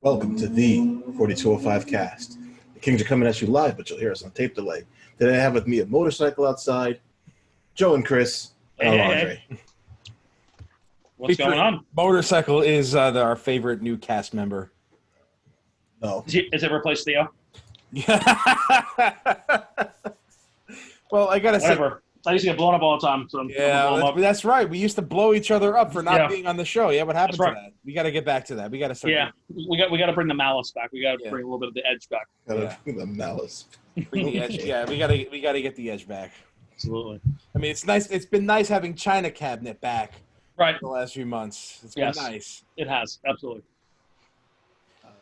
Welcome to the 4205 cast. The Kings are coming at you live, but you'll hear us on tape delay. Today I have with me a motorcycle outside, Joe and Chris, and Andre. Hey. What's going on? Motorcycle is our favorite new cast member. No. Is it replaced Theo? Well, I gotta Whatever. say, I used to get blown up all the time. So that's right. We used to blow each other up for not being on the show. Yeah, what happened That's to right. that? We got to get back to that. We got to start. Yeah, we got to bring the malice back. We got to bring a little bit of the edge back. The malice. Bring the edge. Yeah, we got to get the edge back. Absolutely. I mean, it's nice. It's been nice having China Cabinet back. Right. The last few months. It's been nice. It has absolutely.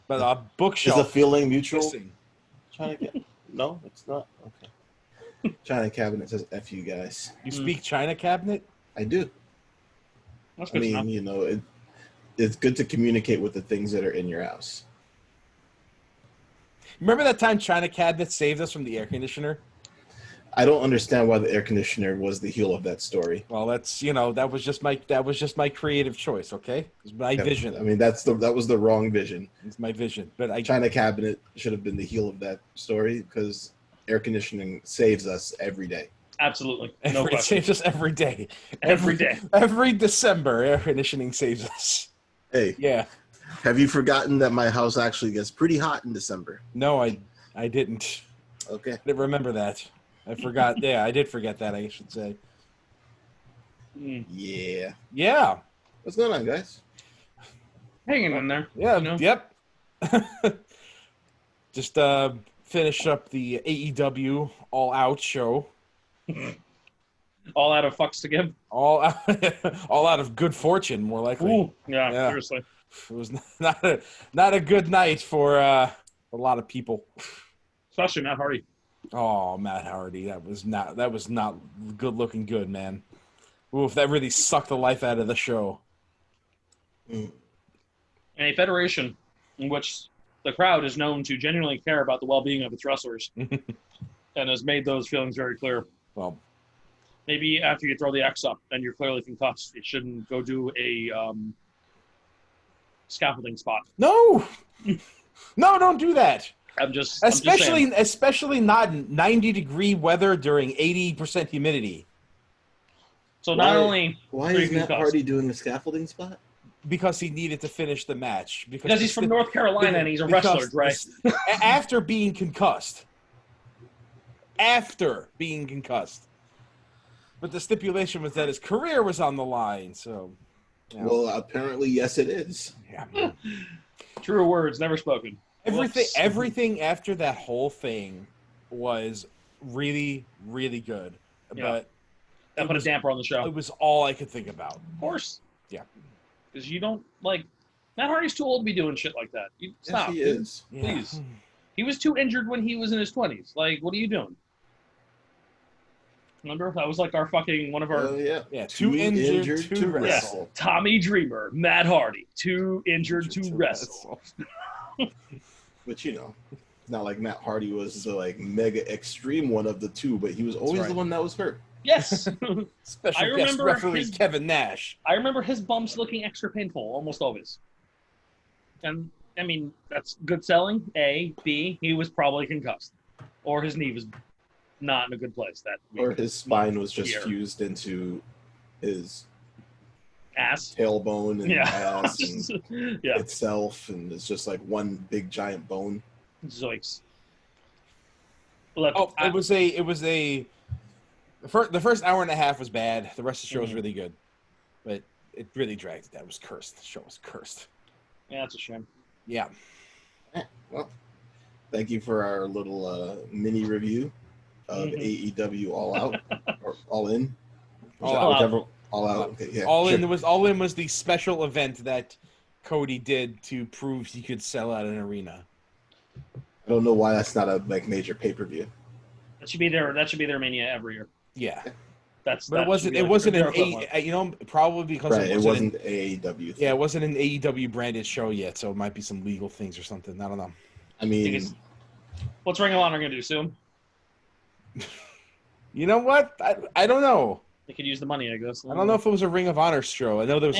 But a bookshelf. Is the feeling mutual? Missing. China Cabinet? No, it's not. Okay. China Cabinet says F you guys. You speak China Cabinet? I do. That's good I mean, it's good to communicate with the things that are in your house. Remember that time China Cabinet saved us from the air conditioner? I don't understand why the air conditioner was the heel of that story. Well, that's that was just my creative choice. Okay, it was my vision. I mean, that was the wrong vision. It's my vision, but China Cabinet should have been the heel of that story because air conditioning saves us every day. Absolutely, it saves us every day. Every day. Every December, air conditioning saves us. Hey, yeah. Have you forgotten that my house actually gets pretty hot in December? No, I didn't. Okay. I didn't remember that. I forgot. Yeah, I did forget that, I should say. Yeah. Yeah. What's going on, guys? Hanging in there. Yeah. Yep. Just finish up the AEW All Out show. All out of fucks to give. All out of good fortune, more likely. Ooh, yeah, seriously. It was not a good night for a lot of people. Especially Matt Hardy. Oh, Matt Hardy, that was not good looking good, man. Oof, that really sucked the life out of the show. In a federation in which the crowd is known to genuinely care about the well-being of its wrestlers and has made those feelings very clear. Well, maybe after you throw the X up and you're clearly concussed, it shouldn't go do a scaffolding spot. No, don't do that. Especially not in 90-degree weather during 80% humidity. So why is Matt Hardy doing a scaffolding spot? Because he needed to finish the match. Because he's from North Carolina and he's a wrestler, right? After being concussed. But the stipulation was that his career was on the line, so... Well, apparently, yes, it is. Yeah. True words, never spoken. Everything after that whole thing was really, really good. Yeah. But that put a damper on the show. It was all I could think about. Of course. Yeah. Because you don't, Matt Hardy's too old to be doing shit like that. Stop. Yes, he is. Please. Yeah. He was too injured when he was in his 20s. What are you doing? Remember? That was our fucking one of our... yeah, too injured to wrestle. Yes. Tommy Dreamer, Matt Hardy, too injured to wrestle. But it's not like Matt Hardy was the mega extreme one of the two, but he was always the one that was hurt. Yes. Special guest referee Kevin Nash. I remember his bumps looking extra painful, almost always. And, I mean, that's good selling, A. B, he was probably concussed. Or his knee was not in a good place that week. Or his spine was just fused into his ass, tailbone, and ass and yeah. itself, and it's just one big giant bone. Zoinks! Look, the first hour and a half was bad. The rest of the show was really good, but it really dragged. That was cursed. The show was cursed. Yeah, that's a shame. Yeah. Well, thank you for our little mini review of AEW All Out or All In. All Out. Okay, yeah. All In was the special event that Cody did to prove he could sell out an arena. I don't know why that's not a major pay-per-view. That should be their Mania every year. Yeah. But it wasn't an probably because it wasn't AEW. Yeah, it wasn't an AEW branded show yet, so it might be some legal things or something. I don't know. I mean, what's Ring of Honor going to do soon? You know what? I don't know. They could use the money, I guess. I don't know if it was a Ring of Honor show. I know there was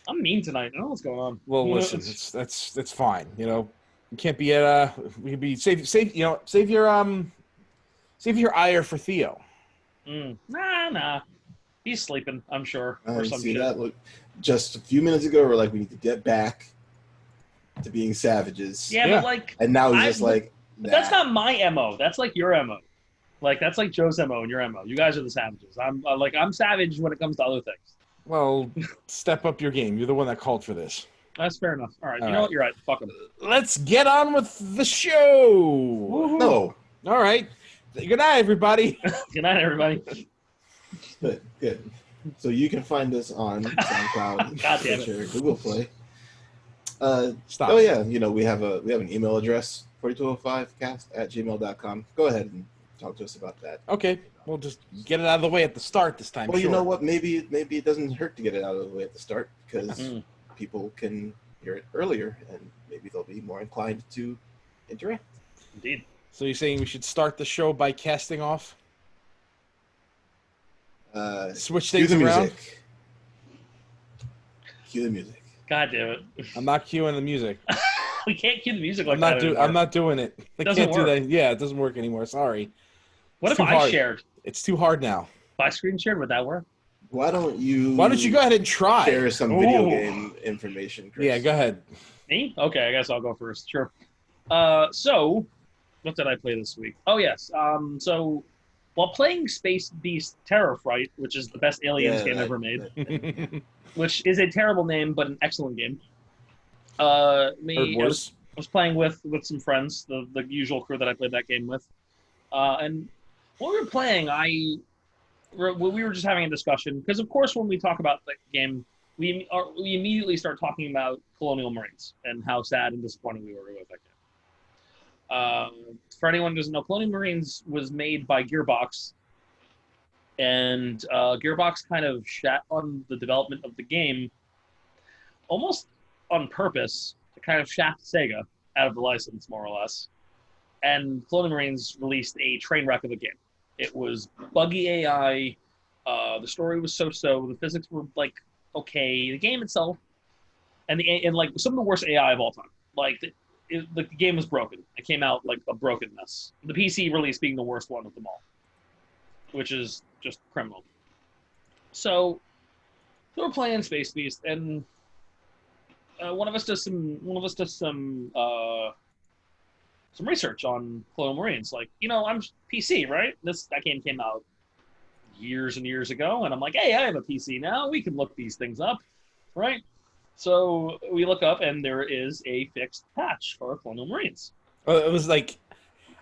I'm mean tonight. I don't know what's going on. Well, listen, that's fine. You know, you can't be at we can be save your ire for Theo. Nah. He's sleeping, I'm sure, or some see shit. that? Look, just a few minutes ago, we're like, we need to get back to being savages. Yeah, but like, and now he's just like, nah. That's not my MO. That's like your MO. Like that's like Joe's MO and your MO. You guys are the savages. I'm savage when it comes to other things. Well, step up your game. You're the one that called for this. That's fair enough. All right, you know what? You're right. Fuck him. Let's get on with the show. Woo-hoo. No. All right. Good night, everybody. Good night, everybody. Good. So you can find us on SoundCloud, Stitcher, Google Play. Stop. Oh yeah, you know we have an email address 4205cast@gmail.com. Go ahead and talk to us about that. Okay, we'll just get it out of the way at the start this time. Well, you know what? Maybe it doesn't hurt to get it out of the way at the start because people can hear it earlier and maybe they'll be more inclined to interact. Indeed. So you're saying we should start the show by casting off? Switch things around. Music. Cue the music. God damn it! I'm not cueing the music. We can't cue the music like I'm not doing it. I doesn't can't work. do that. Yeah, it doesn't work anymore. Sorry. What if I shared? It's too hard now. If I screen shared, would that work? Why don't you go ahead and try? Share some video game information, Chris. Yeah, go ahead. Me? Okay, I guess I'll go first. Sure. So, what did I play this week? Oh, yes. So, while playing Space Beast Terror Fright, which is the best Aliens game ever made, which is a terrible name, but an excellent game. I was playing with some friends, the usual crew that I played that game with. And while we were playing, we were just having a discussion, because of course when we talk about the game, we immediately start talking about Colonial Marines and how sad and disappointing we were with that game. For anyone who doesn't know, Colonial Marines was made by Gearbox, and Gearbox kind of shat on the development of the game almost on purpose to kind of shaft Sega out of the license, more or less. And Colonial Marines released a train wreck of a game. It was buggy AI. The story was so-so. The physics were like okay. The game itself, and like some of the worst AI of all time. Like the game was broken. It came out like a broken mess. The PC release being the worst one of them all, which is just criminal. So we're playing Space Beast, and one of us does some research on Colonial Marines. Like, I'm PC, right? That game came out years and years ago, and I'm like, hey, I have a PC now. We can look these things up, right? So we look up, and there is a fixed patch for Colonial Marines. It was like,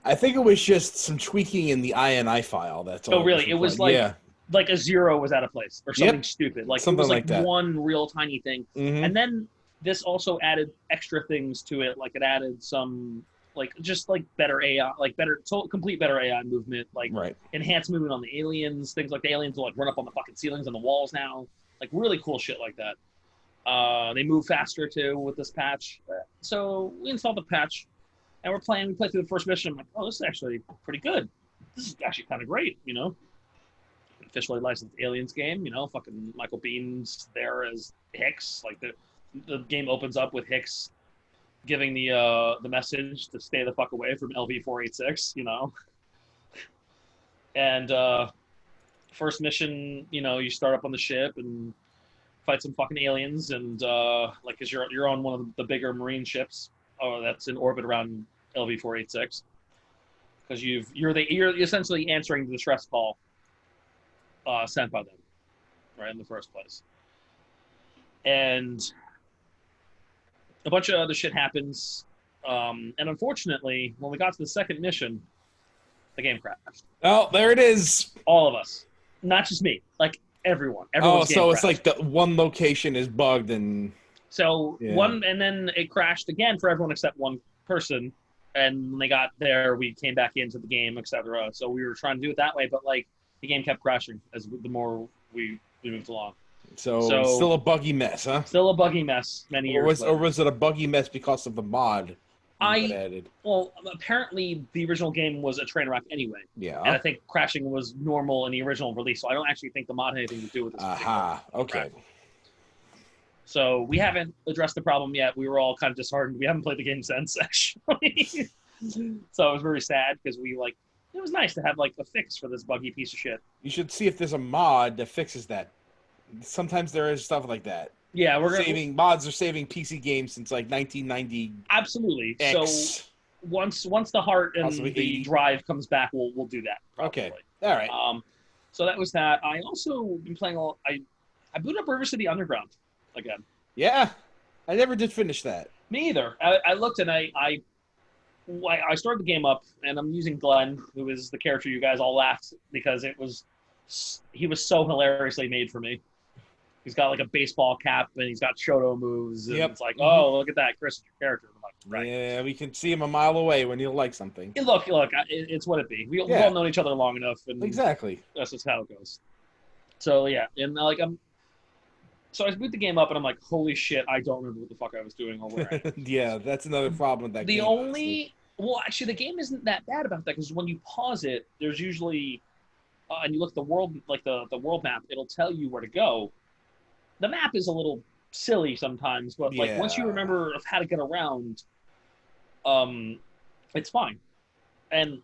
I think it was just some tweaking in the INI file. That's all. Oh, really? It was like a 0 was out of place or something stupid. Like something it was like that. One real tiny thing, and then this also added extra things to it. Like it added some better AI, complete better AI movement, enhanced movement on the aliens, things like the aliens will run up on the fucking ceilings and the walls now, like really cool shit like that. They move faster too with this patch. So we installed the patch, and we play through the first mission. I'm like, oh, this is actually pretty good. This is actually kind of great, Officially licensed Aliens game, fucking Michael Bihn's there as Hicks. Like the game opens up with Hicks giving the message to stay the fuck away from LV-486, And first mission, you start up on the ship and fight some fucking aliens, and cause you're on one of the bigger Marine ships that's in orbit around LV-486, because you're essentially answering the distress call sent by them, right in the first place. And a bunch of other shit happens, and unfortunately, when we got to the second mission, the game crashed. Oh, there it is. All of us, not just me, like everyone. So it's like the one location is bugged, and and then it crashed again for everyone except one person. And when they got there, we came back into the game, etc. So we were trying to do it that way, but the game kept crashing as the more we moved along. So still a buggy mess, huh? Still a buggy mess many years later. Or was it a buggy mess because of the mod added? Well, apparently the original game was a train wreck anyway. Yeah. And I think crashing was normal in the original release, so I don't actually think the mod had anything to do with this. Aha, okay. Crash. So we haven't addressed the problem yet. We were all kind of disheartened. We haven't played the game since, actually. So it was very sad because it was nice to have like a fix for this buggy piece of shit. You should see if there's a mod that fixes that. Sometimes there is stuff like that. Yeah, Mods are saving PC games since like 1990. Absolutely. X. So once the heart and Possibly the 80. drive comes back, we'll do that. Probably. Okay. All right. So that was that. I also been playing I booted up River City Underground again. Yeah, I never did finish that. Me either. I looked and I started the game up, and I'm using Glenn, who is the character you guys all laughed because he was so hilariously made for me. He's got like a baseball cap and he's got Shoto moves. And It's like, oh, look at that, Chris is your character. I'm like, right. Yeah, we can see him a mile away when you like something. Look, it's what it be. We've all known each other long enough, and exactly that's just how it goes. So yeah, and so I boot the game up and I'm like, holy shit, I don't remember what the fuck I was doing or where I am. Yeah, that's another problem with that game. Well, actually, the game isn't that bad about that because when you pause it, there's usually, and you look at the world, like the world map, it'll tell you where to go. The map is a little silly sometimes, but like once you remember of how to get around, it's fine. And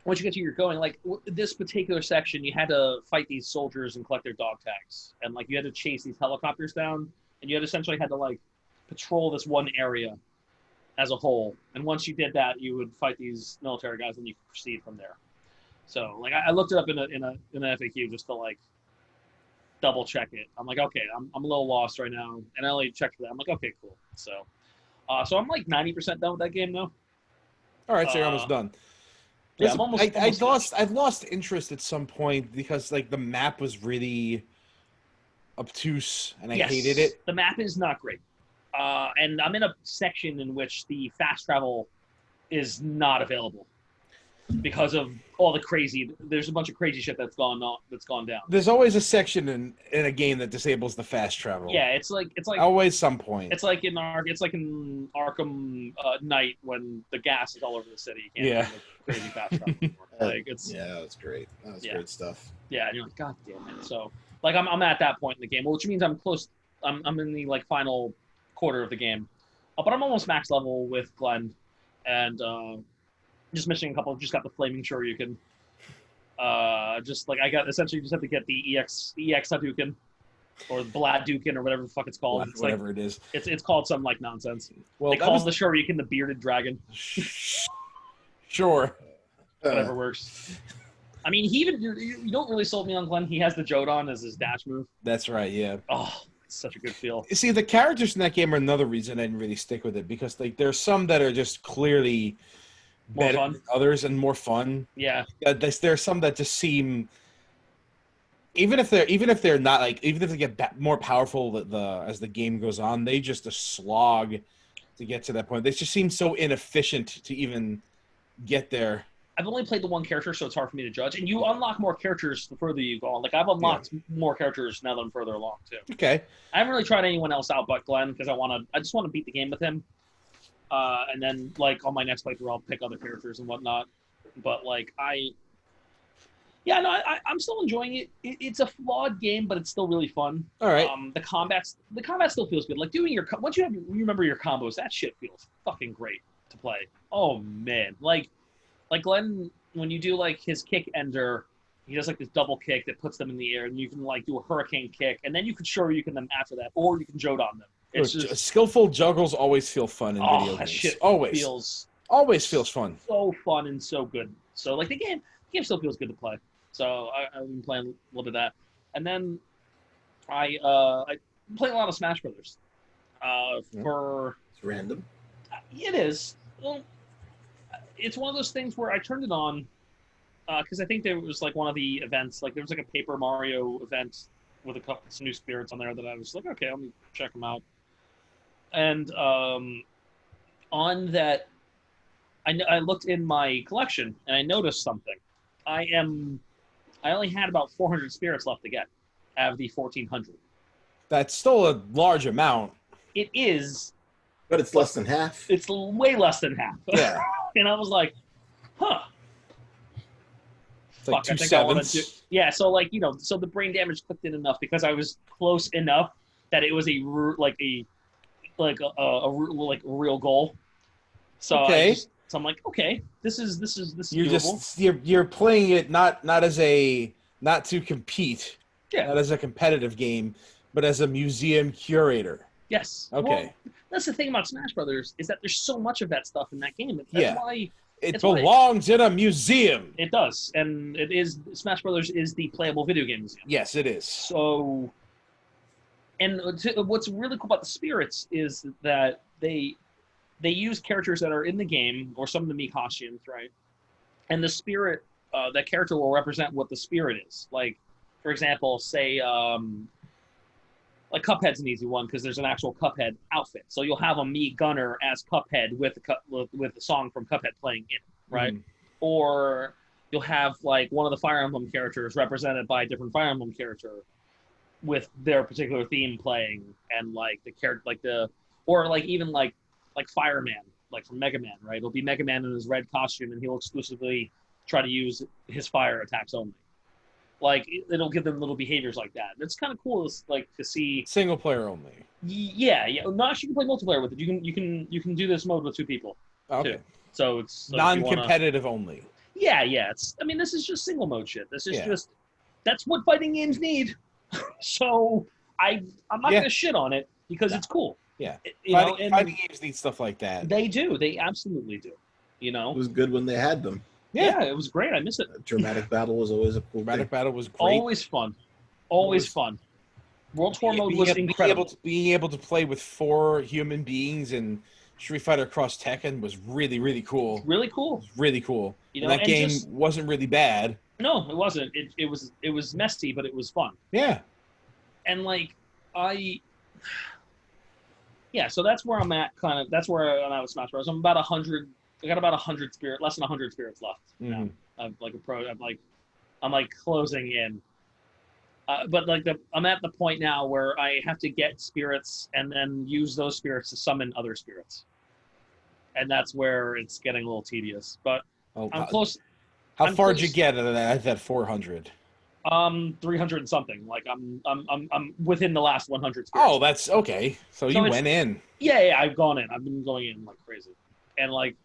once you get to where you're going, like this particular section, you had to fight these soldiers and collect their dog tags, and like you had to chase these helicopters down, and you had essentially had to like patrol this one area as a whole. And once you did that, you would fight these military guys, and you could proceed from there. So like I looked it up in an FAQ just to like double check it. I'm like, okay, I'm a little lost right now, and I only checked that. I'm like, okay, cool. So I'm like 90% done with that game now. All right, so you're almost done. Yeah, I'm almost. I've lost interest at some point because like the map was really obtuse and I hated it. The map is not great, and I'm in a section in which the fast travel is not available because of all the crazy. There's a bunch of crazy shit that's gone down. There's always a section in a game that disables the fast travel. Yeah, it's like always some point. It's like in Arkham Knight when the gas is all over the city. You can't do the crazy fast travel anymore. That's great. That's great stuff. Yeah, and you're like, God damn it. So like I'm at that point in the game, which means I'm close. I'm in the like final quarter of the game, but I'm almost max level with Glenn, and just missing a couple. Just got the flaming Shoryuken. Just like I got essentially just have to get the EX Hadouken or Bladuken or whatever the fuck it's called. It's whatever it is. It's called some like nonsense. Well, they call the Shoryuken the bearded dragon. Sure. Whatever works. I mean, you don't really sold me on Glenn. He has the Jodan as his dash move. That's right. Yeah. Oh, it's such a good feel. See, the characters in that game are another reason I didn't really stick with it because like there's some that are just clearly better than others and more fun. Yeah. There's some that just seem even if they're not like even if they get more powerful as the game goes on, they just a slog to get to that point. They just seem so inefficient to even get there. I've only played the one character, so it's hard for me to judge. And you unlock more characters the further you go on. Like, I've unlocked more characters now that I'm further along, too. Okay. I haven't really tried anyone else out but Glenn, because I just want to beat the game with him. And then, like, on my next playthrough, I'll pick other characters and whatnot. But, like, I'm still enjoying it. It's a flawed game, but it's still really fun. All right. The combat still feels good. Like, once you remember your combos, that shit feels fucking great to play. Oh, man. Like Glenn, when you do like his kick ender, he does like this double kick that puts them in the air, and you can like do a hurricane kick, and then you can Shoryuken them after that, or you can Jodan them. It's just skillful juggles always feel fun in video games. That shit always feels fun. So fun and so good. So like the game still feels good to play. So I've been playing a little bit of that, and then I playing a lot of Smash Brothers. It's random. It is. Well, it's one of those things where I turned it on because I think there was like one of the events, like there was like a Paper Mario event with some new spirits on there that I was like, okay, let me check them out. And on that, I looked in my collection and I noticed something. I only had about 400 spirits left to get out of the 1,400. That's still a large amount. It is. But it's less than half. It's way less than half. Yeah. And I was like, huh. It's like 2 sevens. Yeah, so like, so the brain damage clicked in enough because I was close enough that it was a real goal. So Okay. I'm like, okay, this is You're doable. you're playing it not to compete, Yeah. not as a competitive game, but as a museum curator. Yes. Okay. Well, that's the thing about Smash Brothers is that there's so much of that stuff in that game. That's Yeah. why it belongs in a museum. It does, and it is Smash Brothers is the playable video game museum. Yes, it is. So, and what's really cool about the spirits is that they use characters that are in the game or some of the Mii costumes, right? And the spirit, that character will represent what the spirit is. Like, for example, say, like Cuphead's an easy one because there's an actual Cuphead outfit. So you'll have a Mii Gunner as Cuphead with the song from Cuphead playing in it, right? Mm. Or you'll have like one of the Fire Emblem characters represented by a different Fire Emblem character with their particular theme playing, and like the character, like or like even like Fireman, like from Mega Man, right? It'll be Mega Man in his red costume, and he'll exclusively try to use his fire attacks only. Like it'll give them little behaviors like that. It's kind of cool, like to see single player only. Yeah. No, actually, you can play multiplayer with it. You can do this mode with 2 people. Okay. Too. So it's non-competitive only. Yeah. It's. I mean, this is just single mode shit. This is just. That's what fighting games need. So I'm not gonna shit on it because it's cool. Yeah. Fighting games need stuff like that. They do. They absolutely do. You know. It was good when they had them. Yeah, it was great. I miss it. Dramatic battle was always a cool Dramatic battle was great. Always fun. Always fun. World Tour mode was incredible. Being able to play with 4 human beings in Street Fighter Cross Tekken was really, really cool. Really cool. Really cool. You know, and that game wasn't really bad. No, it wasn't. It was messy, but it was fun. Yeah. And like so that's where I'm at. That's where I'm at with Smash Bros. I'm about 100. I got about 100 less than 100 spirits left. Now. I'm like closing in. But like I'm at the point now where I have to get spirits and then use those spirits to summon other spirits, and that's where it's getting a little tedious. But I'm close. How far did you get at that 400? 300 and something. Like I'm within the last 100 spirits. Oh, that's okay. So you went in. Yeah, I've gone in. I've been going in like crazy, and like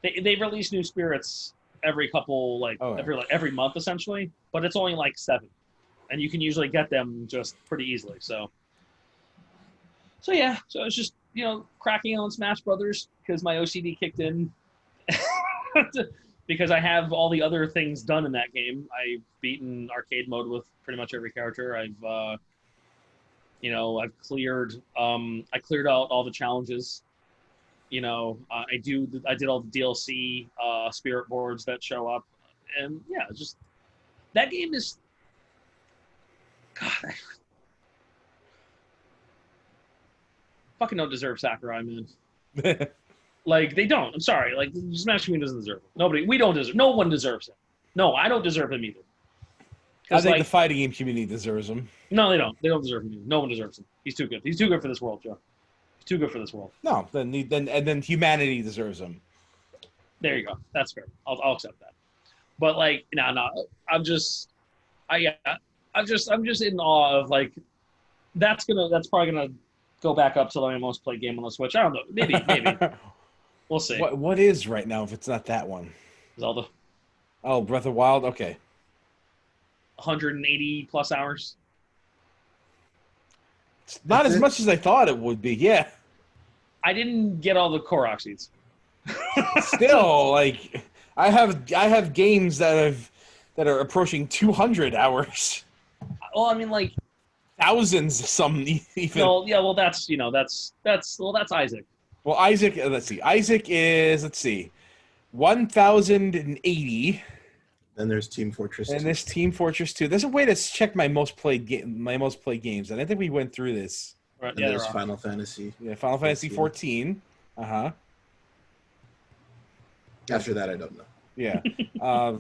they release new spirits every couple every month essentially, but it's only like 7, and you can usually get them just pretty easily. So it's just cracking on Smash Brothers because my OCD kicked in. Because I have all the other things done in that game. I've beaten arcade mode with pretty much every character. I've cleared out all the challenges. I did all the DLC spirit boards that show up, and just that game is. God, fucking don't deserve Sakurai, man. Like they don't. I'm sorry. Like Smash Queen doesn't deserve him. We don't deserve. No one deserves him. No, I don't deserve him either. I think the fighting game community deserves him. No, they don't. They don't deserve him either. No one deserves him. He's too good. He's too good for this world, Joe. He's too good for this world. No, then humanity deserves him. There you go. That's fair. I'll accept that. But like, no. I'm just in awe of like that's probably gonna go back up to my most played game on the Switch. I don't know. Maybe. We'll see. What is right now if it's not that one? Zelda. Oh, Breath of Wild? Okay. 180 plus hours. It's not as much as I thought it would be, yeah. I didn't get all the Korok seeds. Still, like I have games that are approaching 200 hours. Well, I mean like thousands some even. No, yeah, well that's Isaac. Well, Isaac, Isaac is 1,080. Then there's Team Fortress 2. And there's Team Fortress 2. There's a way to check my most played games, and I think we went through this. Right, and there's Final Fantasy. Yeah, Final Fantasy 14. After that, I don't know. Yeah,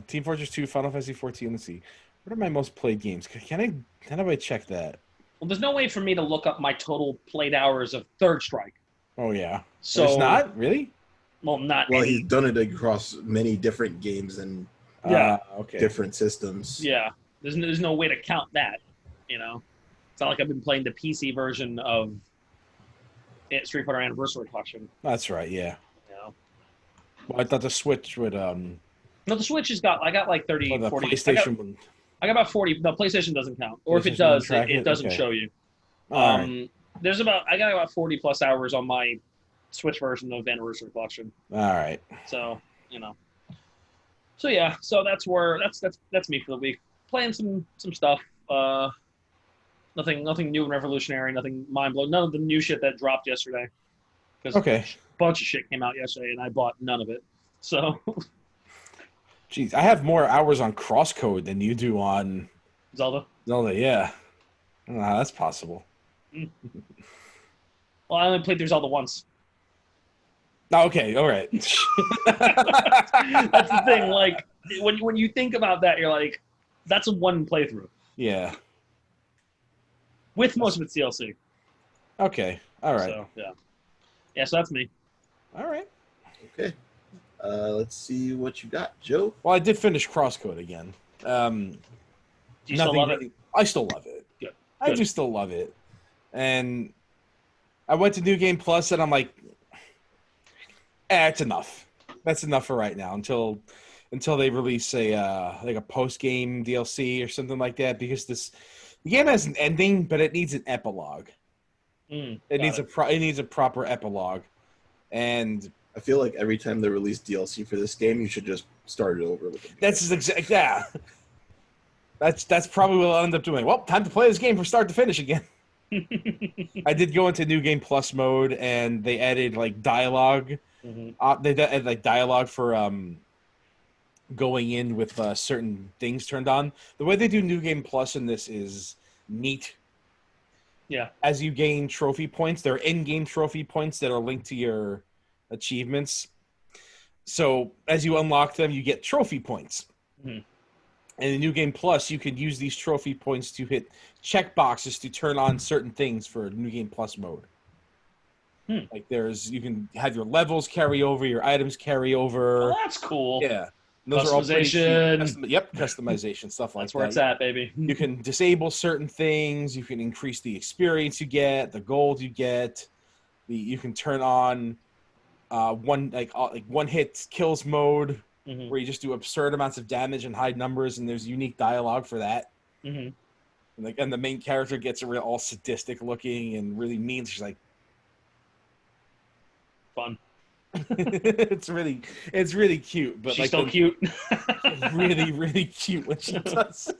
Team Fortress 2, Final Fantasy 14. Let's see. What are my most played games? How do I check that? Well, there's no way for me to look up my total played hours of Third Strike. Oh yeah. So it's not really. Well, not. Well, he's done it across many different games and okay, different systems. Yeah, there's no way to count that, It's not like I've been playing the PC version of Street Fighter Anniversary Collection. That's right. Yeah. You know? Well, I thought the Switch would. No, the Switch has got. I got like 30, the 40. PlayStation. I got about 40. The PlayStation doesn't count, or if it does, it doesn't show you. All right. I got about 40 plus hours on my Switch version of Anniversary Collection. All right. So So yeah, so that's me for the week. Playing some stuff. Nothing new and revolutionary. Nothing mind blowing. None of the new shit that dropped yesterday. Because a bunch of shit came out yesterday, and I bought none of it. So. Jeez, I have more hours on Crosscode than you do on Zelda. Yeah. I don't know how that's possible. Well, I only played through Zelda once. Okay, all right. That's the thing. Like when you think about that, you're like, that's a one playthrough. Yeah. With most of its DLC. Okay. All right. So yeah. So that's me. All right. Okay. Let's see what you got, Joe. Well, I did finish Crosscode again. Do you still love it? I still love it. Good. I do still love it. And I went to New Game Plus, and I'm like, it's enough. That's enough for right now until they release a post game DLC or something like that. Because the game has an ending, but it needs an epilogue. It needs a proper epilogue, and I feel like every time they release DLC for this game, you should just start it over with it. That's exact. Yeah. That's probably what I'll end up doing. Well, time to play this game from start to finish again. I did go into New Game Plus mode, and they added like dialogue. Mm-hmm. They added like dialogue for going in with certain things turned on. The way they do New Game Plus in this is neat. Yeah. As you gain trophy points, there are in-game trophy points that are linked to your achievements. So as you unlock them, you get trophy points. Mm-hmm. And in New Game Plus, you can use these trophy points to hit check boxes to turn on certain things for New Game Plus mode. Like you can have your levels carry over, your items carry over. Oh, that's cool. Yeah. And those customization. Customization, stuff like that. That's where it's at, baby. You can disable certain things. You can increase the experience you get, the gold you get. You can turn on one hit kills mode, where you just do absurd amounts of damage and high numbers, and there's unique dialogue for that. Mm-hmm. And the main character gets all sadistic looking and really mean. She's like, fun. it's really cute, but she's still cute. really, really cute when she does.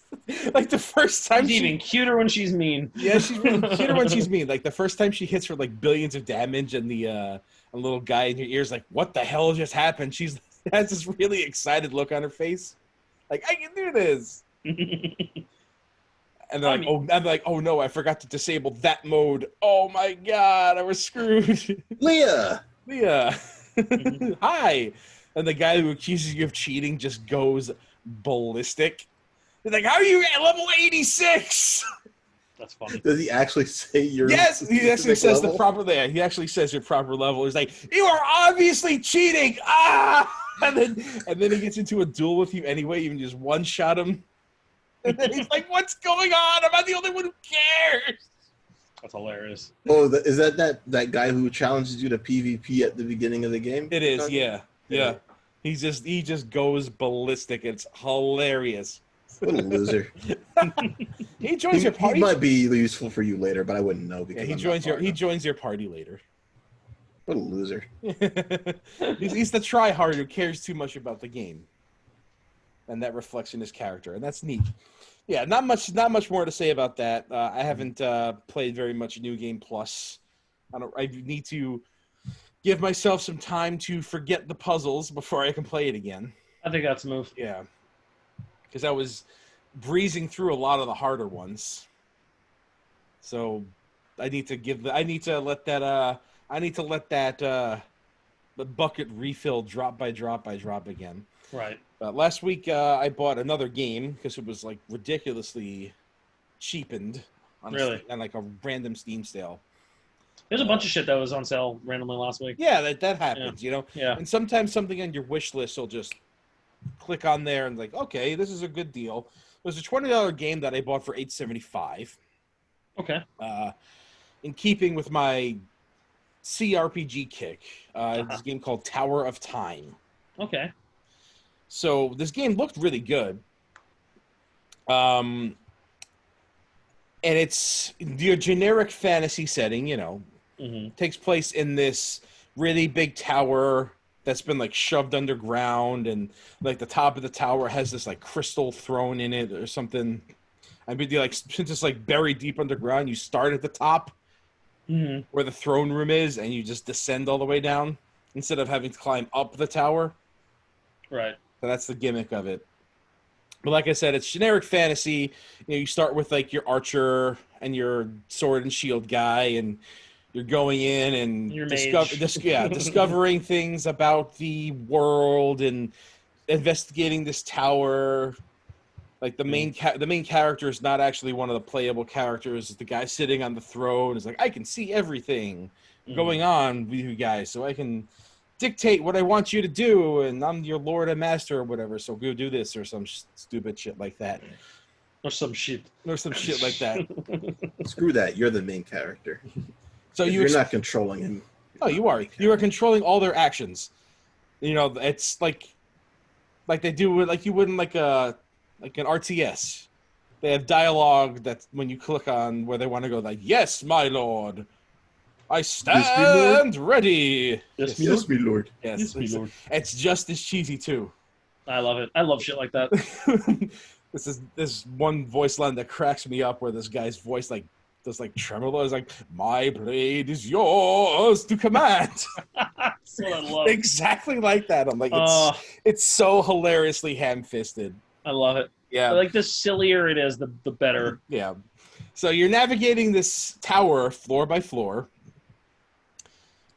Like the first time, she's even cuter when she's mean. Yeah, she's really cuter when she's mean. Like the first time she hits for like billions of damage, and the a little guy in your ear's like, "What the hell just happened?" She has this really excited look on her face, like, "I can do this." And they're like, oh no, I forgot to disable that mode. Oh my god, I was screwed. Leah. Hi. And the guy who accuses you of cheating just goes ballistic. He's like, how are you at level 86? That's funny. Does he actually say you're? Yes, he actually says level? The proper there. He actually says your proper level. He's like, you are obviously cheating. And then he gets into a duel with you anyway. You can just one shot him. And then he's like, what's going on? Am I the only one who cares? That's hilarious. Oh, is that guy who challenges you to PvP at the beginning of the game? It is, yeah. He just goes ballistic. It's hilarious. What a loser. He joins your party. He might be useful for you later, but I wouldn't know because he joins your party later. What a loser. He's the tryhard who cares too much about the game. And that reflects in his character, and that's neat. Yeah, not much more to say about that. I haven't played very much New Game Plus. I need to give myself some time to forget the puzzles before I can play it again. I think that's a move. Yeah, because I was breezing through a lot of the harder ones. So I need to let that the bucket refill drop by drop again. Right. Last week I bought another game because it was like ridiculously cheapened on like a random Steam sale. There's a bunch of shit that was on sale randomly last week. Yeah, that happens, you know. Yeah. And sometimes something on your wish list will just click on there and like, okay, this is a good deal. It was a $20 game that I bought for $8.75. Okay. In keeping with my CRPG kick, it's a game called Tower of Time. Okay. So this game looked really good. And it's your generic fantasy setting, you know. Takes place in this really big tower that's been like shoved underground, and like the top of the tower has this like crystal throne in it or something. I mean, like since it's like buried deep underground, you start at the top where the throne room is, and you just descend all the way down instead of having to climb up the tower. Right. So that's the gimmick of it. But like I said, it's generic fantasy. You know, you start with like your archer and your sword and shield guy, and you're going in and discovering things about the world and investigating this tower. Like the main character is not actually one of the playable characters. It's the guy sitting on the throne is like, I can see everything going on with you guys, so I can dictate what I want you to do, and I'm your lord and master or whatever. So go do this or some stupid shit like that. Or some shit like that. Screw that. You're the main character. So you're not controlling him. Oh, you are. You are controlling all their actions. You know, it's like they do like you would in like an RTS. They have dialogue that when you click on where they want to go, like, yes, my lord, I stand ready. Yes, me lord. Yes, me lord. It's just as cheesy too. I love it. I love shit like that. This one voice line that cracks me up where this guy's voice like does like tremolo. It's like, my blade is yours to command. That's what I love. Exactly like that. I'm like, it's so hilariously ham-fisted. I love it. Yeah. Like the sillier it is, the better. Yeah. So you're navigating this tower floor by floor,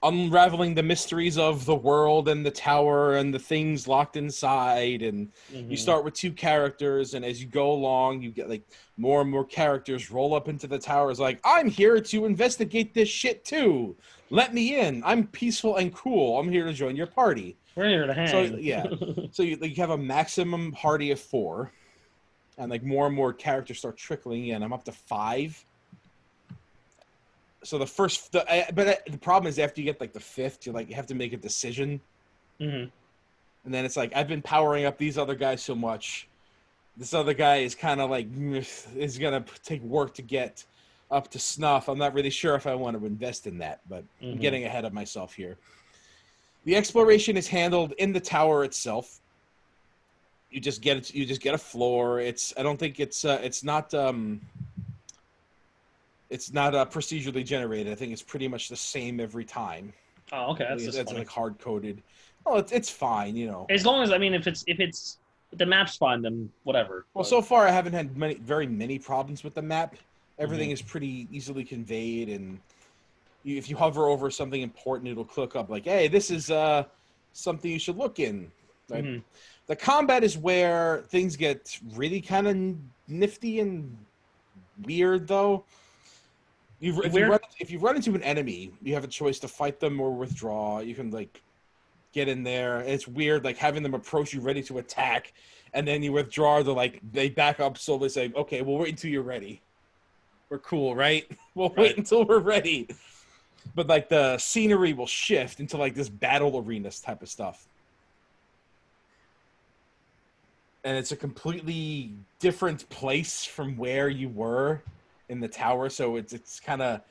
unraveling the mysteries of the world and the tower and the things locked inside. And you start with 2 characters, and as you go along, you get like more and more characters roll up into the tower. It's like, I'm here to investigate this shit too. Let me in. I'm peaceful and cool. I'm here to join your party. We're here to hang. So yeah. So you have a maximum party of 4, and like more and more characters start trickling in. I'm up to 5. So the problem is after you get like the 5th, you have to make a decision, and then it's like, I've been powering up these other guys so much. This other guy is kind of like is gonna take work to get up to snuff. I'm not really sure if I want to invest in that, but I'm getting ahead of myself here. The exploration is handled in the tower itself. You just get a floor. I don't think it's not procedurally generated. I think it's pretty much the same every time. Oh, okay. That's like hard coded. Oh, it's fine, you know. As long as if the map's fine, then whatever. Well, so far I haven't had very many problems with the map. Everything is pretty easily conveyed, and if you hover over something important, it'll click up like, hey, this is something you should look in. Right? The combat is where things get really kind of nifty and weird, though. If you run into an enemy, you have a choice to fight them or withdraw. You can like get in there. It's weird, like having them approach you ready to attack, and then you withdraw. They back up slowly, say, "Okay, we'll wait until you're ready. We're cool, right? We'll wait until we're ready." But like the scenery will shift into like this battle arena type of stuff, and it's a completely different place from where you were in the tower, so it's kind of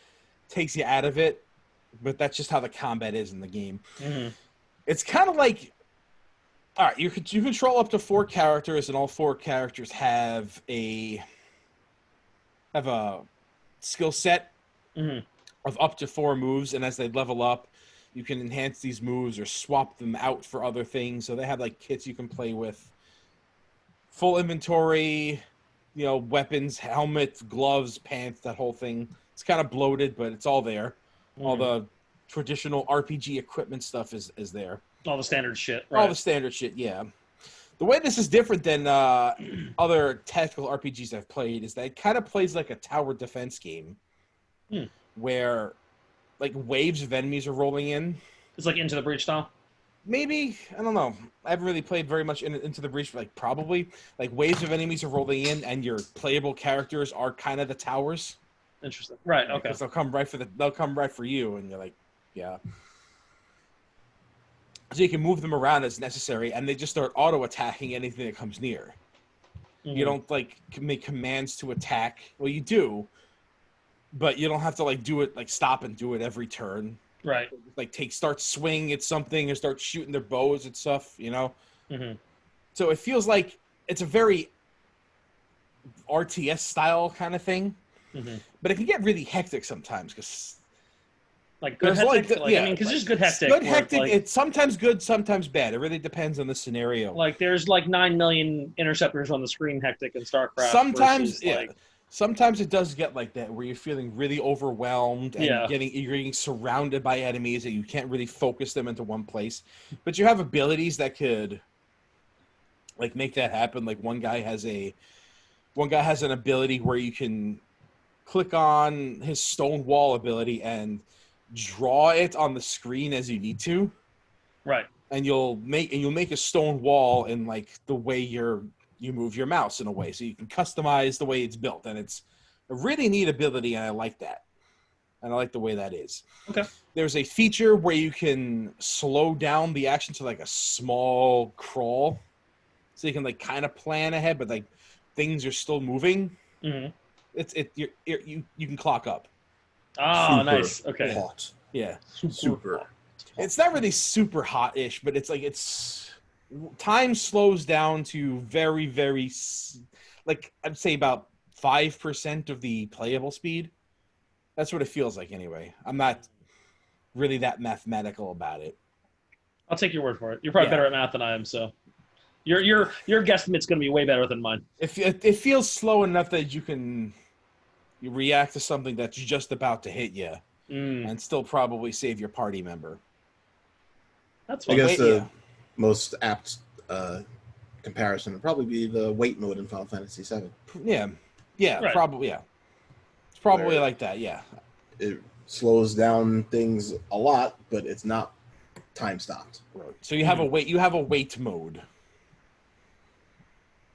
takes you out of it, but that's just how the combat is in the game. It's kind of like, all right, you control up to 4 characters, and all 4 characters have a skill set of up to 4 moves, and as they level up, you can enhance these moves or swap them out for other things. So they have like kits you can play with, full inventory, weapons, helmet, gloves, pants, that whole thing. It's kind of bloated, but it's all there. All the traditional RPG equipment stuff is there. All the standard shit. Right? All the standard shit, yeah. The way this is different than other tactical RPGs I've played is that it kind of plays like a tower defense game, where like waves of enemies are rolling in. It's like Into the Breach style? Maybe. I don't know. I haven't really played very much Into the Breach, probably. Like waves of enemies are rolling in, and your playable characters are kind of the towers. Interesting. Right. Okay. Because they'll come right for you, and you're like, yeah. So you can move them around as necessary, and they just start auto attacking anything that comes near. You don't like make commands to attack. Well, you do, but you don't have to like do it like stop and do it every turn. Right. Like start swinging at something or start shooting their bows and stuff. You know. So it feels like it's a very RTS style kind of thing, but it can get really hectic sometimes because. Like good hectic? I mean, because there's good hectic. Good hectic. It's sometimes good, sometimes bad. It really depends on the scenario. Like there's like 9 million interceptors on the screen hectic in StarCraft. Sometimes, sometimes it does get like that, where you're feeling really overwhelmed and you're getting surrounded by enemies and you can't really focus them into one place. But you have abilities that could like make that happen. Like one guy has an ability where you can click on his stone wall ability and draw it on the screen as you need to, right? And you'll make a stone wall in like the way you move your mouse in a way, so you can customize the way it's built, and it's a really neat ability, and I like that, and I like the way that is. Okay. There's a feature where you can slow down the action to like a small crawl, so you can like kind of plan ahead, but like things are still moving. You can clock up. Oh, nice. Okay. Hot. Yeah. Super. It's not really super hot-ish, but it's like time slows down to very, very, like I'd say about 5% of the playable speed. That's what it feels like anyway. I'm not really that mathematical about it. I'll take your word for it. You're probably better at math than I am, so your guesstimate's going to be way better than mine. It feels slow enough that you react to something that's just about to hit you and still probably save your party member. That's fun. I guess the most apt comparison would probably be the wait mode in Final Fantasy VII. Yeah, right. Probably, yeah. It's probably like that, yeah. It slows down things a lot, but it's not time stopped. So you have a wait mode.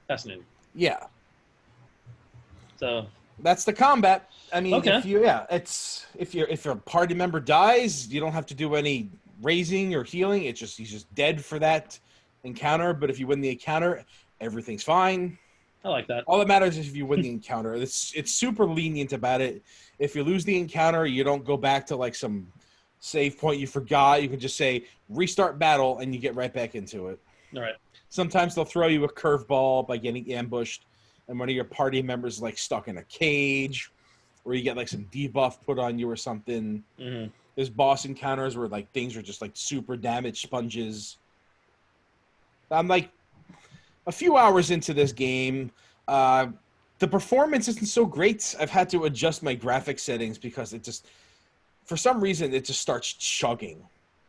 Fascinating. Yeah. So that's the combat. I mean, okay. if your party member dies, you don't have to do any raising or healing. He's just dead for that encounter. But if you win the encounter, everything's fine. I like that. All that matters is if you win the encounter. It's super lenient about it. If you lose the encounter, you don't go back to like some save point you forgot. You can just say restart battle and you get right back into it. All right. Sometimes they'll throw you a curveball by getting ambushed, and one of your party members is like stuck in a cage, or you get like some debuff put on you or something. There's boss encounters where like things are just like super damaged sponges. I'm like a few hours into this game. The performance isn't so great. I've had to adjust my graphic settings because it just, for some reason, it just starts chugging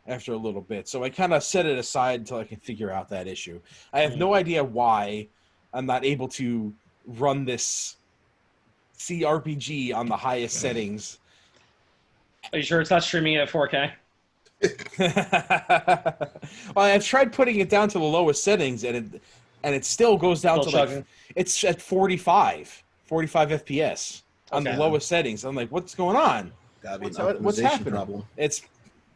after a little bit. So I kind of set it aside until I can figure out that issue. I have no idea why I'm not able to run this CRPG on the highest settings. Are you sure it's not streaming at 4K? Well, I've tried putting it down to the lowest settings, and it still goes down to chugging. Like it's at 45 FPS on the lowest settings. I'm like, what's going on? Gotta be an optimization problem. It's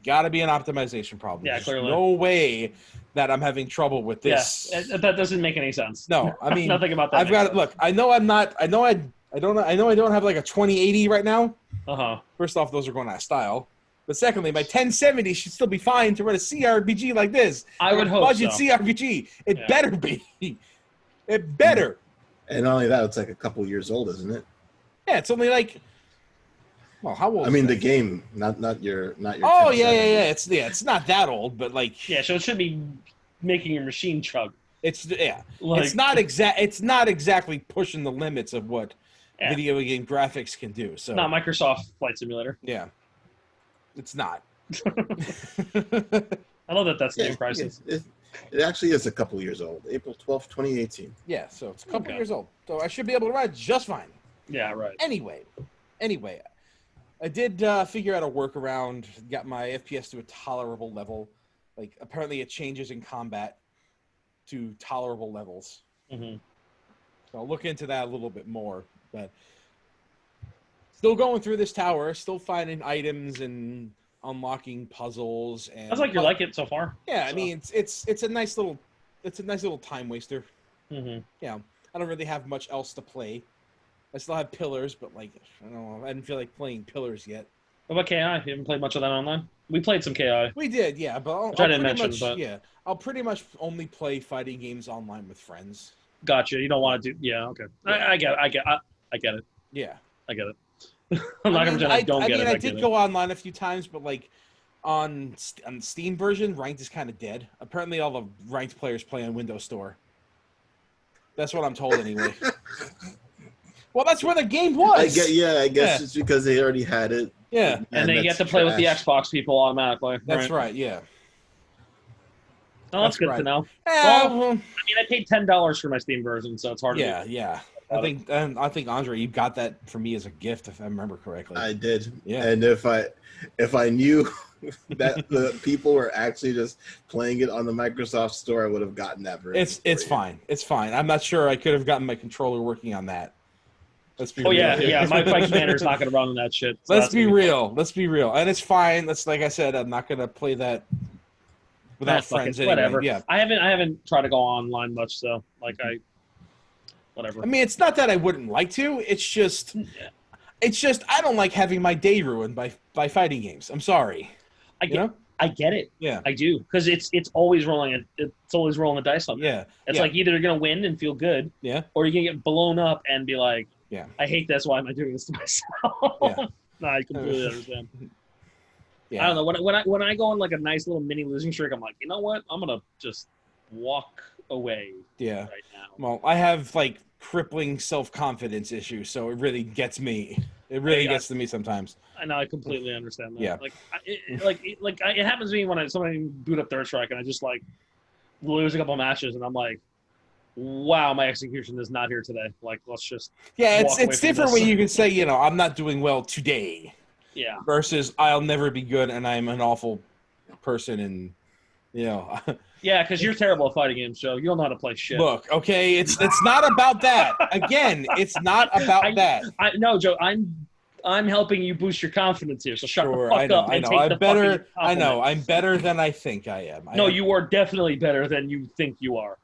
got to be an optimization problem. Yeah, clearly. There's no way that I'm having trouble with this. Yeah, that doesn't make any sense. No, I mean nothing about that. I've got it. Look, I know I don't have like a 2080 right now. First off, those are going out of style. But secondly, my 1070 should still be fine to run a CRPG like this. I would hope budget so. CRPG. It better be. It better. And not only that, it's like a couple years old, isn't it? Yeah, it's only like. Well, how old? I mean, the game, not your. Oh yeah. It's not that old, but like. Yeah, so it should be making your machine chug. It's not exactly pushing the limits of what video game graphics can do. So not Microsoft Flight Simulator. Yeah, it's not. I love that that's the new prices. It actually is a couple years old. April 12th, 2018. Yeah, so it's a couple years old. So I should be able to run it just fine. Yeah, right. Anyway, I did figure out a workaround, got my FPS to a tolerable level. Like, apparently it changes in combat to tolerable levels. So I'll look into that a little bit more. But Still going through this tower, still finding items and unlocking puzzles. And Sounds like you like it so far. Yeah, so. I mean it's a nice little time waster. Mm-hmm. Yeah, I don't really have much else to play. I still have Pillars, but like I don't know, I didn't feel like playing Pillars yet. What about KI? You haven't played much of that online? We played some KI. We did, yeah, but I'll pretty much only play fighting games online with friends. Gotcha. You don't want to do. Yeah. Okay. Yeah. I get it. Yeah. I get it. I'm not gonna pretend I don't get it. I did go online a few times, but like on the Steam version, ranked is kind of dead. Apparently, all the ranked players play on Windows Store. That's what I'm told, anyway. Well, that's where the game was. I guess it's because they already had it. Yeah, and they get to play with the Xbox people automatically. That's right. Yeah. Oh, that's good to know. Well, I mean, I paid $10 for my Steam version, so it's hard. Yeah. I think Andre, you got that for me as a gift, if I remember correctly. I did. Yeah. And if I knew that the people were actually just playing it on the Microsoft Store, I would have gotten that version. It's fine. It's fine. I'm not sure I could have gotten my controller working on that. Let's be real. Yeah. My commander's not going to run on that shit. So Let's be real. And it's fine. That's like I said. I'm not going to play that without friends. Anyway. Whatever. Yeah. I haven't tried to go online much, so whatever. I mean, it's not that I wouldn't like to. It's just I don't like having my day ruined by fighting games. I'm sorry. I get it. Yeah, I do, because it's always rolling. It's always rolling the dice on that. Yeah, it's like either you're gonna win and feel good, or you're gonna get blown up and be like, I hate this. Why am I doing this to myself? Yeah. No, I completely understand. Yeah. I don't know. When I go on like a nice little mini losing streak, I'm like, you know what? I'm gonna just walk away. Yeah. Right now. Well, I have like crippling self-confidence issues, so it really gets me. It really gets to me sometimes. I know. I completely understand that. Yeah. It happens to me when somebody boot up Third Strike and I just like lose a couple matches and I'm like, wow, my execution is not here today. Like, let's just it's different when you can say, I'm not doing well today. Yeah. Versus I'll never be good and I'm an awful person and Yeah, because you're terrible at fighting games, Joe. You don't know how to play shit. Look, okay, it's not about that. Again, it's not about that. No, Joe, I'm helping you boost your confidence here. So shut the fuck up and take the fucking compliment. I'm better than I think I am. You are definitely better than you think you are.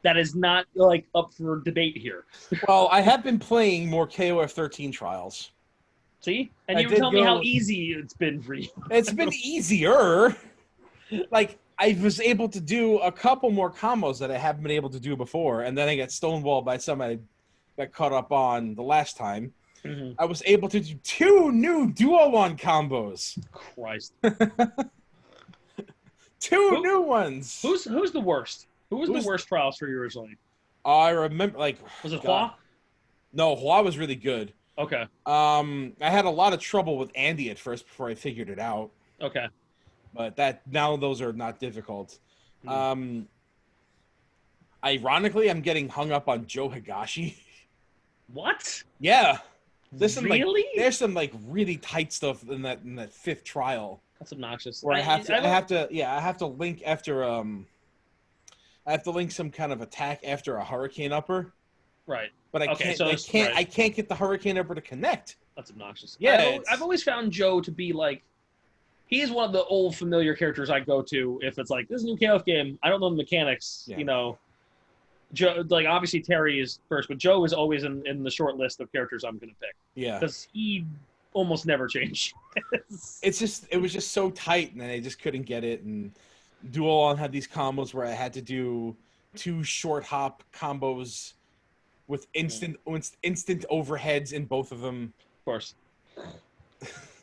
That is not like up for debate here. Well, I have been playing more KOF 13 trials. See? And you were telling me how easy it's been for you. It's been easier. Like, I was able to do a couple more combos that I haven't been able to do before, and then I got stonewalled by somebody I got caught up on the last time. Mm-hmm. I was able to do 2 new duo-one combos. Christ. 2 new ones. Who's the worst? Who was the worst trials for you originally? I remember, was it Hua? No, Hua was really good. Okay. I had a lot of trouble with Andy at first before I figured it out. Okay. But now those are not difficult. Mm-hmm. Ironically, I'm getting hung up on Joe Higashi. What? Yeah. There's some really tight stuff in that 5th trial. That's obnoxious. Where I have to link after I have to link some kind of attack after a hurricane upper. Right. But I can't get the hurricane upper to connect. That's obnoxious. Yeah. I've always found Joe to be like, he's one of the old familiar characters I go to if it's like, this is a new KOF game. I don't know the mechanics, Joe, like, obviously Terry is first, but Joe is always in the short list of characters I'm going to pick. Yeah. Because he almost never changed. It was just so tight, and I just couldn't get it. And Duo had these combos where I had to do 2 short hop combos with instant overheads in both of them. Of course.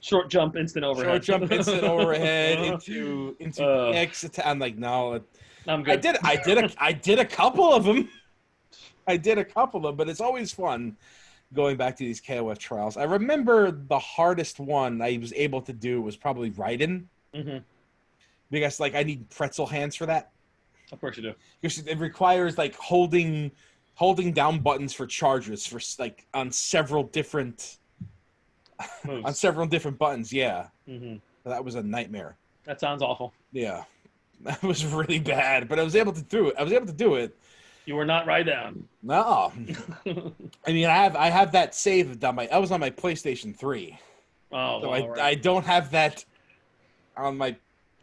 Short jump, instant overhead. Short jump, instant overhead into X attack. I'm like, no, I'm good. I did a couple of them. But it's always fun going back to these KOF trials. I remember the hardest one I was able to do was probably Raiden. Mm-hmm. Because I need pretzel hands for that. Of course you do. Because it requires holding down buttons for charges for on several different buttons. Yeah. Mm-hmm. That was a nightmare. That sounds awful. Yeah. That was really bad, but I was able to do it. You were not right down. No. I mean, I have that saved on I was on my PlayStation 3. Oh, So well, right. I don't have that on my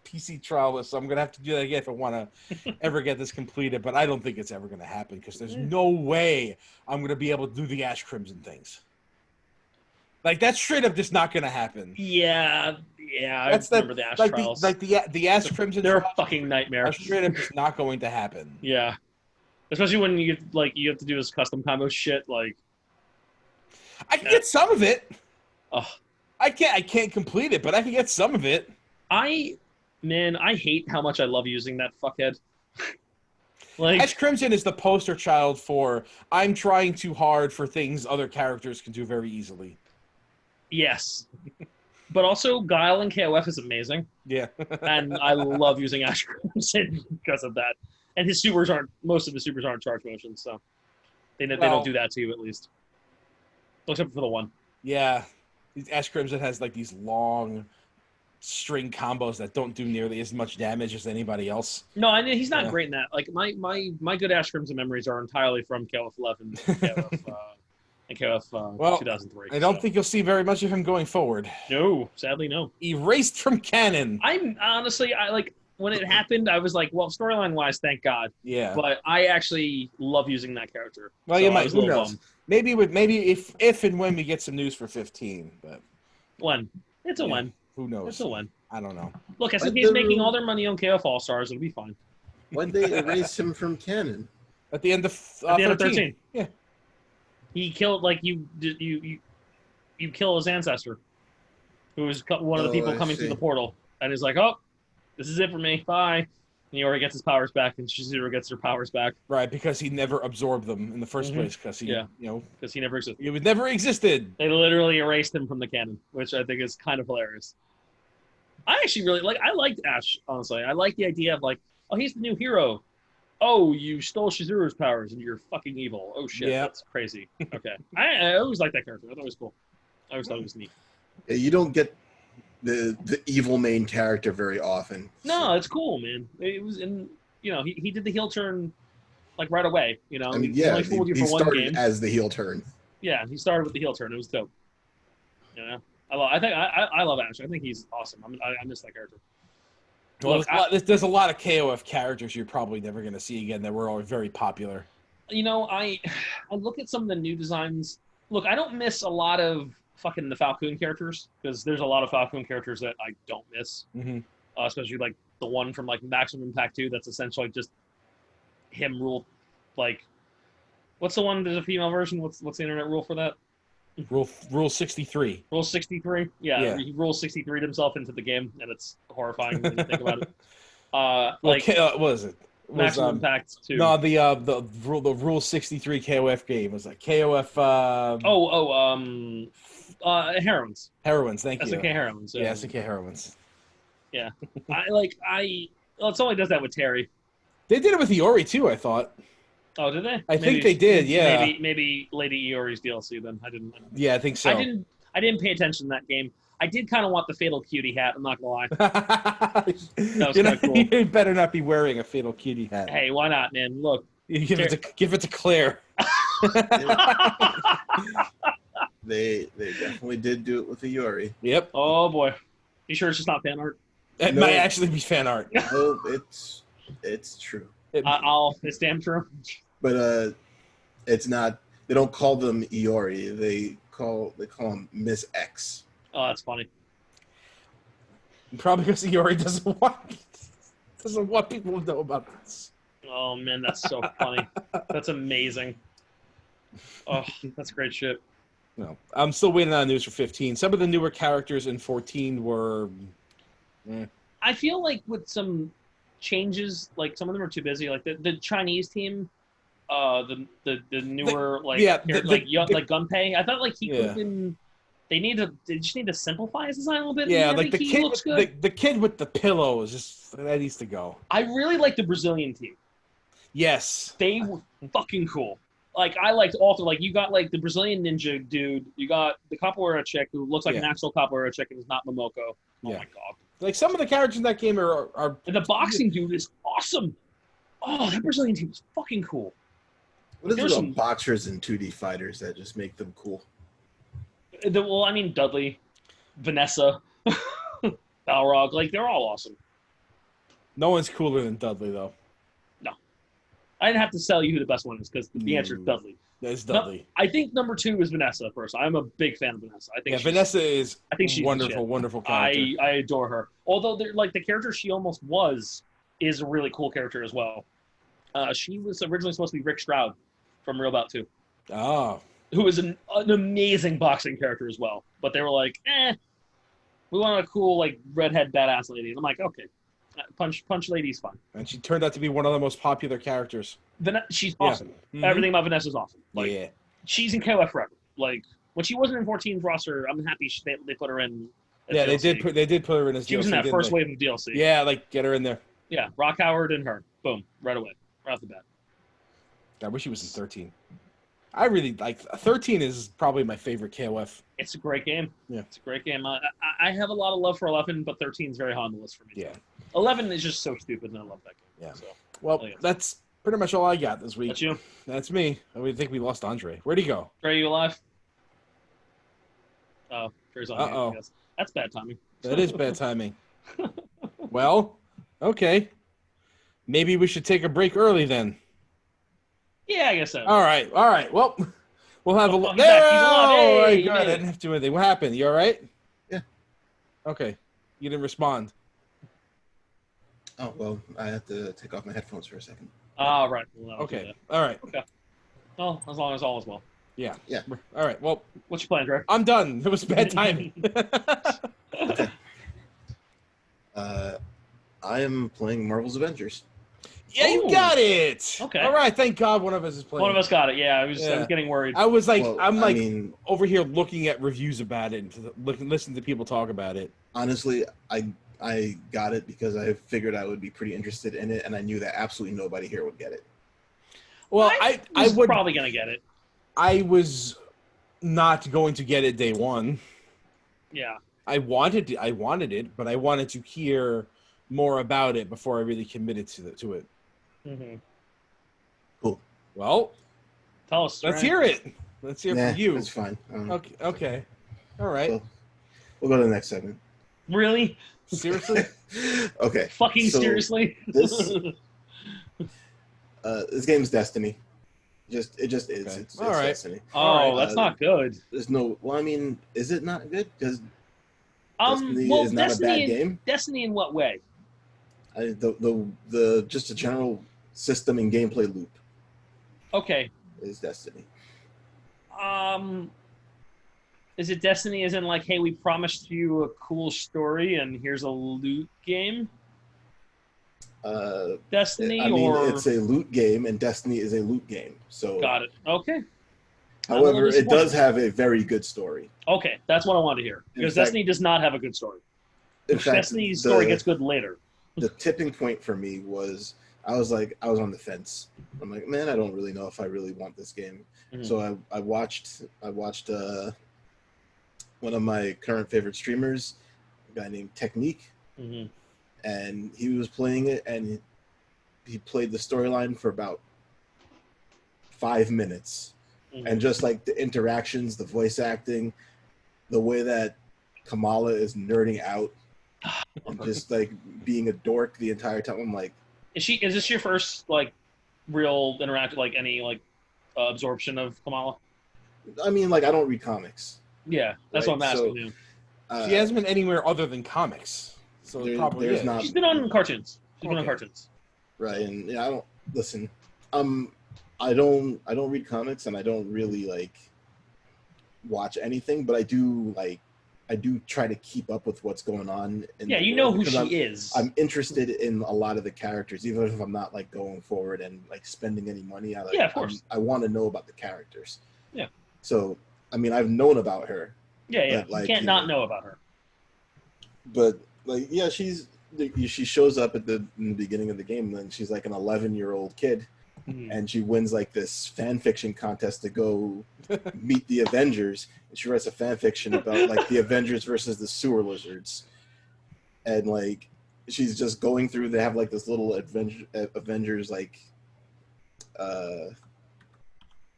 PC trial list, so I'm gonna have to do that again if I want to ever get this completed. But I don't think it's ever gonna happen because there's no way I'm gonna be able to do the Ash Crimson things. Like that's straight up just not gonna happen. Yeah. I remember the Ash trials. The Ash Crimson. They're a fucking nightmare. Are straight up just not going to happen. Yeah, especially when you have to do this custom combo shit. Like, I can get some of it. Oh. I can't complete it, but I can get some of it. I hate how much I love using that fuckhead. Like, Ash Crimson is the poster child for I'm trying too hard for things other characters can do very easily. Yes. But also, Guile and KOF is amazing. Yeah. And I love using Ash Crimson because of that. And most of his supers aren't charge motions, so they don't do that to you, at least. Except for the one. Yeah. Ash Crimson has like these long string combos that don't do nearly as much damage as anybody else. No, I mean, he's not great in that. Like my good Ash Crimson memories are entirely from KOF 11 and KOF 2003. I don't think you'll see very much of him going forward. No, sadly no. Erased from canon. I'm honestly, when it happened, I was like, well, storyline wise, thank God. Yeah. But I actually love using that character. Well, you might. Who knows? Maybe if and when we get some news for 15, but when it's a when. Who knows? It's a when. I don't know. Look, SNK's making all their money on KOF All Stars. It'll be fine. When they erase him from canon? At the end of 13. Yeah. He killed you kill his ancestor, who was one of the people coming through the portal, and he's like, "Oh, this is it for me. Bye." And he already gets his powers back, and Shizuru gets her powers back. Right, because he never absorbed them in the first place, because he never existed. He never existed. They literally erased him from the canon, which I think is kind of hilarious. I actually really I liked Ash, honestly. I like the idea of oh, he's the new hero. Oh, you stole Shizuru's powers and you're fucking evil. Oh shit, that's crazy. Okay. I always liked that character. I thought it was cool. I always thought it was neat. Yeah, you don't get the evil main character very often. No, it's cool, man. It was he did the heel turn right away. I mean, he started as the heel turn. Yeah, he started with the heel turn. It was dope. Yeah. I love Ash. I think he's awesome. I miss that character. Well, there's a lot of KOF characters you're probably never going to see again that were all very popular. I look at some of the new designs. Look, I don't miss a lot of fucking the Falcon characters, because there's a lot of Falcon characters that I don't miss. Mm-hmm. Especially the one from Maximum Impact 2 that's essentially just him rule. What's the one? There's a female version. What's the internet rule for that? Rule 63. Rule 63? Yeah. He rules 63'd himself into the game, and it's horrifying when you think about it. What was it? Maximum Impact 2. No, the Rule 63 KOF game was KOF. Heroines. Heroines, thank you. SNK Heroines. Yeah, SNK Heroines. Yeah, it's only does that with Terry. They did it with Iori too, I thought. Oh, did they? I think they did. Yeah. Maybe Lady Iori's DLC then. I didn't. Yeah, I think so. I didn't pay attention to that game. I did kind of want the Fatal Cutie hat. I'm not gonna lie. That was kind of cool. You better not be wearing a Fatal Cutie hat. Hey, why not, man? Look. Give it to Claire. They definitely did do it with the Iori. Yep. Oh boy. You sure it's just not fan art? It might actually be fan art. No, it's true. It's damn true. But it's not. They don't call them Iori. They call them Miss X. Oh, that's funny. Probably because Iori doesn't want people to know about this. Oh man, that's so funny. That's amazing. Oh, that's great shit. No, I'm still waiting on news for 15. Some of the newer characters in 14 were. I feel like with some changes, some of them are too busy. The Chinese team, the newer Gunpei. I thought he could have been. They just need to simplify his design a little bit. Yeah, the kid with the pillows, that needs to go. I really like the Brazilian team. Yes, they were fucking cool. I liked also you got the Brazilian ninja dude. You got the capoeira chick who looks like an actual capoeira chick and is not Momoko. Oh my god! Some of the characters in that game are and the boxing dude is awesome. Oh, that Brazilian team is fucking cool. What is it There's about some- boxers and 2D fighters that just make them cool? Well, I mean, Dudley, Vanessa, Balrog, like they're all awesome. No one's cooler than Dudley, though. I didn't have to tell you who the best one is because the answer is No. Dudley. That's Dudley. I think number 2 is Vanessa. First, I'm a big fan of Vanessa. I think Yeah, Vanessa is I think she's the wonderful, shit. wonderful character. I adore her. Although, like the character she almost was is a really cool character as well. She was originally supposed to be Rick Stroud from Real Bout 2, Oh, who was an amazing boxing character as well. But they were like, we want a cool like redhead badass lady. And I'm like, okay, punch lady's fine. and she turned out to be one of the most popular characters. She's Yeah. awesome. Mhm. Everything about Vanessa's awesome. Like Yeah. she's in KOF forever. Like when she wasn't in 14's roster, I'm happy they put her in. as Yeah, they DLC. did put her in as She was in DLC, that didn't first they? wave of DLC. Yeah, like get her in there. Yeah, Rock Howard and her. Boom, right away, right off the bat. I wish he was in 13. I really like 13 is probably my favorite KOF. It's a great game. Yeah. It's a great game. I have a lot of love for 11, but 13 is very high on the list for me. Yeah. 11 is just so stupid, and I love that game. Yeah. So, Well, Oh, yeah. that's pretty much all I got this week. that's you. That's me. I think we lost Andre. Where'd he go? Are you alive? Oh, Trey's on mute, Uh-oh. I guess. That's bad timing. That is bad timing. Well, okay. Maybe we should take a break early then. Yeah, I guess so. All right. Well, we'll have a Oh, look. he's back. He's alive. Hey, all right, you good. made I it. didn't have to do anything. What happened? You all right? Yeah. Okay. You didn't respond. Oh, well, I have to take off my headphones for a second. Ah, right. Well, I'll do Okay. that. All right. Well, as long as all is well. Yeah. Yeah. All right. Well, What's your plan, Dre? I'm done. It was bad timing. I am playing Marvel's Avengers. Yeah, you Ooh. got it. Okay. All right. Thank God one of us is playing. One of us got it. Yeah, I was Yeah. getting worried. I was like, Well, I'm I like mean, over here looking at reviews about it and listening to people talk about it. honestly, I got it because I figured I would be pretty interested in it, and I knew that absolutely nobody here would get it. Well, I I was would. probably gonna get it. I was not going to get it day one. Yeah. I wanted it, but I wanted to hear more about it before I really committed to it. Mm-hmm. Cool. Well, Tell us. let's Dre. hear it. Let's hear Nah, from you. It's fine. Okay. Okay. All right. Well, we'll go to the next segment. Really? Seriously? Okay. Fucking so seriously? this- This game's Destiny. It just is. Okay. It's All right. Destiny. Oh, that's not good. There's no. Well, I mean, is it not good? Because Destiny Well, is not a bad Destiny. game. Destiny in what way? The just a general system and gameplay loop Okay. is Destiny. Is it Destiny as in like, hey, we promised you a cool story and here's a loot game? Destiny I mean, or it's a loot game, and Destiny is a loot game. So, got it. Okay. however, I'm a little it does have a very good story. Okay, that's what I wanted to hear. Because fact- Destiny does not have a good story. In fact, Destiny's story gets good later. the tipping point for me was I was on the fence. I'm like, man, I don't really know if I really want this game. Mhm. So I watched one of my current favorite streamers, a guy named Technique, Mhm. and he was playing it, and he played the storyline for about 5 minutes. Mhm. And just like the interactions, the voice acting, the way that Kamala is nerding out and just like being a dork the entire time. I'm like, Is this your first like real interact like any like absorption of Kamala? I mean, like, I don't read comics. Yeah, that's what Right, I'm so- asking you. She hasn't been anywhere other than comics, so it probably there's is. not She's been on cartoons. She's been on Okay. cartoons. right, and yeah, I don't listen. I don't read comics, and I don't really like watch anything, but I do try to keep up with what's going on. In Yeah, the you know world who because she is. I'm interested in a lot of the characters, even if I'm not like going forward and like spending any money. Yeah, of course. I want to know about the characters. Yeah. So, I mean, I've known about her, Yeah. but, like, you can't you not know- know about her. but like, yeah, she shows up in the beginning of the game, and she's like an 11-year-old kid, Mhm. and she wins like this fan fiction contest to go meet the Avengers. And she writes a fan fiction about like the Avengers versus the sewer lizards, and like she's just going through. They have like this little Avengers like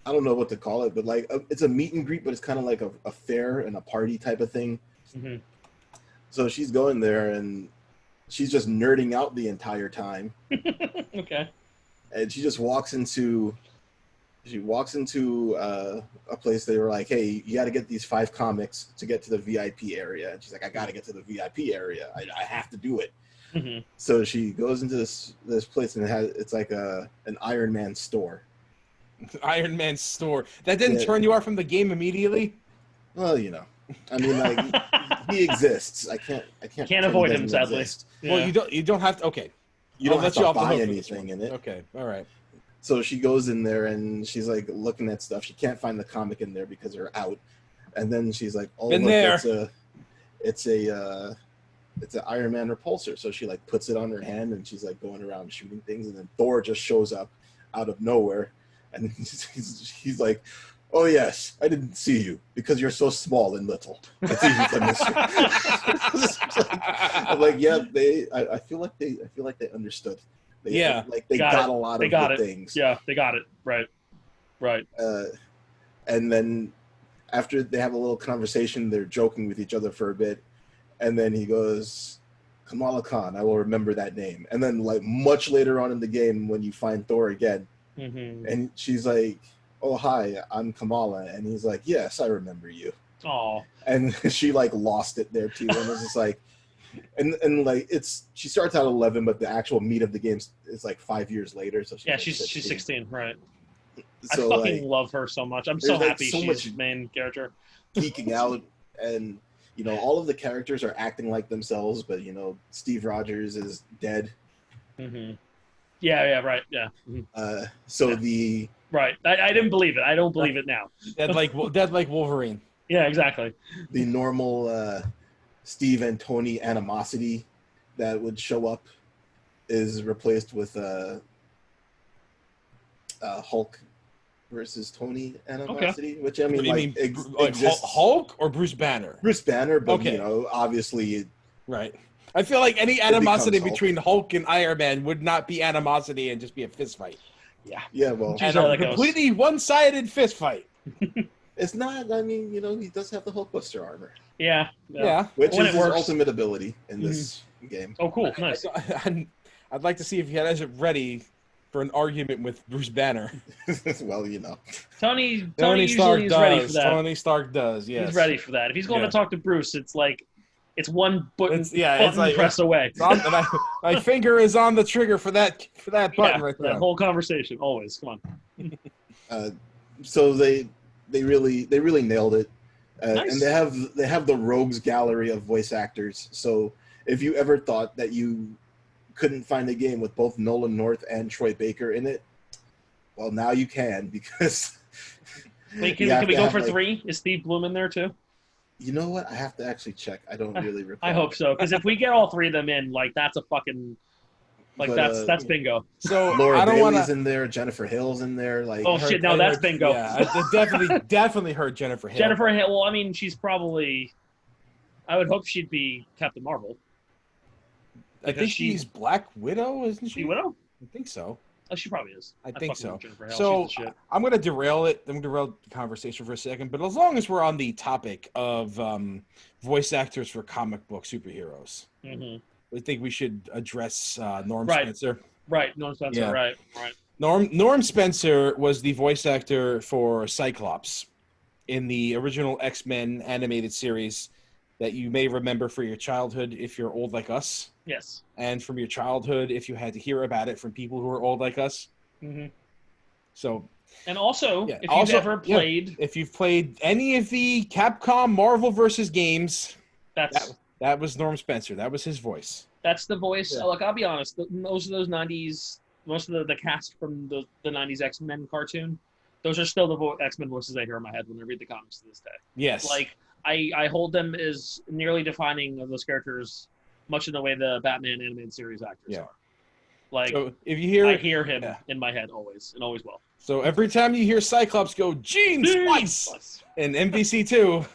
I don't know what to call it, but like it's a meet and greet, but it's kind of like a fair and a party type of thing. Mm-hmm. So she's going there and she's just nerding out the entire time. Okay. And she just walks into a place. They were like, hey, you got to get these 5 comics to get to the VIP area. And she's like, I got to get to the VIP area. I have to do it. Mm-hmm. So she goes into this place, and it's like an Iron Man store. Iron Man store. That didn't Yeah. turn you off from the game immediately? Well, you know, I mean, like he exists. I can't Can't avoid him, sadly. Yeah. Well, you don't have to. Okay, You don't I'll have let you to off the buy hook for this anything one. in it. Okay, all right. So she goes in there and she's like looking at stuff. She can't find the comic in there because they're out. And then she's like, "Oh, Been look, there. it's an Iron Man repulsor." So she like puts it on her hand and she's like going around shooting things. And then Thor just shows up out of nowhere, and he's like, "Oh yes, I didn't see you because you're so small and little. It's easy to miss you." I'm like, yeah, I feel like they understood. Yeah. They got a lot of the it. things. Yeah, they got it. Right. And then after they have a little conversation, they're joking with each other for a bit, and then he goes, "Kamala Khan, I will remember that name." And then like much later on in the game, when you find Thor again, Mm-hmm. and she's like, "Oh hi, I'm Kamala," and he's like, "Yes, I remember you." Oh. And she like lost it there too, and was just like, and like she starts out 11, but the actual meat of the game is like 5 years later. So Yeah, she's 16, right? So I fucking like, love her so much. I'm so there's, like, happy so she's much the main character. geeking out, and you know all of the characters are acting like themselves, but you know Steve Rogers is dead. Mm-hmm. Yeah, right, yeah. Mm-hmm. So Yeah. Right. I didn't believe it. I don't believe it now. Dead like Wolverine. Yeah, exactly. the normal Steve and Tony animosity that would show up is replaced with Hulk versus Tony animosity, which I mean, What do like, you mean, exists. Hulk or Bruce Banner? Bruce Banner, but Okay. you know, obviously, Right. I feel like any animosity becomes between Hulk and Iron Man would not be animosity and just be a fist fight. yeah, well, Geez, And how a that goes. completely one-sided fist fight. it's not. I mean, you know, he does have the Hulkbuster armor, Yeah. Yeah. which When is it his works. ultimate ability in this game. Oh, cool. Nice. I'd like to see if he has it ready for an argument with Bruce Banner. Well, you know, Tony Tony usually is ready for that. Tony Stark does, yes. He's ready for that. If he's going Yeah. to talk to Bruce, it's like it's one button, It's like press away. it's on, my finger is on the trigger for that button right there. That whole conversation, always. Come on. so they really nailed it, Nice. and they have the rogues gallery of voice actors. So if you ever thought that you couldn't find a game with both Nolan North and Troy Baker in it, well, now you can, because Wait, you can have we to go have, for like, 3? Is Steve Bloom in there too? You know what? I have to actually check. I don't really recall. I hope so, because if we get all 3 of them in, like that's a fucking But, that's bingo. So Laura I don't Bailey's want to. in there. Jennifer Hill's in there. Like, Oh shit! No, that's bingo. Yeah, I definitely heard Jennifer Hill. Jennifer Hill. Well, I mean, she's probably. I would hope she'd be Captain Marvel. I think she's Black Widow, isn't she? She Widow? I think so. Oh, she probably is. I think fucking so. love Jennifer Hill. So She's the shit. I'm going to derail it. I'm going to derail the conversation for a second. But as long as we're on the topic of voice actors for comic book superheroes, I think we should address Norm Spencer. Right, Norm Spencer. Yeah. Right. Norm Spencer was the voice actor for Cyclops in the original X-Men animated series that you may remember for your childhood if you're old like us. Yes. And from your childhood if you had to hear about it from people who are old like us. Mm-hmm. So, and also, yeah, if you've ever played, if you've played any of the Capcom Marvel versus games, that was Norm Spencer. That was his voice. That's the voice. Yeah. Look, I'll be honest. Most of those '90s, most of the cast from the '90s X-Men cartoon, those are still the X-Men voices I hear in my head when I read the comics to this day. Yes. Like I hold them as nearly defining of those characters, much in the way the Batman animated series actors are. Like, so if you hear, I hear him in my head always, and always will. So every time you hear Cyclops go, Gene Splice in MVC2,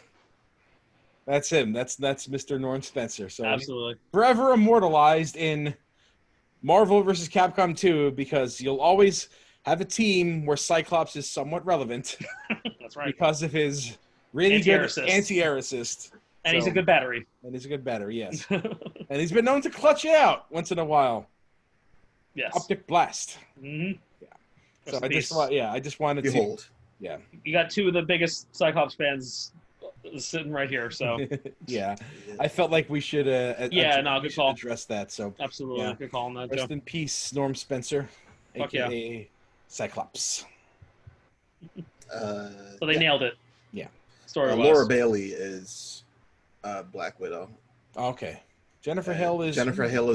that's him. That's Mr. Norm Spencer. So absolutely forever immortalized in Marvel versus Capcom 2 because you'll always have a team where Cyclops is somewhat relevant That's right. because of his really Anti-air good assist. anti-air assist. And he's a good battery. And he's a good battery, yes. And he's been known to clutch you out once in a while. Yes. Optic blast. Mm-hmm. Yeah. So I just wanted Behold. to. Yeah. You got two of the biggest Cyclops fans sitting right here, so. Yeah. I felt like we should. Good call. Address that. So. Absolutely, Yeah. good call on that, Rest Joe. in peace, Norm Spencer, Fuck aka Cyclops. So they nailed it. Yeah. Story-wise. Laura Bailey is Black Widow. Okay. Jennifer Hill is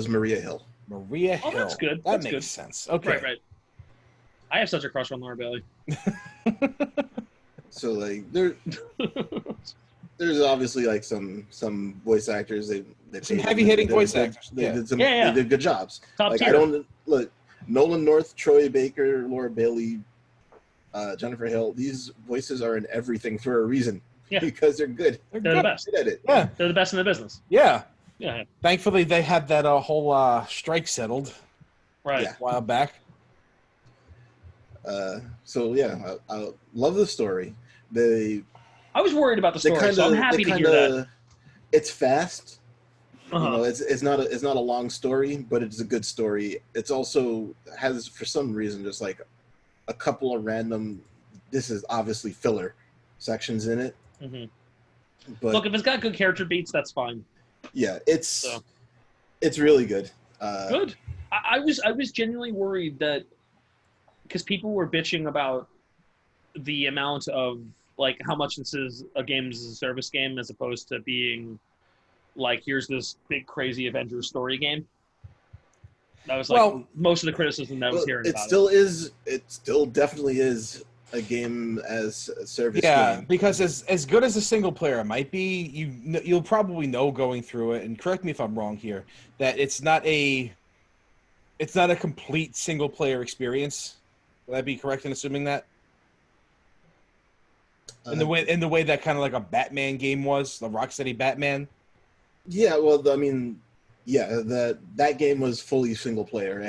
Maria Hill. Maria Hill. Oh, that's good. That That's makes good. sense. Okay. Right. I have such a crush on Laura Bailey. So like there's obviously like some voice actors they some heavy hitting voice actors. They did good jobs. Top like tier. I don't look Nolan North, Troy Baker, Laura Bailey, Jennifer Hill. These voices are in everything for a reason. Yeah. Because they're good. They're the best. Good at it. Yeah. They're the best in the business. Yeah. Yeah. Thankfully, they had that whole strike settled Right. Yeah. a while back. So yeah, I love the story. I was worried about the story, so I'm happy to hear that. It's fast. Uh-huh. You know, it's not a long story, but it's a good story. It's also has for some reason just like a couple of random. This is obviously filler sections in it. Mm-hmm. But Look, if it's got good character beats, that's fine. yeah, it's really good. Good. I was genuinely worried that because people were bitching about the amount of like how much this is a games as a service game as opposed to being like here's this big crazy Avengers story game. That was like most of the criticism that I was hearing about it still definitely is a game as a service game. Yeah, because as good as a single player might be, you'll probably know going through it, and correct me if I'm wrong here, that it's not a complete single player experience. Would I be correct in assuming that? In the way that kind of like a Batman game was, the Rocksteady Batman. Yeah, well, I mean, yeah, that game was fully single player.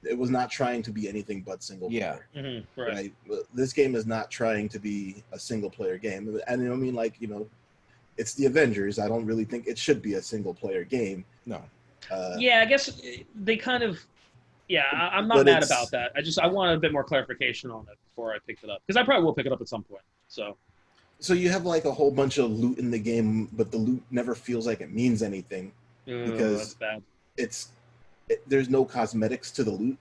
It was not trying to be anything but single player. Yeah. Mm-hmm. Right. This game is not trying to be a single player game, and I mean, like, you know, it's the Avengers. I don't really think it should be a single player game. No. Yeah, I guess they kind of. Yeah, I'm not mad about that. I wanted a bit more clarification on it before I picked it up because I probably will pick it up at some point. So you have like a whole bunch of loot in the game, but the loot never feels like it means anything because that's bad. There's no cosmetics to the loot.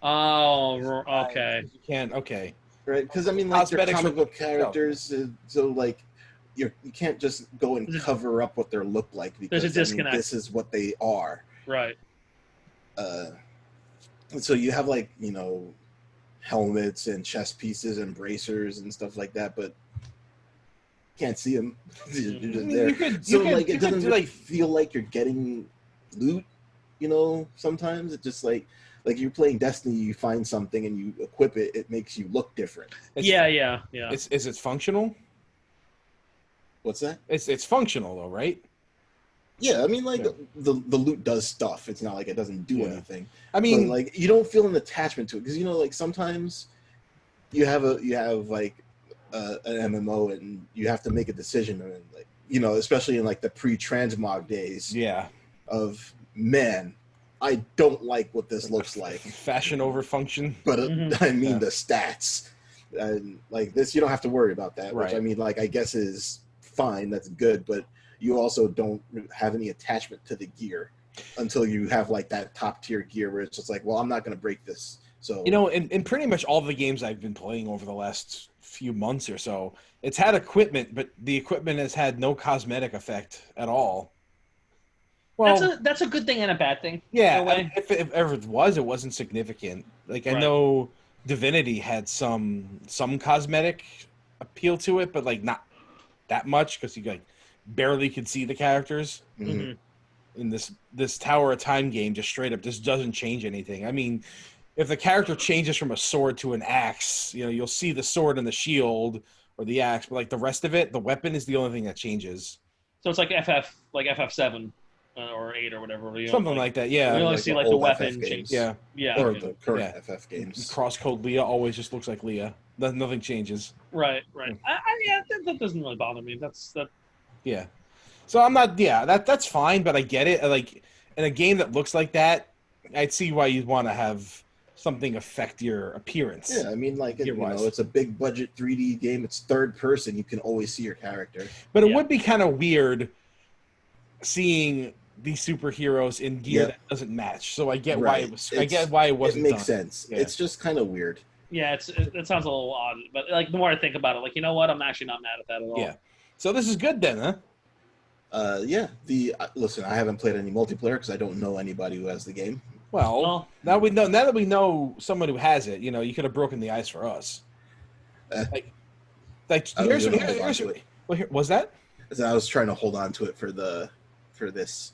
Oh, okay. You can't. Okay. Right, because I mean, like they're comic book characters, so like you can't just go and cover up what they look like because there's a disconnect. This is what they are. Right. So you have like, you know, helmets and chest pieces and bracers and stuff like that, but can't see them. They're just there. It doesn't really feel like you're getting loot. You know, sometimes it's just like you're playing Destiny, you find something and you equip it, it makes you look different. Yeah. Is it functional? What's that? It's functional though, right? Yeah, I mean, like the loot does stuff. It's not like it doesn't do anything. I mean, but, like you don't feel an attachment to it because you know, like sometimes you have like an MMO and you have to make a decision and like you know, especially in like the pre-transmog days. Yeah. Of man, I don't like what this looks like. Fashion over function. But I mean the stats and like this, you don't have to worry about that. Right. Which I mean, like I guess is fine. That's good, but you also don't have any attachment to the gear until you have like that top tier gear where it's just like, well, I'm not going to break this. So, you know, in pretty much all the games I've been playing over the last few months or so, it's had equipment, but the equipment has had no cosmetic effect at all. Well, that's a good thing and a bad thing. Yeah. If ever it wasn't significant. Like I know Divinity had some cosmetic appeal to it, but like not that much because you like barely could see the characters. Mm-hmm. In this Tower of Time game, just straight up, this doesn't change anything. I mean, if the character changes from a sword to an axe, you know, you'll see the sword and the shield or the axe, but like the rest of it, the weapon is the only thing that changes. So it's like FF7. or 8 or whatever. Something like that. Yeah. We only Like see the like the old weapon FF change. games. Yeah. Yeah. Or Okay. the current Yeah. FF games. Crosscode Leah always just looks like Leah. Nothing changes. Right. Yeah, that doesn't really bother me. That. Yeah. So I'm not. Yeah, that's fine, but I get it. Like in a game that looks like that, I'd see why you'd want to have something affect your appearance. Yeah, I mean, like, you Gear-wise. know, it's a big budget 3D game. It's third person. You can always see your character. But it Yeah. would be kind of weird seeing these superheroes in gear Yeah. that doesn't match. So I get why Right. it was. I get why it It wasn't makes done. sense. Yeah. It's just kind of weird. Yeah, it sounds a little odd, but like the more I think about it, like, you know what, I'm actually not mad at that at all. Yeah. So this is good then, huh? Yeah. Listen, I haven't played any multiplayer because I don't know anybody who has the game. Well, now we know. Now that we know someone who has it, you know, you could have broken the ice for us. Like I was here's, gonna hold on here's to it. well, here, was that? I was trying to hold on to it for this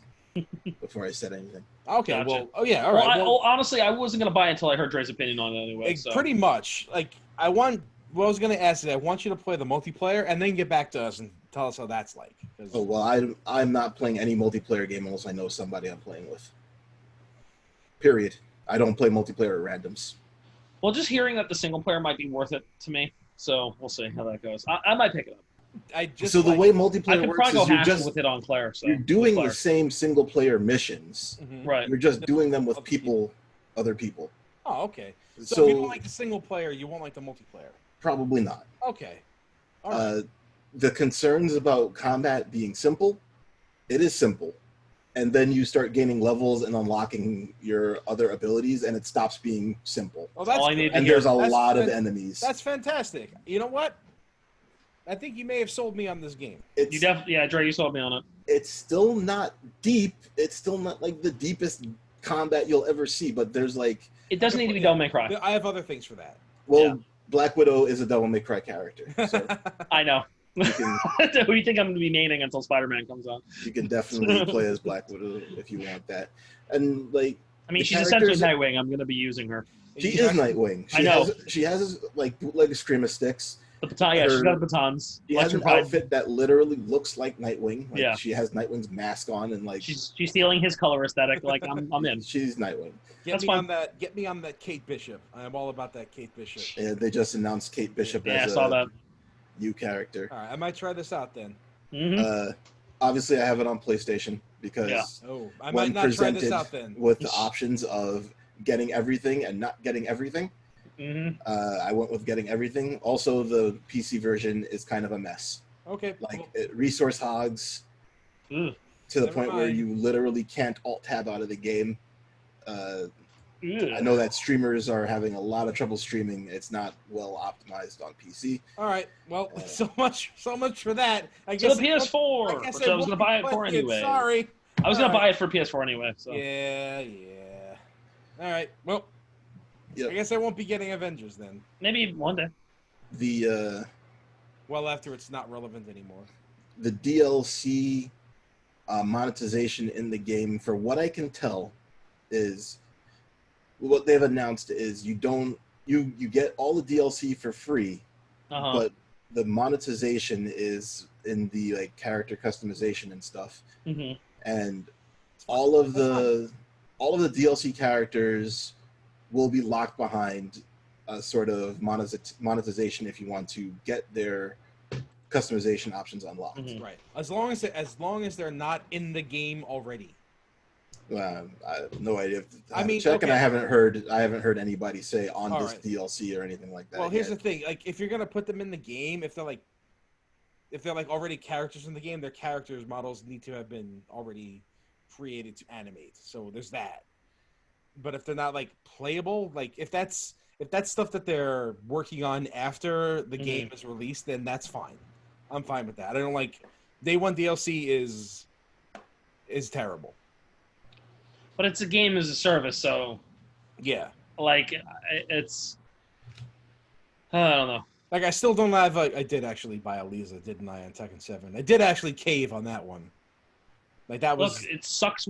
before I said anything. Okay, Gotcha. well, oh yeah, all right. Well, honestly, I wasn't gonna buy it until I heard Dre's opinion on it anyway. Like, So. pretty much. Like, what I was going to ask is, I want you to play the multiplayer and then get back to us and tell us how that's like. 'Cause- Oh well, I'm not playing any multiplayer game unless I know somebody I'm playing with. Period. I don't play multiplayer at randoms. Well, just hearing that the single player might be worth it to me, so we'll see how that goes. I might pick it up. I just So the like- way I multiplayer could works probably go is you're half just with it on Claire. So you're doing Claire. the same single player missions. Mhm. Right. You're just doing them with Other people. other people. Oh, okay. So, So, if you don't like the single player, you won't like the multiplayer. probably not. Okay. All right. The concerns about combat being simple, it is simple. And then you start gaining levels and unlocking your other abilities, and it stops being simple. Well, that's all I good. need to And hear. there's a That's lot of fan- enemies. That's fantastic. You know what? I think you may have sold me on this game. It's, You definitely, yeah, Dre, you sold me on it. it's still not deep. It's still not like the deepest combat you'll ever see, but there's like, It doesn't need to be Devil May Cry. I have other things for that. well, Yeah. Black Widow is a Devil May Cry character. So I know. you can, Who do you think I'm going to be maining until Spider-Man comes out? you can definitely play as Black Widow if you want that. And like, I mean, The she's essentially characters- Nightwing. I'm going to be using her. she is Nightwing. I know. She has like bootleg Screamer sticks. The baton, yeah, she's Her- got batons. She has an Electrified. outfit that literally looks like Nightwing. Like, Yeah. she has Nightwing's mask on, and like She's stealing his color aesthetic. Like I'm in. she's Nightwing. Get That's me fine. on that. Get me on that Kate Bishop. I'm all about that Kate Bishop. And they just announced Kate Bishop Yeah, I as saw a that. new character. All right, I might try this out then. Hmm. Obviously, I have it on PlayStation because Yeah. Oh, I when might not try presented this out then. with the options of getting everything and not getting everything, Hmm. I went with getting everything. Also, the PC version is kind of a mess. Okay. Like well, resource hogs Ugh. to the Never point where mind. you literally can't alt tab out of the game. I Ugh. know that streamers are having a lot of trouble streaming. It's not well optimized on PC. all right. Well, so much for that. I To guess the PS4, which I was going to buy it for anyway. Sorry. I was going All to buy it for PS4 anyway. So Yeah. All right. Well, Yep. I guess I won't be getting Avengers then. maybe one day. The Well, after it's not relevant anymore. the DLC monetization in the game, for what I can tell, is what they've announced is you get all the DLC for free, Uh-huh. but the monetization is in the like character customization and stuff, Hmm. and all of the DLC characters will be locked behind a sort of monetization if you want to get their customization options unlocked. Mhm. Right. As long as they're not in the game already. I have no idea. I mean, check, and okay. I haven't heard anybody say on All this right. DLC or anything like that. Well, here's yet. the thing: like, if you're gonna put them in the game, if they're like already characters in the game, their characters models need to have been already created to animate. So there's that. But if they're not like playable, like if that's stuff that they're working on after the Mhm. game is released, then that's fine. I'm fine with that. I don't like day one DLC is terrible. But it's a game as a service, so Yeah. like it's I don't know. Like I still don't have. I did actually buy a Lisa, didn't I, on Tekken 7? I did actually cave on that one. Like that was. Look, it sucks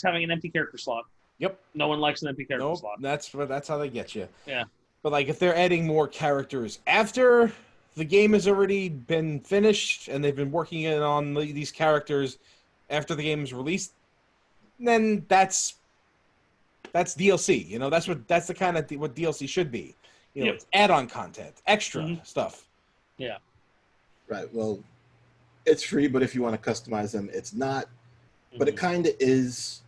having an empty character slot. Yep. No one likes an empty character Nope. slot. That's how they get you. Yeah. But like if they're adding more characters after the game has already been finished and they've been working on these characters after the game is released, then that's DLC. You know, that's the kind of what DLC should be. You know, Yep. it's add-on content, extra stuff. Yeah. Right. Well, it's free, but if you want to customize them, it's not. But it kind of is,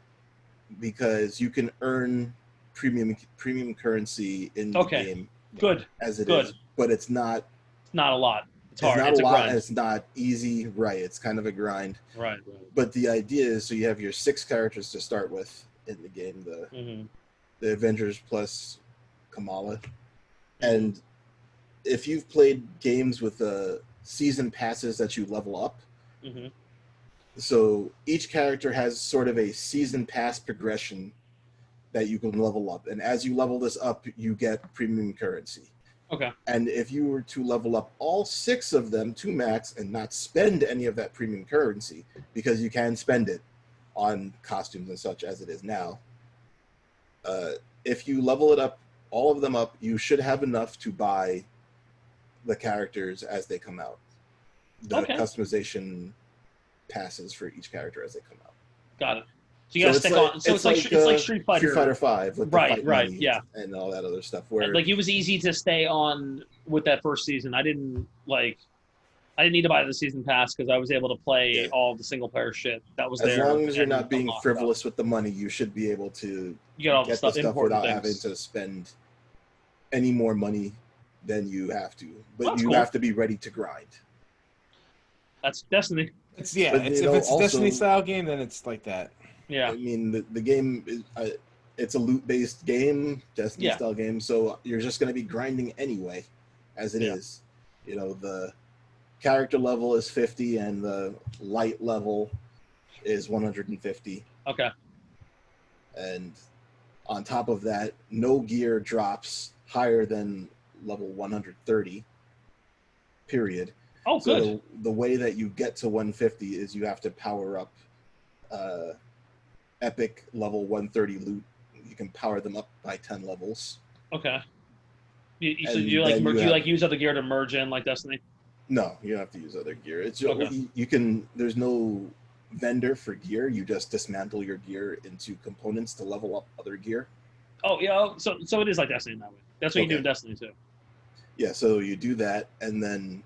because you can earn premium currency in the game Good. as it Good. is, but it's not. It's not a lot. It's hard. It's not It's a a lot, grind. and it's not easy. Right. It's kind of a grind. Right. But the idea is, so you have your 6 characters to start with in the game, the Avengers plus Kamala. And if you've played games with season passes that you level up, so each character has sort of a season pass progression that you can level up. And as you level this up, you get premium currency. Okay. And if you were to level up all 6 of them to max and not spend any of that premium currency, because you can spend it on costumes and such as it is now, if you level it up, all of them up, you should have enough to buy the characters as they come out. The customization passes for each character as they come out. Got it. So you gotta stick on. So it's like Street Fighter. Street Fighter 5 with the fight money yeah, and all that other stuff. Where like it was easy to stay on with that first season. I didn't need to buy the season pass because I was able to play all the single player shit that was there. As long as you're not being frivolous with the money, you should be able to get all the stuff without having to spend any more money than you have to. But you have to be ready to grind. That's Destiny. If it's a Destiny style game, then it's like that. Yeah. I mean, the game is it's a loot-based game, Destiny style game, so you're just going to be grinding anyway, as it is. You know, the character level is 50 and the light level is 150. Okay. And on top of that, no gear drops higher than level 130, period. Oh, good. So the way that you get to 150 is you have to power up epic level 130 loot. You can power them up by 10 levels. Okay. So you use other gear to merge in like Destiny? No, you don't have to use other gear. It's you can. There's no vendor for gear. You just dismantle your gear into components to level up other gear. Oh yeah. So it is like Destiny in that way. That's what you do in Destiny too. Yeah. So you do that, and then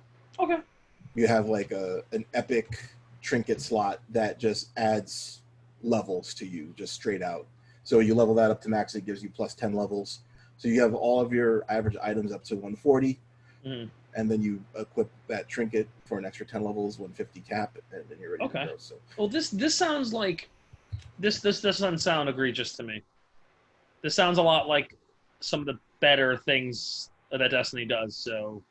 you have like an epic trinket slot that just adds levels to you just straight out. So you level that up to max, it gives you plus 10 levels. So you have all of your average items up to 140, and then you equip that trinket for an extra 10 levels, 150 cap, and then you're ready to go. So, well, this sounds like this doesn't sound egregious to me. This sounds a lot like some of the better things that Destiny does. So,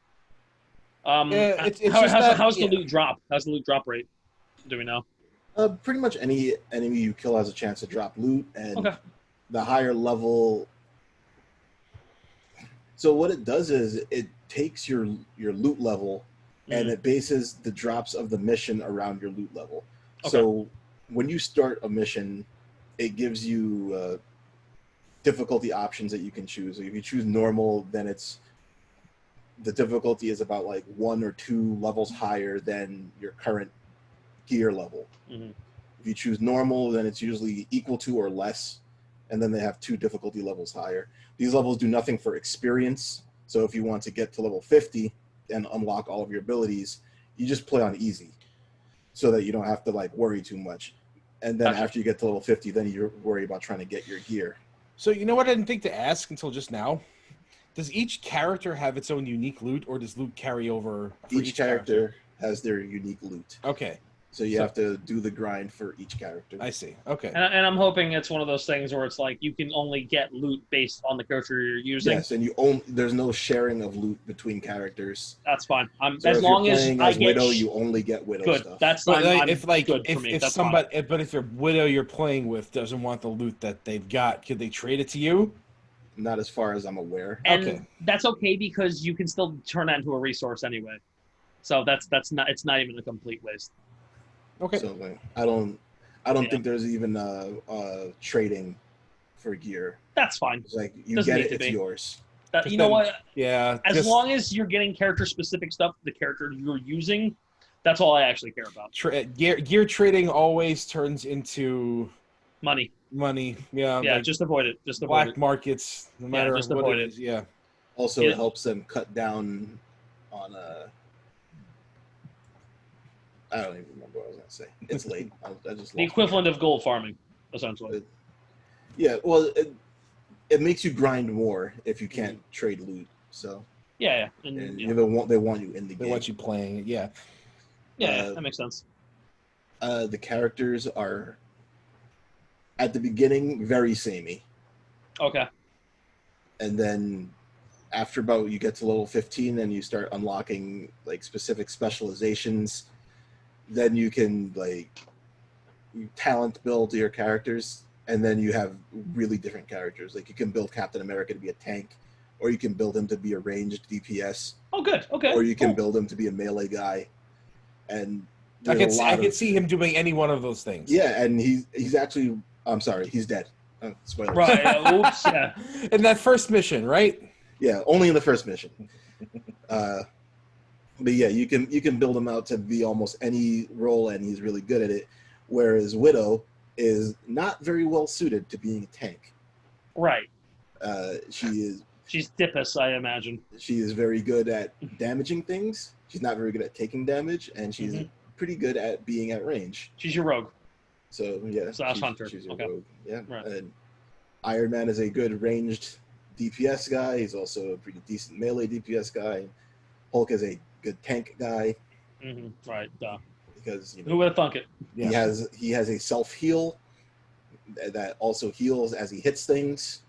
how's the loot drop? How's the loot drop rate? Do we know? Pretty much any enemy you kill has a chance to drop loot, and the higher level. So what it does is it takes your loot level and it bases the drops of the mission around your loot level. So when you start a mission, it gives you difficulty options that you can choose. So if you choose normal, then the difficulty is about like 1 or 2 levels higher than your current gear level. If you choose normal, then it's usually equal to or less, and then they have 2 difficulty levels higher. These levels do nothing for experience, so if you want to get to level 50 and unlock all of your abilities, you just play on easy so that you don't have to like worry too much. And then after you get to level 50, then you worry about trying to get your gear. So you know what I didn't think to ask until just now? Does each character have its own unique loot, or does loot carry over for each character has their unique loot. Okay. So you have to do the grind for each character. I see. Okay. And I'm hoping it's one of those things where it's like you can only get loot based on the character you're using. Yes, and there's no sharing of loot between characters. That's fine. So as long as I get Widow, you only get Widow stuff. That's but fine. If your Widow you're playing with doesn't want the loot that they've got, could they trade it to you? Not as far as I'm aware. And that's okay because you can still turn that into a resource anyway. So it's not even a complete waste. Okay. So like, I don't think there's even trading for gear. That's fine. It's like you get it, it's yours. You know what? Yeah. As long as you're getting character specific stuff, the character you're using, that's all I actually care about. Gear trading always turns into Money. Yeah, Yeah, like just avoid it. Just avoid black it. markets, no matter just what avoid it it. is. Yeah. Also, Yeah. it helps them cut down on I don't even remember what I was gonna say. It's late. I just The lost equivalent of gold farming, essentially. Yeah, well, it makes you grind more if you can't trade loot. So Yeah. and Yeah. they want you in the They game. want you playing it. Yeah. Yeah, that makes sense. The characters are at the beginning very samey, Okay. and then after about you get to level 15 and you start unlocking like specific specializations, then you can like you talent build your characters, and then you have really different characters. Like you can build Captain America to be a tank, or you can build him to be a ranged DPS, Oh, good. Okay. or you can cool. build him to be a melee guy. And I there's could see him doing any one of those things. Yeah, and he's actually, I'm sorry, he's dead. Spoilers. Right. Oops. Yeah. In that first mission, right? Yeah, only in the first mission. But yeah, you can build him out to be almost any role, and he's really good at it. Whereas Widow is not very well suited to being a tank. Right. She's Dippus, I imagine. She is very good at damaging things. She's not very good at taking damage, and she's pretty good at being at range. She's your rogue. So yeah, Hunter. She's your Okay. rogue. Yeah. Right. And Iron Man is a good ranged DPS guy. He's also a pretty decent melee DPS guy. Hulk is a good tank guy. Right. Duh. Because who would have thunk it? Yeah. He has a self heal that also heals as he hits things.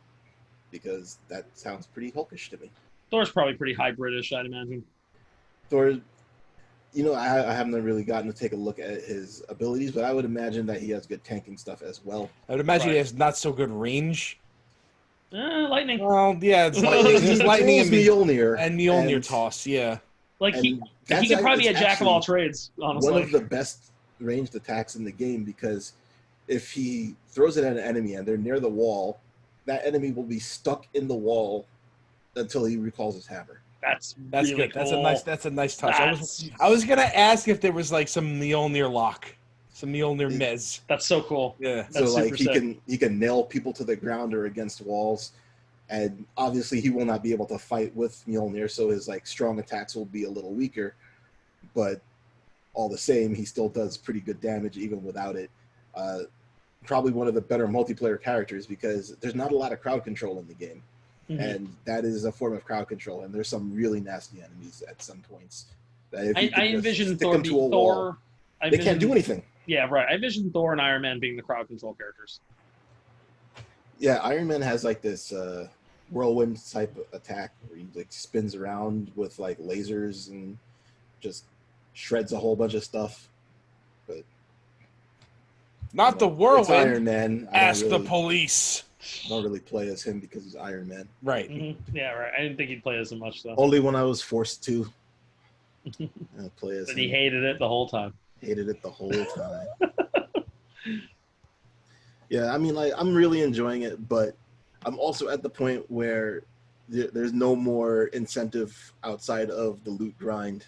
Because that sounds pretty Hulkish to me. Thor's probably pretty high-British, I'd imagine. Thor, I haven't really gotten to take a look at his abilities, but I would imagine that he has good tanking stuff as well. I would imagine he has not so good range. Lightning. Well, yeah, it's lightning and Mjolnir. And Mjolnir toss, yeah. Like he could probably be a jack of all trades, honestly. One of the best ranged attacks in the game, because if he throws it at an enemy and they're near the wall, that enemy will be stuck in the wall until he recalls his hammer. That's really good. Cool. That's a nice touch. I was gonna ask if there was like some Mjolnir lock, some Mjolnir mez. That's so cool. Yeah. So like he can nail people to the ground or against walls, and obviously he will not be able to fight with Mjolnir, so his like strong attacks will be a little weaker, but all the same he still does pretty good damage even without it. Probably one of the better multiplayer characters, because there's not a lot of crowd control in the game. And that is a form of crowd control, and there's some really nasty enemies at some points. That if I envision Thor. They can't do anything. Yeah, right. I envision Thor and Iron Man being the crowd control characters. Yeah, Iron Man has like this whirlwind type attack where he like spins around with like lasers and just shreds a whole bunch of stuff. But not the whirlwind. It's Iron Man. Ask the police. I don't really play as him because he's Iron Man. Right. Yeah, right. I didn't think he'd play as much though. Only when I was forced to play as him. But he hated it the whole time. Hated it the whole time. Yeah, I mean, like, I'm really enjoying it, but I'm also at the point where there's no more incentive outside of the loot grind.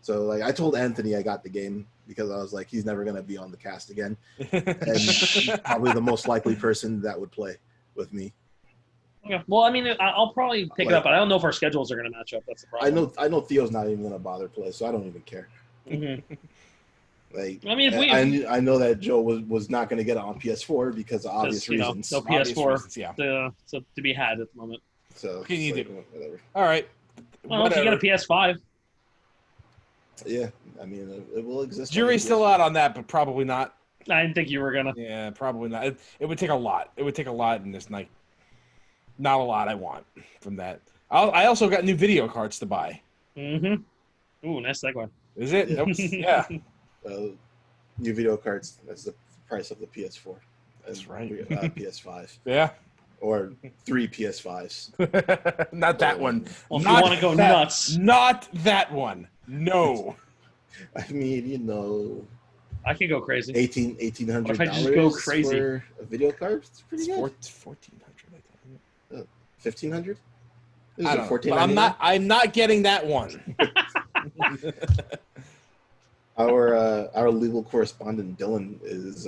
So, like, I told Anthony I got the game because I was like, he's never going to be on the cast again. And he's probably the most likely person that would play with me. Yeah. Well, I mean, I'll probably pick it up, but I don't know if our schedules are going to match up. That's the problem. I know Theo's not even going to bother play, so I don't even care. Like, I mean, I know that Joe was not going to get it on PS4 because of obvious reasons. No PS4 reasons, yeah. to be had at the moment. So what can you do? Whatever. All right. Well, if you get a PS5. Yeah, I mean, it will exist. Jury's still out on that, but probably not. I didn't think you were gonna. Yeah, probably not. It would take a lot. It would take a lot in this night. Not a lot I want from that. I also got new video cards to buy. Ooh, nice segue. Is it? Yeah. New video cards. That's the price of the PS4. That's right. PS5. Yeah. Or 3 PS5s. Not that one. Well, if you want to go nuts. Not that one. No. I mean, I can go crazy. $1,800 if I just go crazy for a video card? It's pretty good. $1,400. $1,500? I don't know, but I'm not getting that one. Our legal correspondent Dylan is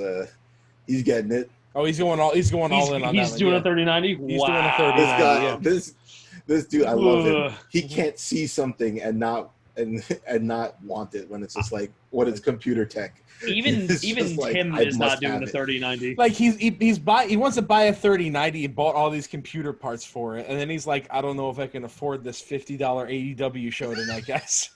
he's getting it. Oh, he's going all in on that He's one. doing Yeah. a 3090. He's doing a Wow. 3090. This guy, yeah. this dude, I love him. Ugh. He can't see something and not want it when it's just like when it's computer tech. Even It's just like, Tim I is not must doing have a it. 3090. Like he wants to buy a 3090 and bought all these computer parts for it, and then he's like, I don't know if I can afford this $50 AEW show tonight, guys.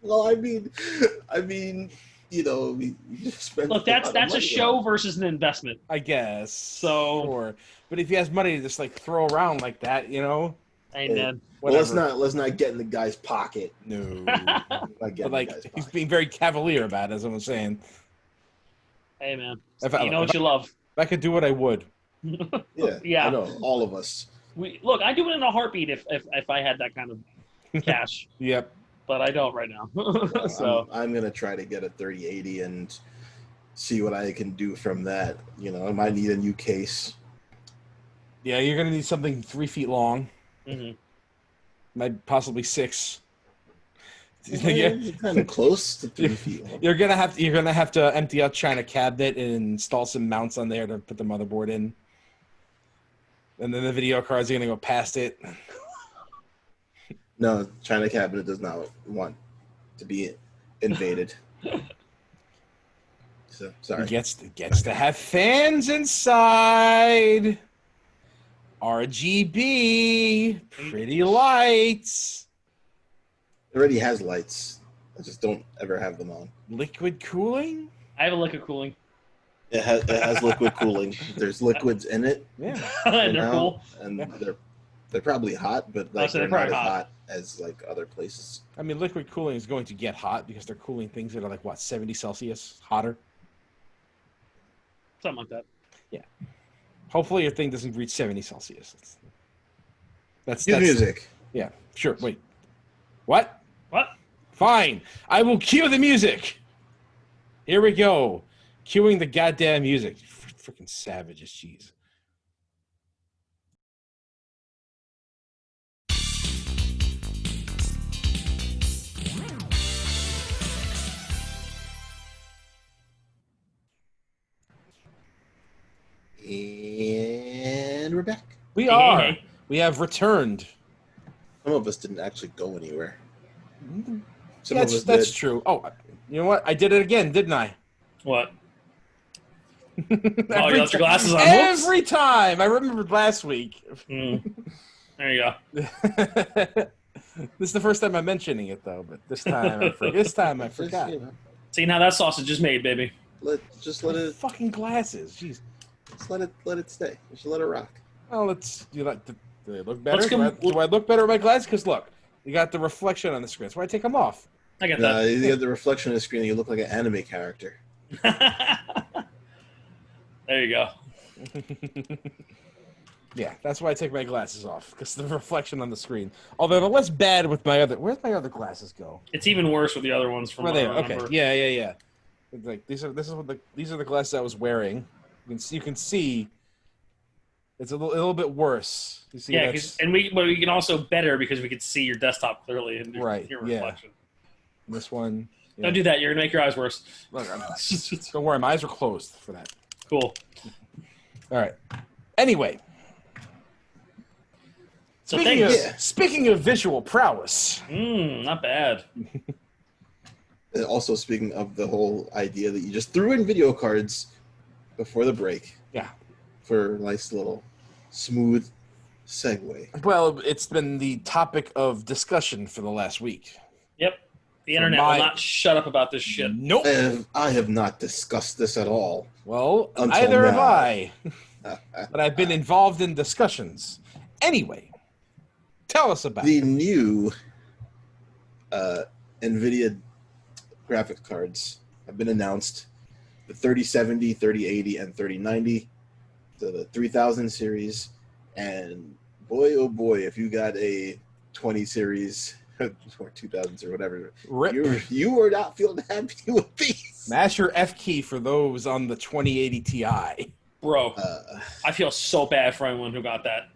Well, I mean, you know, we just spent. Look, that's a show versus an investment. I guess. So sure. But if he has money to just like throw around like that, you know, Amen. Well, whatever. let's not get in the guy's pocket. No. But Like he's being very cavalier about it, as I was saying. Hey, man. If You know what you love. If I could do it, I would. Yeah, Yeah. I know, all of us. Look, I do it in a heartbeat if I had that kind of cash, Yep. but I don't right now. So I'm gonna try to get a 3080 and see what I can do from that. You know, I might need a new case. Yeah, you're gonna need something 3 feet long, might possibly 6. You're kind of close to 3 feet long. You're gonna have to empty out China cabinet and install some mounts on there to put the motherboard in, and then the video cards are gonna go past it. No, China cabinet does not want to be invaded. So sorry. It gets to have fans inside. RGB, pretty lights. It already has lights. I just don't ever have them on. Liquid cooling? I have a liquid cooling. It has liquid cooling. There's liquids in it. Yeah. And you they're know, cool. And they're probably hot, but like so they're they're not as probably hot. hot as like other places. I mean, liquid cooling is going to get hot because they're cooling things that are like, what, 70 Celsius hotter? Something like that. Yeah. Hopefully your thing doesn't reach 70 Celsius. That's Cue music. Yeah, sure. Wait. What? What? Fine. I will cue the music. Here we go. Cueing the goddamn music. Freaking savages, jeez. And we're back. We are. We have returned. Some of us didn't actually go anywhere. Some Yeah, of us that's did. true. Oh, you know what? I did it again, didn't I? What? Every You left your glasses on. Every time. I remembered last week. There you go. This is the first time I'm mentioning it, though. But this time I forgot. Just, you know, See, now that sausage is made, baby. let it Fucking glasses. Jeez. just let it stay. Just let it rock. Well, do they look better? Let's Do I look better with my glasses? Because look, you got the reflection on the screen. That's why I take them off. I get You get the reflection on the screen and you look like an anime character. that. There you go. Yeah, that's why I take my glasses off, because the reflection on the screen. Although they're less bad with my other. Where'd my other glasses go? It's even worse with the other ones from Where what they? I Okay, remember. yeah. It's like these are the glasses I was wearing. You can see. It's a little bit worse. You see, Yeah, but we can also better because we can see your desktop clearly in your yeah. reflection. This one. Yeah. Don't do that. You're gonna make your eyes worse. Look, don't worry, my eyes are closed for that. Cool. All right. Anyway. So Speaking of visual prowess. not bad. And also, speaking of the whole idea that you just threw in video cards before the break. Yeah. For a nice little smooth segue. Well, it's been the topic of discussion for the last week. Yep. The internet will not shut up about this shit. Nope. I have not discussed this at all. Well, Until neither have now. I. But I've been involved in discussions. Anyway, tell us about The it. new Nvidia graphic cards have been announced. The 3070, 3080, and 3090. So the 3000 series. And boy, oh boy, if you got a 20 series or 2000s or whatever, Rip. you were not feeling happy with these. Smash your F key for those on the 2080 Ti. Bro, I feel so bad for anyone who got that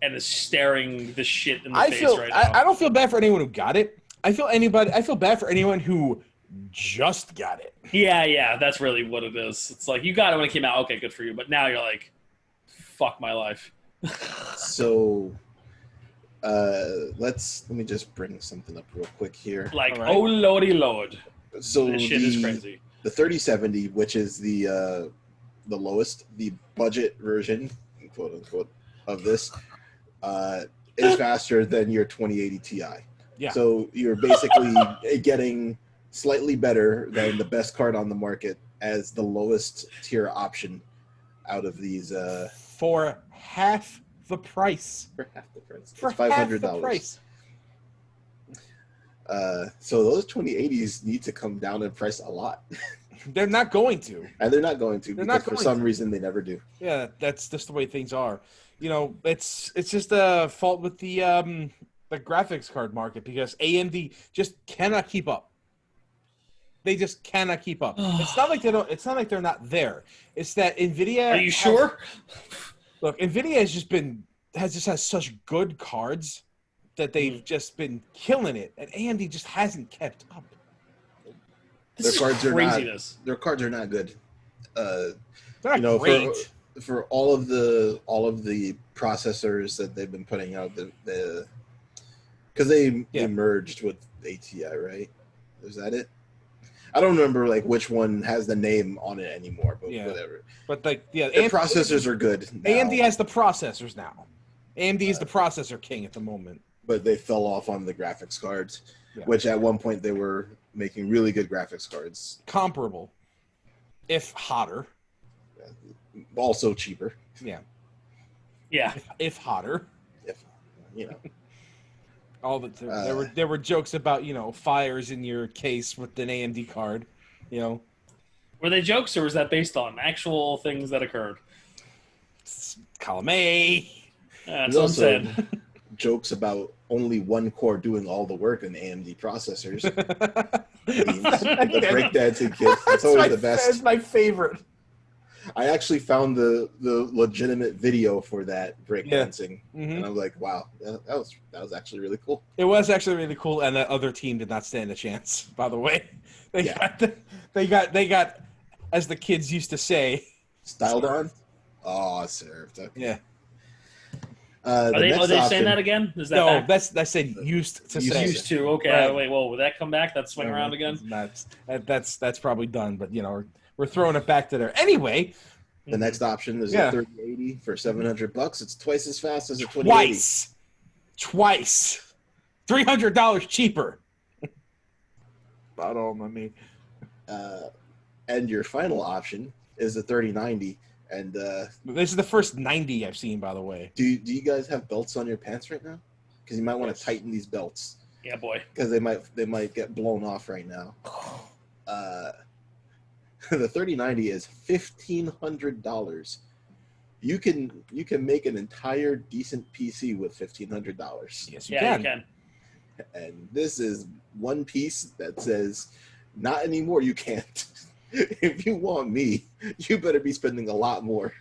and is staring this shit in the face right now. I don't feel bad for anyone who got it. I feel bad for anyone who just got it. Yeah, that's really what it is. It's like, you got it when it came out. Okay, good for you. But now you're like, fuck my life. So let me just bring something up real quick here. Like, All right. oh lordy lord. So This shit is crazy. the 3070, which is the lowest, the budget version, quote unquote, of this, is faster than your 2080 Ti. Yeah. So you're basically getting slightly better than the best card on the market as the lowest tier option out of these. For half the price. For half the price. For It's $500. half the price. So those 2080s need to come down in price a lot. They're not going to. And they're not going to, They're because not for going some to. reason they never do. Yeah, that's just the way things are. You know, it's just a fault with the graphics card market, because AMD just cannot keep up. They just cannot keep up. It's not like they don't. It's not like they're not there. It's that Nvidia. Are you sure? Look, Nvidia has such good cards that they've just been killing it, and AMD just hasn't kept up. Their cards are craziness. Their cards are not good. They're not great. For all of the processors that they've been putting out, because they merged with ATI, right? Is that it? I don't remember like which one has the name on it anymore, but whatever. But like, the processors are good now. AMD has the processors now. AMD is the processor king at the moment. But they fell off on the graphics cards, which at one point they were making really good graphics cards. Comparable, if hotter. Also cheaper. Yeah. If hotter. If you know. All there were jokes about, fires in your case with an AMD card, Were they jokes, or was that based on actual things that occurred? Column A. That's what I'm saying. Jokes about only one core doing all the work in AMD processors. The breakdancing kit. That's always the best. That's my favorite. I actually found the legitimate video for that breakdancing, and I was like, "Wow, that was actually really cool." It was actually really cool, and that other team did not stand a chance. By the way, they got, as the kids used to say, styled on. Oh, served. Okay. Yeah. Are they saying that again? Is that no? back? I said used to say. Used to. Okay. Right. Wait. Whoa. Will that come back? That swing around again? That's probably done. But we're throwing it back to there anyway. The next option is a 3080 for $700. It's twice as fast as a 2080. Twice. $300 cheaper. About all my me. And your final option is the 3090. And this is the first 90 I've seen, by the way. Do you guys have belts on your pants right now? Because you might want to tighten these belts. Yeah, boy. Because they might get blown off right now. The 3090 is $1,500. You can make an entire decent PC with $1,500. Yes, you can. You can. And this is one piece that says, not anymore. You can't. If you want me, you better be spending a lot more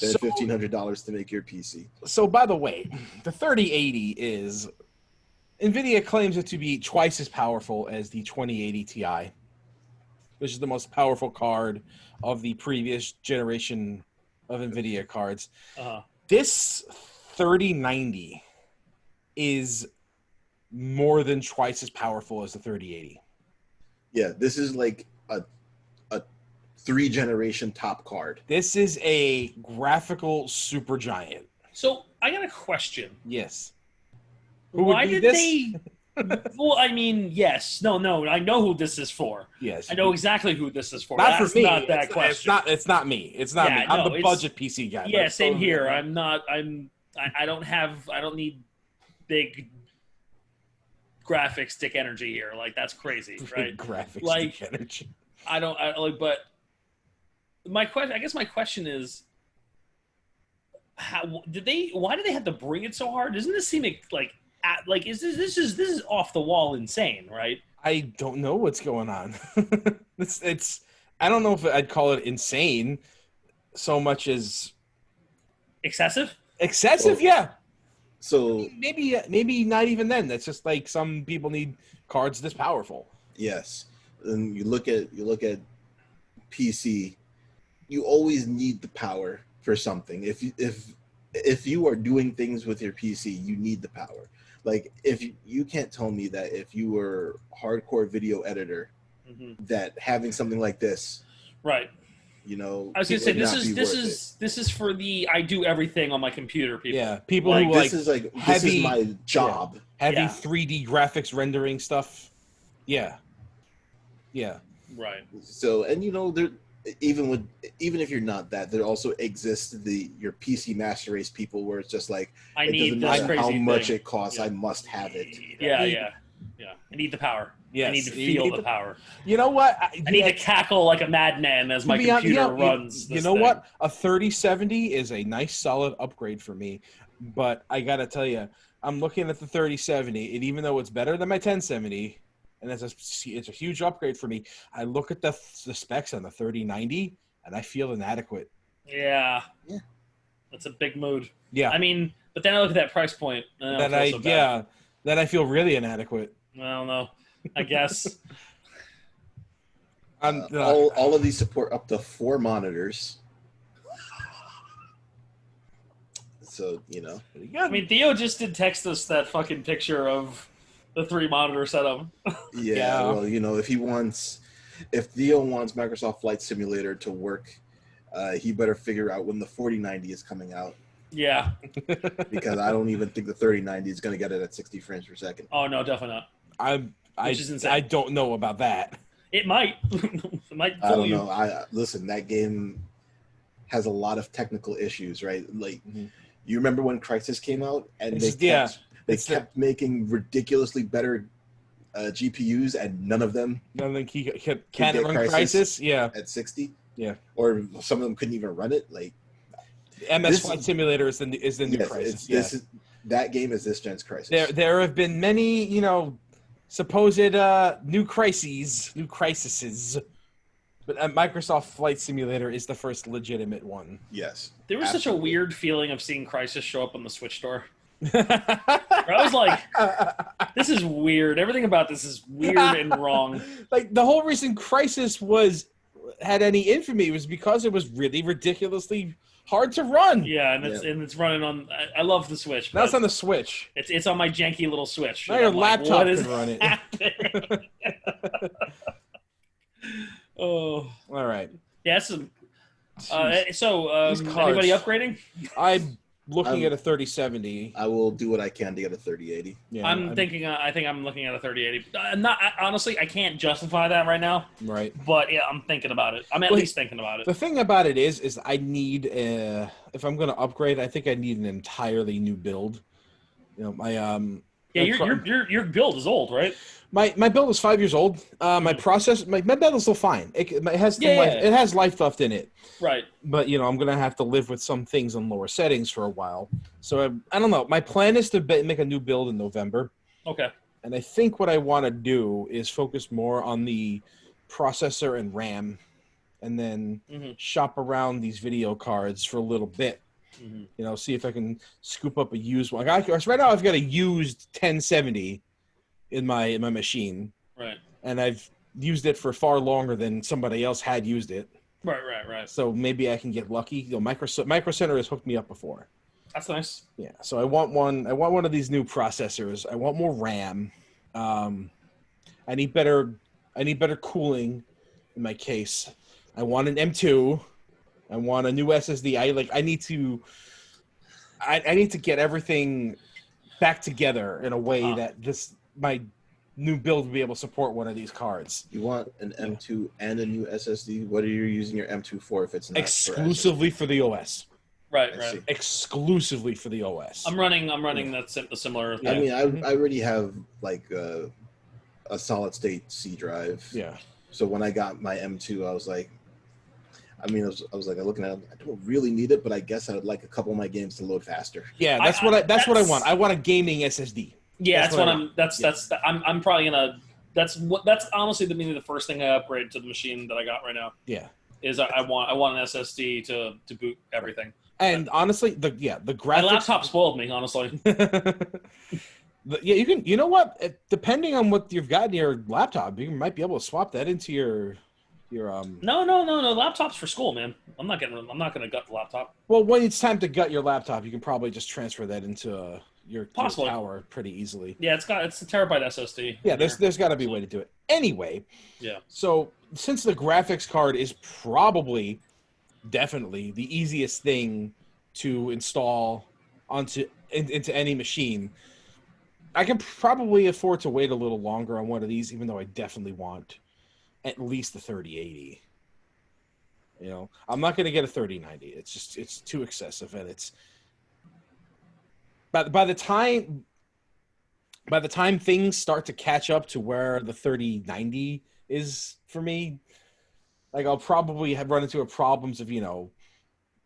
than $1,500 to make your PC. So, by the way, the 3080 is NVIDIA claims it to be twice as powerful as the 2080 Ti, which is the most powerful card of the previous generation of NVIDIA cards. This 3090 is more than twice as powerful as the 3080. Yeah, this is like a 3-generation top card. This is a graphical supergiant. So I got a question. Yes. Why did they? Well, I mean, yes. No. I know who this is for. Yes. I know exactly who this is for. Not That's for me. not that question. It's not me. It's not me. I'm the budget PC guy. Yeah, same here. I'm not. I don't need big graphics stick energy here. Like, that's crazy, right? Graphics like, stick energy. But my question is, why did they have to bring it so hard? Doesn't this seem like this is off the wall insane, right? I don't know what's going on. it's I don't know if I'd call it insane so much as excessive. Well, Yeah. So maybe not even then. That's just like some people need cards this powerful. yes, and you look at PC, you always need the power for something. If you are doing things with your PC, you need the power. Like if you can't tell me that if you were hardcore video editor, that having something like this, right? You know, I was gonna say this is for the I do everything on my computer people. Yeah, people like, who this like is like heavy, this is my job. Heavy 3D graphics rendering stuff. Yeah. Right. So, and you know, there even if you're not that, there also exists your PC master race people where it's just like I it need doesn't this matter crazy how much thing. it costs, I must have it. Yeah. I need the power. Yes, I need to feel the power. You know what? I need to cackle like a madman as my computer runs. You know what? A 3070 is a nice, solid upgrade for me. But I gotta tell you, I'm looking at the 3070, and even though it's better than my 1070, and it's a huge upgrade for me, I look at the specs on the 3090, and I feel inadequate. Yeah. That's a big mood. Yeah. I mean, but then I look at that price point, and then I feel really inadequate. I don't know. I guess. All of these support up to 4 monitors. So, you know. I mean, Theo just did text us that fucking picture of the 3-monitor setup. Yeah, well, you know, if Theo wants Microsoft Flight Simulator to work, he better figure out when the 4090 is coming out. Yeah. Because I don't even think the 3090 is going to get it at 60 frames per second. Oh, no, definitely not. Which is insane. I don't know about that. It might. It might. I don't know. Listen, that game has a lot of technical issues, right? Like, you remember when Crysis came out, and they kept making ridiculously better GPUs, and none of them can't run Crysis. Yeah, at 60. Yeah, or some of them couldn't even run it. Like, MS Flight Simulator is the new Crysis. That game is this gen's Crysis. There have been many, you know, supposed new crises, but Microsoft Flight Simulator is the first legitimate one. Yes. There was such a weird feeling of seeing Crysis show up on the Switch store. I was like, this is weird. Everything about this is weird and wrong. Like, the whole reason Crysis had any infamy was because it was really ridiculously hard to run. Yeah, and it's running on. I love the Switch. Now it's on the Switch. It's on my janky little Switch. Now your laptop can run it. Oh, all right. Yeah, so anybody upgrading? I'm looking at a 3070. I will do what I can to get a 3080. Yeah, I think I'm looking at a 3080. Honestly, I can't justify that right now. Right. But yeah, I'm thinking about it. I'm at least thinking about it. The thing about it is I need if I'm going to upgrade, I think I need an entirely new build. You know, my your build is old, right? My build is 5 years old. My build is still fine. It has life left in it. Right. But, you know, I'm going to have to live with some things on lower settings for a while. So I don't know. My plan is to make a new build in November. Okay. And I think what I want to do is focus more on the processor and RAM, and then shop around these video cards for a little bit. You know, see if I can scoop up a used one. Right now I've got a used 1070 in my machine. Right. And I've used it for far longer than somebody else had used it. Right. So maybe I can get lucky. You know, Micro Center has hooked me up before. That's nice. Yeah. So I want one of these new processors. I want more RAM. I need better cooling in my case. I want an M2. I want a new SSD. I need to get everything back together in a way that my new build will be able to support one of these cards. You want an M2 and a new SSD? What are you using your M2 for if it's not exclusively for the OS? Right. Exclusively for the OS. I'm running that's a similar thing. I mean, I already have like a solid state C drive. Yeah. So when I got my M2, I was like, I was like looking at it, I don't really need it, but I guess I would like a couple of my games to load faster. Yeah, that's what I want. I want a gaming SSD. Yeah, I'm probably gonna. That's honestly the first thing I upgrade to the machine that I got right now. Yeah, is I want an SSD to boot everything. And honestly, the graphics. My laptop spoiled me, honestly. the Yeah, you can. You know what? Depending on what you've got in your laptop, you might be able to swap that into your No. Laptop's for school, man. I'm not gonna gut the laptop. Well, when it's time to gut your laptop, you can probably just transfer that into your Possibly. power pretty easily. Yeah, it's a terabyte SSD. Yeah, there's got to be a way to do it. Anyway, Yeah. so since the graphics card is probably definitely the easiest thing to install into any machine, I can probably afford to wait a little longer on one of these, even though I definitely want at least the 3080. You know, I'm not going to get a 3090. It's too excessive, and it's by the time things start to catch up to where the 3090 is for me, like I'll probably have run into problems of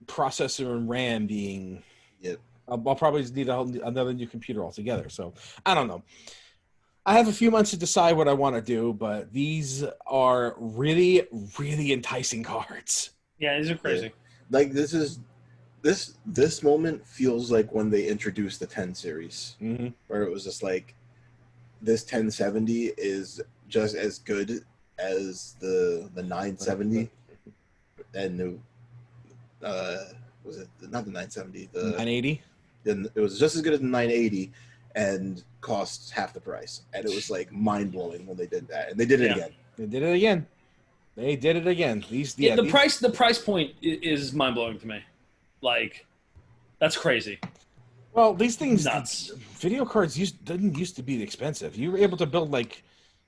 processor and RAM being. Yep. I'll probably just need another new computer altogether. So I don't know. I have a few months to decide what I want to do, but these are really, really enticing cards. Yeah, these are crazy. Yeah. Like this moment feels like when they introduced the 10 series, where it was just like this 1070 is just as good as the 970, and was it not the 970? The 980. Then it was just as good as the 980 and costs half the price. And it was like mind blowing when they did that. And they did it again. They did it again. They did it again. The price point is mind blowing to me. Like, that's crazy. Well, these things, nuts. Video cards didn't used to be expensive. You were able to build like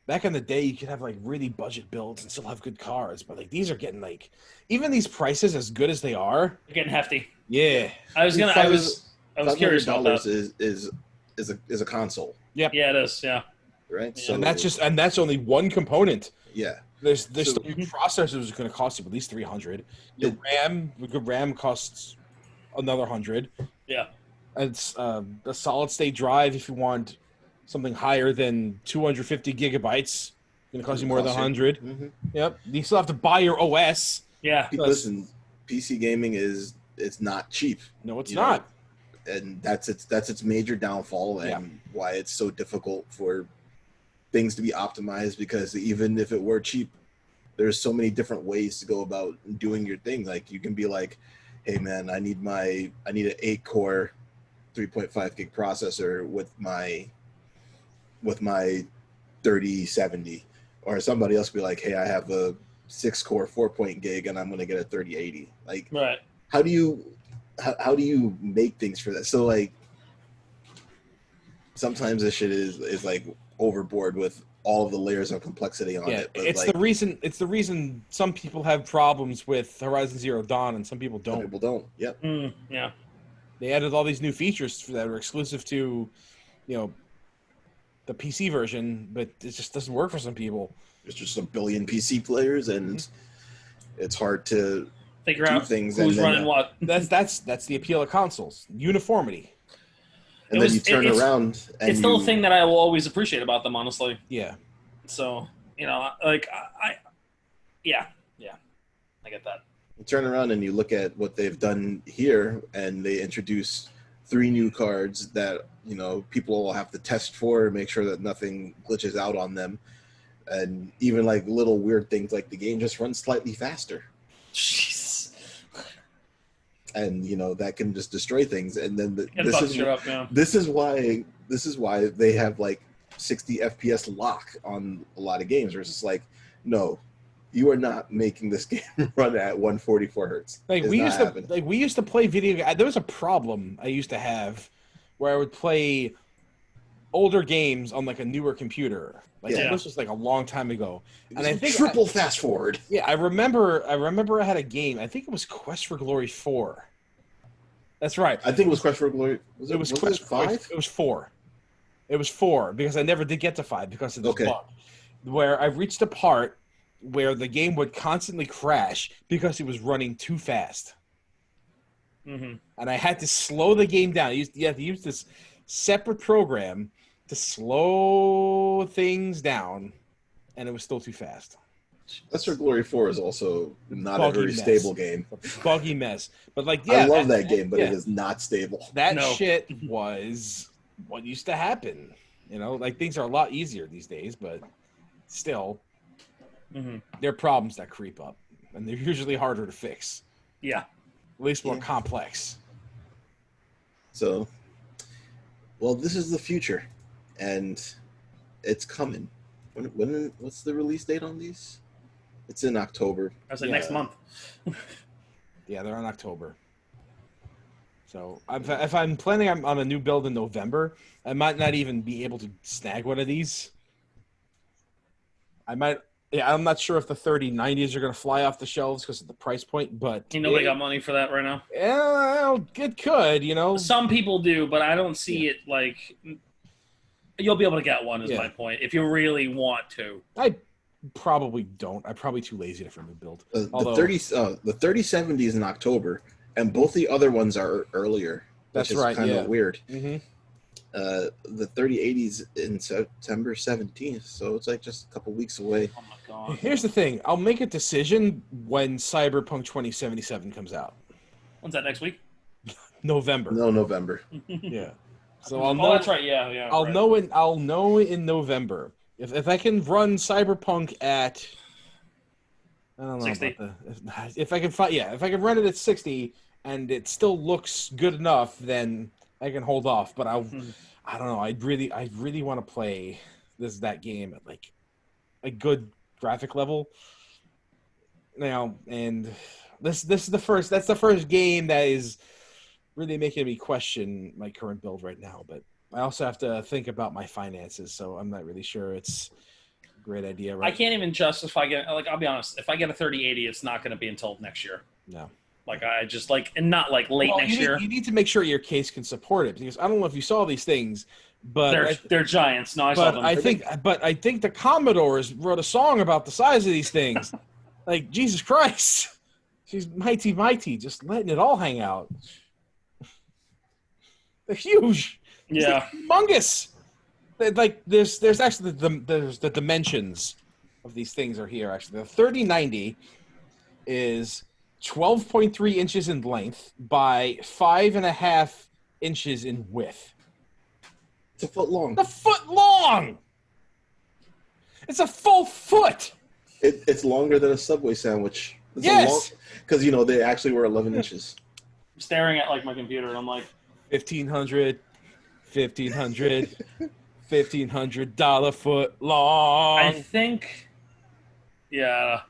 back in the day. You could have like really budget builds and still have good cards. But like these are getting like even these prices, as good as they are, they're getting hefty. Yeah, I was curious about that. Is a console. Yeah, it is. Yeah, right. Yeah. So and that's only one component. Yeah, there's still processors going to cost you at least $300. The RAM costs another $100. Yeah, it's a solid state drive if you want something higher than 250 gigabytes. Going to cost you more than 100. Mm-hmm. Yep. You still have to buy your OS. Yeah. Listen, PC gaming it's not cheap. No, it's not. And that's its major downfall, and why it's so difficult for things to be optimized, because even if it were cheap, there's so many different ways to go about doing your thing. Like you can be like, hey man, I need an 8-core 3.5 gig processor with my 3070, or somebody else be like, hey, I have a 6-core 4 gig and I'm going to get a 3080. Like, right. How do you make things for that? So like sometimes this shit is like overboard with all of the layers of complexity on it. But it's the reason some people have problems with Horizon Zero Dawn and some people don't. Some people don't. Yep. Yeah. They added all these new features that are exclusive to, the PC version, but it just doesn't work for some people. There's just a billion PC players, and it's hard to figure out things who's running what. That's the appeal of consoles: uniformity. And then you turn around. And it's still a thing that I will always appreciate about them, honestly. Yeah. So like I get that. You turn around and you look at what they've done here, and they introduce 3 new cards that people will have to test for, make sure that nothing glitches out on them, and even like little weird things like the game just runs slightly faster. Jesus. And that can just destroy things. And then this is why they have like 60 FPS lock on a lot of games, where it's just like, no, you are not making this game run at 144 hertz. Like we used to play video. There was a problem I used to have where I would play older games on like a newer computer. This was like a long time ago. And I think triple fast forward. Yeah, I remember I had a game. I think it was Quest for Glory 4. That's right. I think it was Quest for Glory. Was it Quest 5? It was 4. It was 4 because I never did get to 5 because of this bug. Where I reached a part where the game would constantly crash because it was running too fast. Mm-hmm. And I had to slow the game down. You had to use this separate program to slow things down, and it was still too fast. Quest for Glory 4 is also not a very stable game. Buggy mess. But I love that game, but it is not stable. That shit was what used to happen. You know, like things are a lot easier these days, but still, there are problems that creep up, and they're usually harder to fix. Yeah. At least more complex. So, well, this is the future, and it's coming. What's the release date on these? It's in October. I was like, next month. Yeah, they're in October. So if I'm planning on a new build in November, I might not even be able to snag one of these. I might. Yeah, I'm not sure if the 3090s are going to fly off the shelves because of the price point, but You know they got money for that right now. Yeah, it could. You know, some people do, but I don't see it like. You'll be able to get one. Is my point. If you really want to. I probably don't. I'm probably too lazy for a new build. The 3070 is in October, and both the other ones are earlier. That's which is right. Kind of weird. Mm-hmm. The 3080s in September 17th, so it's like just a couple weeks away. Oh my god! Here's the thing: I'll make a decision when Cyberpunk 2077 comes out. When's that, next week? November. No, November. Yeah. So I'll know. Oh, that's right. Yeah. I'll know in November if I can run Cyberpunk at. I don't know. 60. If I can if I can run it at 60 and it still looks good enough, then I can hold off. But I don't know. I really want to play that game at like a good graphic level. Now, and this is the first. That's the first game that is really making me question my current build right now. But I also have to think about my finances, so I'm not really sure it's a great idea. Right? I can't even justify getting. Like, I'll be honest. If I get a 3080, it's not going to be until next year. No. Like, I just like, and not like late next year. You need to make sure your case can support it, because I don't know if you saw these things, but they're giants. No, I saw them. I think the Commodores wrote a song about the size of these things. Like, Jesus Christ, she's mighty, just letting it all hang out. They're huge. Yeah, they're humongous. Like, there's actually there's the dimensions of these things are here. Actually, the 3090 is 12.3 inches in length by 5.5 inches in width. It's a foot long. A foot long. It's a full foot. It's longer than a Subway sandwich. Yes. Because they actually were 11 inches. I'm staring at like my computer and I'm like, $1,500 $1,500 foot long. I think, yeah,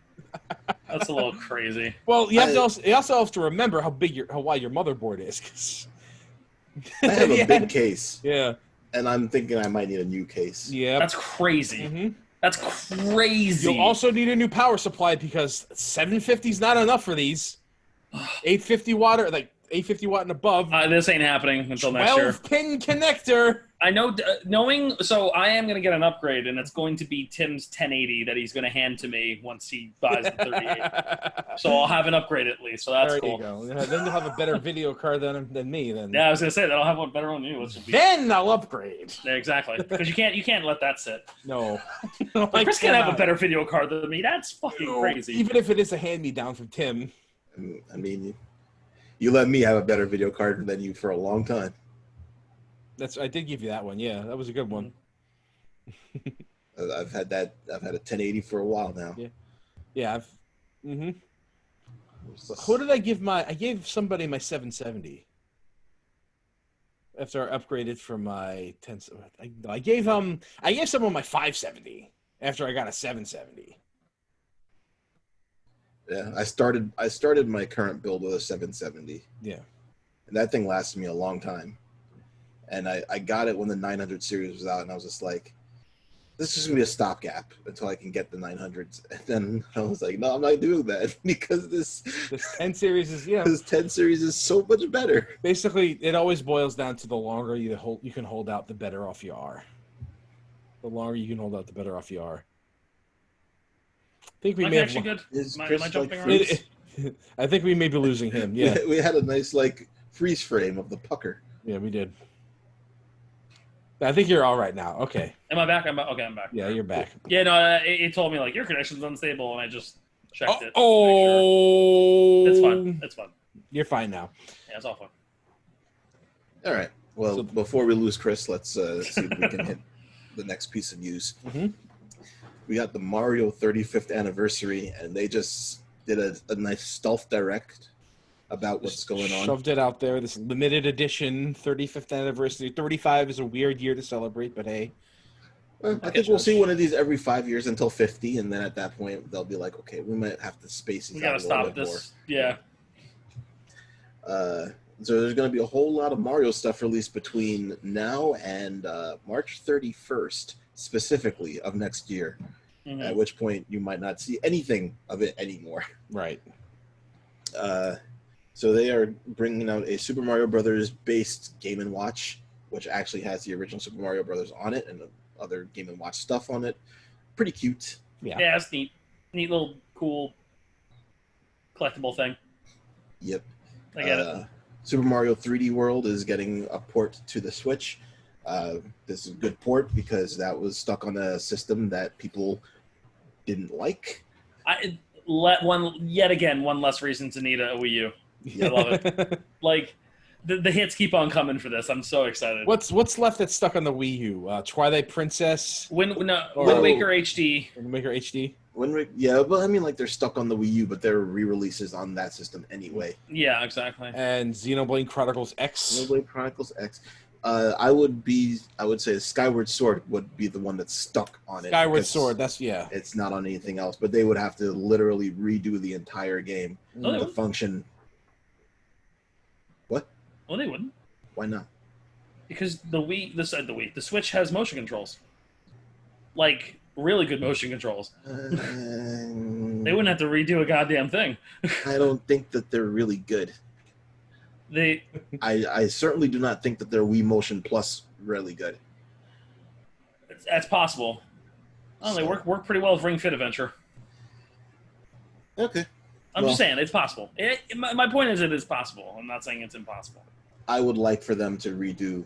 that's a little crazy. Well, you also have to remember how wide your motherboard is. 'Cause I have a big case. Yeah. And I'm thinking I might need a new case. Yeah. That's crazy. Mm-hmm. That's crazy. You'll also need a new power supply because 750 is not enough for these. 850 watt or like 850 watt and above. This ain't happening until next year. 12-pin connector. I know, so I am going to get an upgrade, and it's going to be Tim's 1080 that he's going to hand to me once he buys the 38. So I'll have an upgrade at least, so that's cool. There you go. Then you'll have a better video card than me. Then. Yeah, I was going to say, that I'll have one better on you. Then I'll upgrade. Yeah, exactly. Because you can't let that sit. No. Chris can't have a better video card than me. That's fucking crazy. Even if it is a hand-me-down from Tim. I mean, you let me have a better video card than you for a long time. I did give you that one. Yeah, that was a good one. I've had a 1080 for a while now. Yeah. Who did I give I gave somebody my 770 after I upgraded from my 10. I gave someone my 570 after I got a 770. Yeah, I started my current build with a 770. Yeah. And that thing lasted me a long time. And I got it when the 900 series was out, and I was just like, this is going to be a stopgap until I can get the 900s. And then I was like, no, I'm not doing that because this 10 series is, this 10 series is so much better. Basically, it always boils down to the longer you can hold out, the better off you are. The longer you can hold out, the better off you are. I think we may have... Good. Am I jumping around? I think we may be losing him, yeah. We had a nice, freeze frame of the pucker. Yeah, we did. I think you're all right now. Okay. Am I back? I'm back. Yeah, you're back. Yeah, no, it told me, your connection's unstable, and I just checked it. Oh. It's fine. It's fine. You're fine now. Yeah, it's all fine. All right. Well, So- before we lose Chris, let's see if we can hit the next piece of news. Mhm. We got the Mario 35th anniversary, and they just did a nice stealth direct about what's Just going on. Shoved it out there. This limited edition 35th anniversary. 35 is a weird year to celebrate, but hey. Well, I Okay, think we'll Josh. see one of these every 5 years until 50, and then at that point they'll be like, okay, we might have to space We these out gotta a little stop bit this. Yeah. more. So there's going to be a whole lot of Mario stuff released between now and March 31st, specifically of next year. Mhm. At which point you might not see anything of it anymore. Right. So they are bringing out a Super Mario Brothers based Game & Watch, which actually has the original Super Mario Brothers on it and other Game & Watch stuff on it. Pretty cute. Yeah. Yeah, it's neat. Neat little cool collectible thing. Yep. I get it. Super Mario 3D World is getting a port to the Switch. This is a good port because that was stuck on a system that people didn't like. One less reason to need a Wii U. I love it. Like the hits keep on coming for this. I'm so excited. What's left that's stuck on the Wii U? Twilight Princess, Wind Waker HD. Wind Waker HD. Yeah, but I mean, like they're stuck on the Wii U, but they're re-releases on that system anyway. Yeah, exactly. And Xenoblade Chronicles X. Xenoblade Chronicles X. I would say Skyward Sword would be the one that's stuck on it. Skyward because Sword. That's yeah. It's not on anything else, but they would have to literally redo the entire game Oh, they to would? function. What? Well, they wouldn't, Why not? because the Switch has motion controls, like really good motion controls. They wouldn't have to redo a goddamn thing. I don't think that they're really good. They I certainly do not think that their Wii Motion Plus really good. that's possible. Oh, they So- work pretty well with Ring Fit Adventure. Okay. I'm Well- just saying it's possible. My point is, it is possible. I'm not saying it's impossible. I would like for them to redo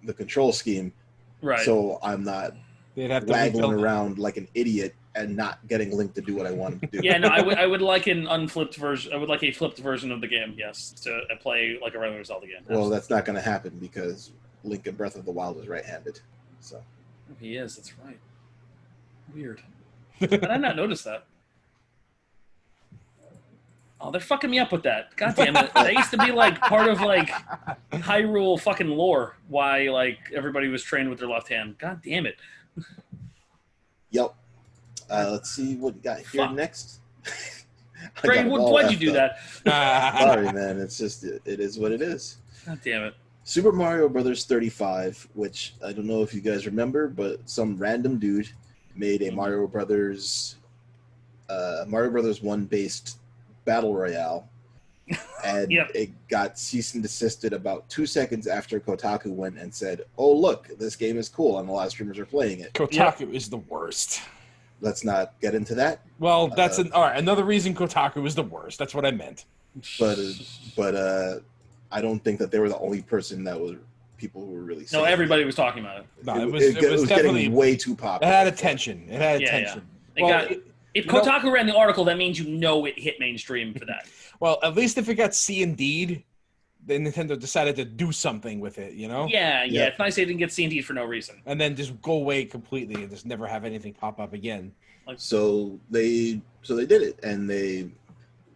the control scheme, Right. so I'm not They'd have to waggling rebuild it. around like an idiot and not getting Link to do what I want him to do. Yeah, no, I would like an unflipped version. I would like a flipped version of the game. Yes, to play like a regular Zelda game. Well, that's not going to happen because Link in Breath of the Wild is right-handed. So He is. That's right. Weird. How did I not notice that? Oh, they're fucking me up with that. God damn it. That used to be like part of like Hyrule fucking lore. Why like everybody was trained with their left hand. God damn it. yep. Let's see what you got here Fuck. next. I Trey, got it all why'd you do effed up. that? Sorry, man. It's just it is what it is. God damn it. Super Mario Brothers 35, which I don't know if you guys remember, but some random dude made a Mario Brothers 1 based battle royale, and Yep. it got cease and desisted about 2 seconds after Kotaku went and said, "Oh look, this game is cool," and a lot of streamers are playing it. Kotaku is the worst. Let's not get into that, Well, that's all right. Another reason Kotaku is the worst. That's what I meant. but I don't think that they were the only person that was people who were really No, saying everybody was talking about it. No, it, it was definitely getting way too It popular. had attention. It had Yeah, attention. It Well, got- If You know- Kotaku ran the article, that means you know it hit mainstream for that. Well, at least if it got C indeed, then Nintendo decided to do something with it, you know? Yeah. Yeah. It's nice they didn't get C&D for no reason. And then just go away completely and just never have anything pop up again. So they did it, and they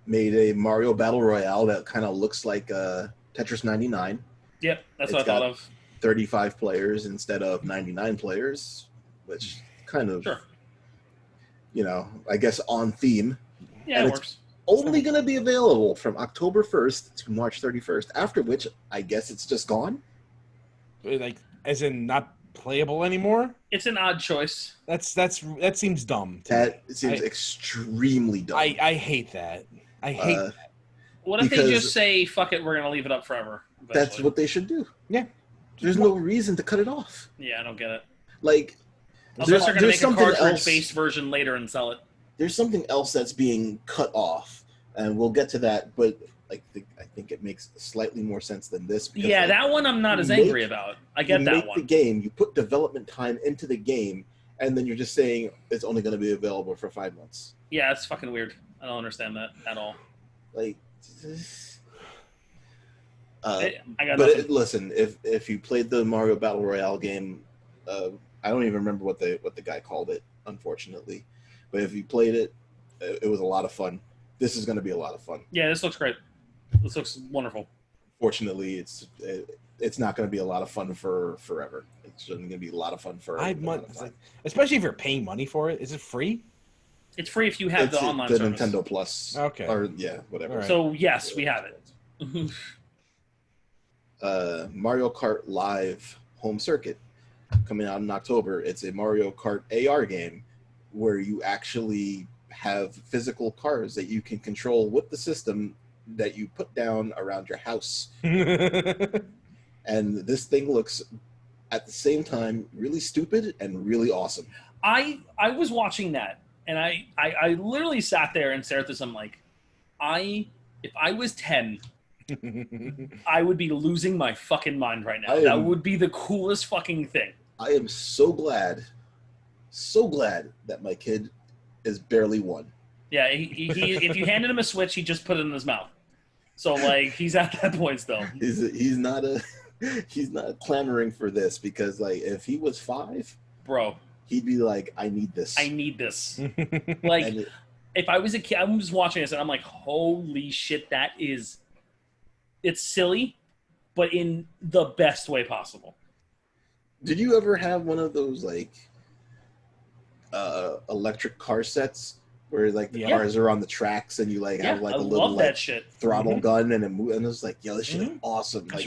made a Mario Battle Royale that kind of looks like Tetris 99. Yep, that's It's what I thought got- of. 35 players instead of 99 players, which kind of, Sure. I guess on theme. Yeah, and it it's- works. Only going to be available from October 1st to March 31st, after which I guess it's just gone. Like, as in not playable anymore? It's an odd choice. That seems dumb. to me. That seems extremely dumb. I hate that. I hate Uh, What if they Because- just say, fuck it, we're going to leave it up forever? That's eventually? what they should do. Yeah. There's no reason to cut it off. Yeah, I don't get it. Like, Unless they're going to there's make a something cartridge-based version later and sell it. there's something else that's being cut off, and we'll get to that. But I think it makes slightly more sense than this. Because, Yeah, like, that one I'm not as you angry make- about. I you get that make one. the game, you put development time into the game, and then you're just saying it's only going to be available for 5 months. Yeah, it's fucking weird. I don't understand that at all. Like, I got But nothing. listen, if you played the Mario Battle Royale game, I don't even remember what the guy called it, unfortunately. But if you played it, it was a lot of fun. This is going to be a lot of fun. Yeah, this looks great. This looks wonderful. Fortunately, it's not going to be a lot of fun for forever. It's going to be a lot of fun for especially if you're paying money for it. Is it free? It's free if you have the online the service. Nintendo Plus. Okay. Or whatever. Right. So yes, we have it. Mario Kart Live Home Circuit coming out in October. It's a Mario Kart AR game where you actually have physical cars that you can control with the system that you put down around your house. And this thing looks at the same time really stupid and really awesome. I was watching that and I literally sat there and stared at this. I'm like, if I was 10, I would be losing my fucking mind right now. That would be the coolest fucking thing. I am so glad that my kid is barely one. Yeah, he if you handed him a Switch, he just put it in his mouth. So like he's at that point still. He's not clamoring for this, because like if he was 5, bro, he'd be like, I need this. Like if I was a kid, I'm just watching this and I'm like, holy shit, it's silly, but in the best way possible. Did you ever have one of those like electric car sets where like the cars are on the tracks and you like have like a little like throttle gun and it's like, yo, this shit is awesome. Like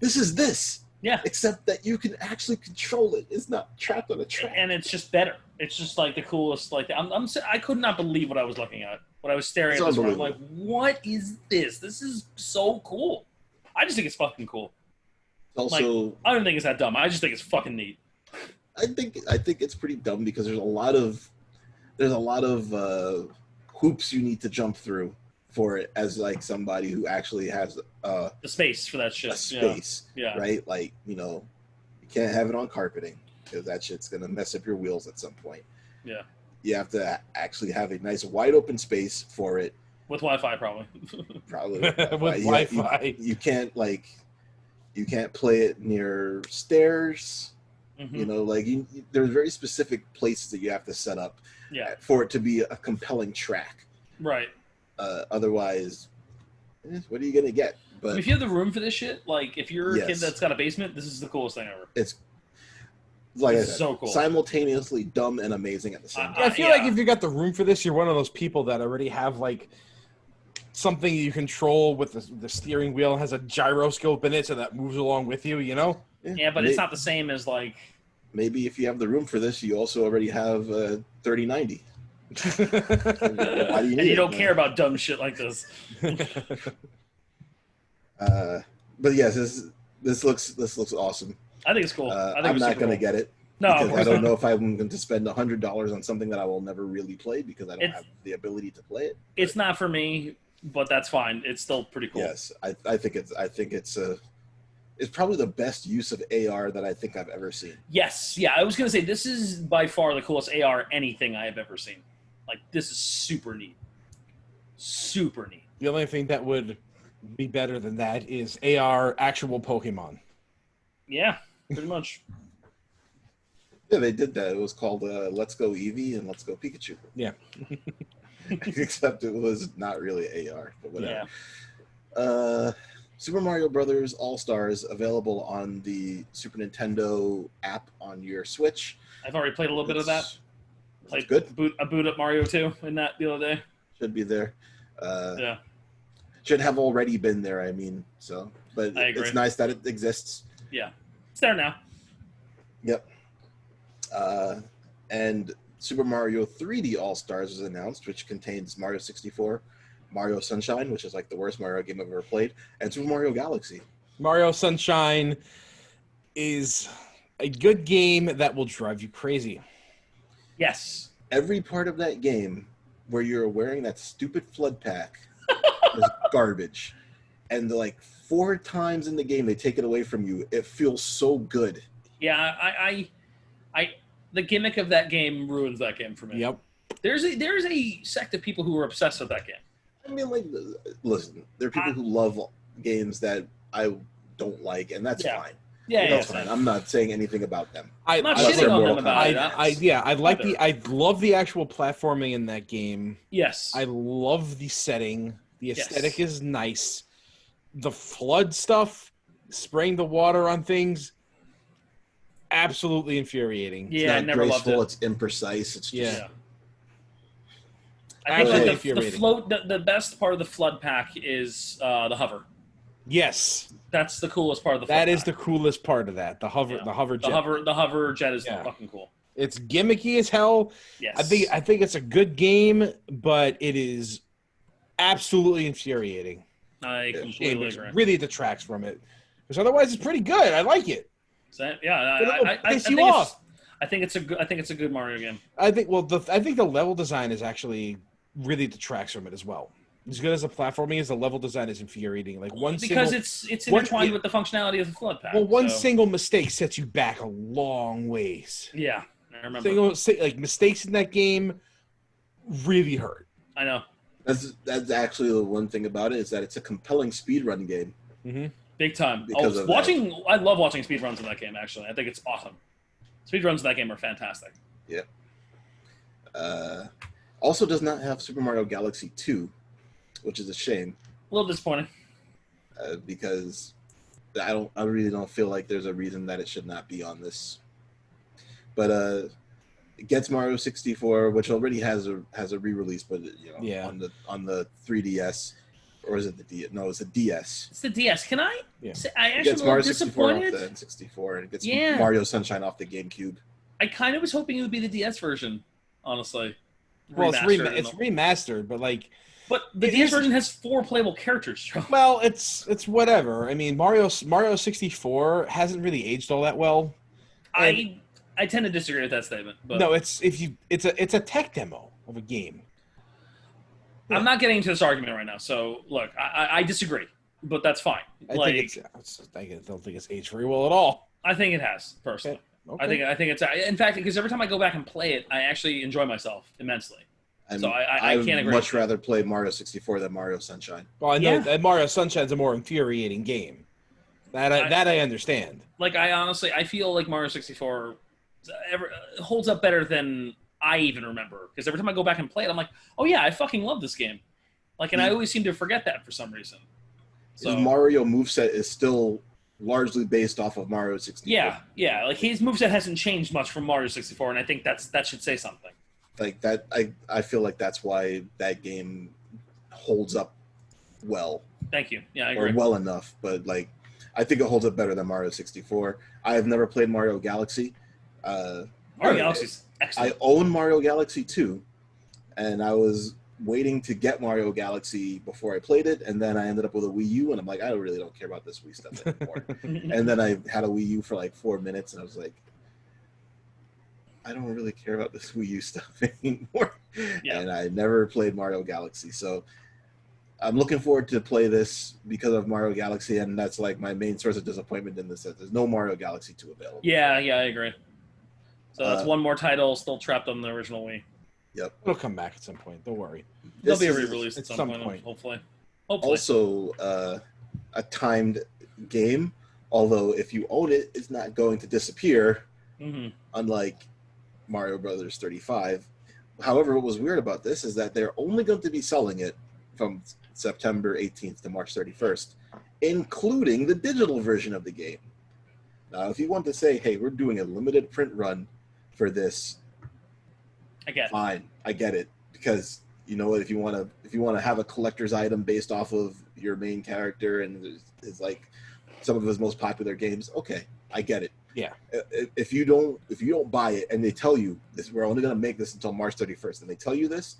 this is yeah, except that you can actually control it. It's not trapped on a track, and it's just better. It's just like the coolest. Like I could not believe what I was looking at. What I was staring at this one. I'm like, what is this? This is so cool. I just think it's fucking cool. Also, like, I don't think it's that dumb. I just think it's fucking neat. I think it's pretty dumb because there's a lot of hoops you need to jump through for it as like somebody who actually has the space for that shit. A space, yeah. Right? Like, you can't have it on carpeting because that shit's gonna mess up your wheels at some point. Yeah. You have to actually have a nice wide open space for it. With Wi-Fi, probably. Probably. With Wi-Fi. You can't play it near stairs. Mm-hmm. There's very specific places that you have to set up for it to be a compelling track. Right. Otherwise, what are you gonna get? But if you have the room for this shit, like if you're a kid that's got a basement, this is the coolest thing ever. It's like I said, so cool, simultaneously dumb and amazing at the same time. I feel like if you got the room for this, you're one of those people that already have like something you control with the steering wheel, has a gyroscope in it, so that moves along with you. Yeah, but it's not the same as like. Maybe if you have the room for this, you also already have 3090. Why do you need and you don't care about dumb shit like this. But yes, this looks awesome. I think it's cool. I'm not going to get it. No, because I don't know if I'm going to spend $100 on something that I will never really play because I don't have the ability to play it. It's not for me, but that's fine. It's still pretty cool. Yes, I think it's probably the best use of AR that I think I've ever seen. Yes, yeah. I was going to say this is by far the coolest AR anything I have ever seen. Like this is super neat. Super neat. The only thing that would be better than that is AR actual Pokemon. Yeah, pretty much. Yeah, they did that. It was called Let's Go Eevee and Let's Go Pikachu. Yeah. Except it was not really AR, but whatever. Yeah. Super Mario Brothers All-Stars available on the Super Nintendo app on your Switch. I've already played a little bit of that. Played good. I boot up Mario 2 in that the other day. Should be there. Yeah. Should have already been there, I mean. So, but it's nice that it exists. Yeah. It's there now. Yep. And Super Mario 3D All-Stars was announced, which contains Mario 64, Mario Sunshine, which is like the worst Mario game I've ever played, and Super Mario Galaxy. Mario Sunshine is a good game that will drive you crazy. Yes. Every part of that game where you're wearing that stupid flood pack is garbage. And like 4 times in the game they take it away from you. It feels so good. Yeah, I the gimmick of that game ruins that game for me. Yep. There's a sect of people who are obsessed with that game. I mean, like, listen, there are people who love games that I don't like, and that's Yeah. fine. Yeah, That's yeah. fine. I'm not saying anything about them. I'm not Unless shitting they're on Mortal them about it. Kombat fans. I love the actual platforming in that game. Yes. I love the setting. The aesthetic Yes. is nice. The flood stuff, spraying the water on things, absolutely infuriating. It's Yeah, I not never loved graceful. it. It's imprecise. It's just Yeah. I think Absolutely like the infuriating. float, the best part of the flood pack is the hover. Yes, That's the coolest part of the flood that is the pack. coolest part of that. The hover, Yeah. the hover jet. The hover jet is Yeah. fucking cool. It's gimmicky as hell. Yes. I think it's a good game, but it is absolutely infuriating. I completely It agree. really detracts from it. Because otherwise, it's pretty good. I like it. So, yeah, It'll I piss think you it's, off. I think it's a good Mario game. I think the level design is actually really detracts from it as well. As good as the platforming is, the level design is infuriating. Like Because it's intertwined with the functionality of the flood pack. One so. single mistake sets you back a long ways. Yeah, I remember. Mistakes in that game really hurt. I know. That's actually the one thing about it is that it's a compelling speedrun game. Mm-hmm. Big time. Because of that. I love watching speedruns in that game. Actually, I think it's awesome. Speedruns in that game are fantastic. Yeah. Also, does not have Super Mario Galaxy 2, which is a shame A little disappointing. because I really don't feel like there's a reason that it should not be on this. But it gets Mario 64, which already has a re-release, but on the 3DS, or is it the DS? No, it's the DS. It's the DS. Can I? Yeah. Say, I It actually gets a Mario little 64 off disappointed. the N64, and it gets Yeah. Mario Sunshine off the GameCube. I kind of was hoping it would be the DS version. Honestly. Well, it's Remastered. remastered, but like, But the it DS is- version has 4 playable characters, Joe. well, it's whatever. I mean, Mario 64 hasn't really aged all that well. I tend to disagree with that statement. But No, it's a tech demo of a game. I'm not getting into this argument right now. So look, I disagree, but that's fine. I don't think it's aged very well at all. I think it has personally. Okay. I think it's in fact because every time I go back and play it, I actually enjoy myself immensely. So I can't agree. I'd much rather play Mario 64 than Mario Sunshine. Well, I know Yeah. that Mario Sunshine's a more infuriating game. That I understand. Like I feel like Mario 64 holds up better than I even remember because every time I go back and play it, I'm like, oh yeah, I fucking love this game. Like, and I always seem to forget that for some reason. His Mario moveset is still largely based off of Mario 64. Yeah. Like his moveset hasn't changed much from Mario 64, and I think that should say something. Like that, I feel like that's why that game holds up well. Thank you. Yeah, I agree. Or well enough, but like, I think it holds up better than Mario 64. I have never played Mario Galaxy. Mario Galaxy's excellent. I own Mario Galaxy 2, and I was waiting to get Mario Galaxy before I played it, and then I ended up with a Wii U, and I'm like, I really don't care about this Wii stuff anymore. And then I had a Wii U for like 4 minutes, and I was like, I don't really care about this Wii U stuff anymore. Yeah. And I never played Mario Galaxy, so I'm looking forward to play this because of Mario Galaxy, and that's like my main source of disappointment in this. There's no Mario Galaxy 2 available. Yeah, I agree. So that's one more title still trapped on the original Wii. Yep. It'll come back at some point. Don't worry. They'll This be is re-released at at some some point, point. hopefully. also a timed game, although if you own it, it's not going to disappear, unlike Mario Brothers 35. However, what was weird about this is that they're only going to be selling it from September 18th to March 31st, including the digital version of the game. Now, if you want to say, hey, we're doing a limited print run for this, I get it. fine, I get it, because you know what, if you want to have a collector's item based off of your main character and it's like some of his most popular games, okay, I get it. Yeah. If you don't buy it and they tell you this, we're only going to make this until March 31st, and they tell you this,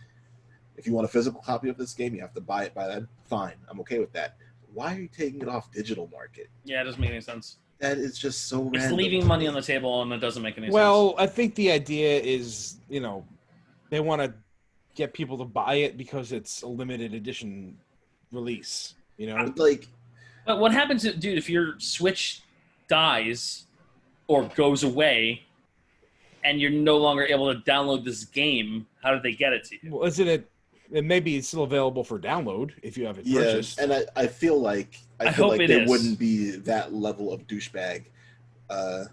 if you want a physical copy of this game, you have to buy it by then. Fine, I'm okay with that. Why are you taking it off digital market? Yeah, it doesn't make any sense. That is just so random. It's leaving money on the table, and it doesn't make any sense. Well, I think the idea is, they want to get people to buy it because it's a limited edition release. Like, but what happens, dude, if your Switch dies or goes away and you're no longer able to download this game? How did they get it to you? Well, isn't it And maybe it's still available for download if you have it purchased. And I feel like I hope it there is. wouldn't be that level of douchebag. That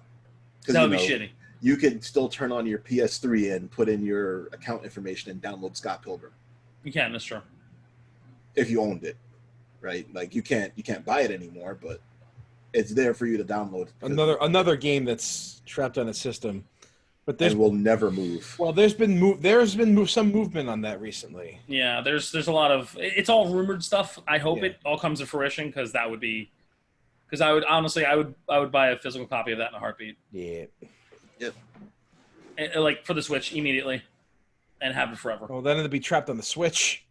would be shitty. You could still turn on your PS3 and put in your account information and download Scott Pilgrim You can, that's true. if you owned it, right? Like you can't buy it anymore, but it's there for you to download. Another game that's trapped on a system, but and will never move. Well, there's been some movement on that recently. Yeah, there's a lot of, it's all rumored stuff. I hope it all comes to fruition, because that would be, because I would honestly I would buy a physical copy of that in a heartbeat. Yeah. Yep. And, like for the Switch immediately, and have it forever. Well, then it'd be trapped on the Switch.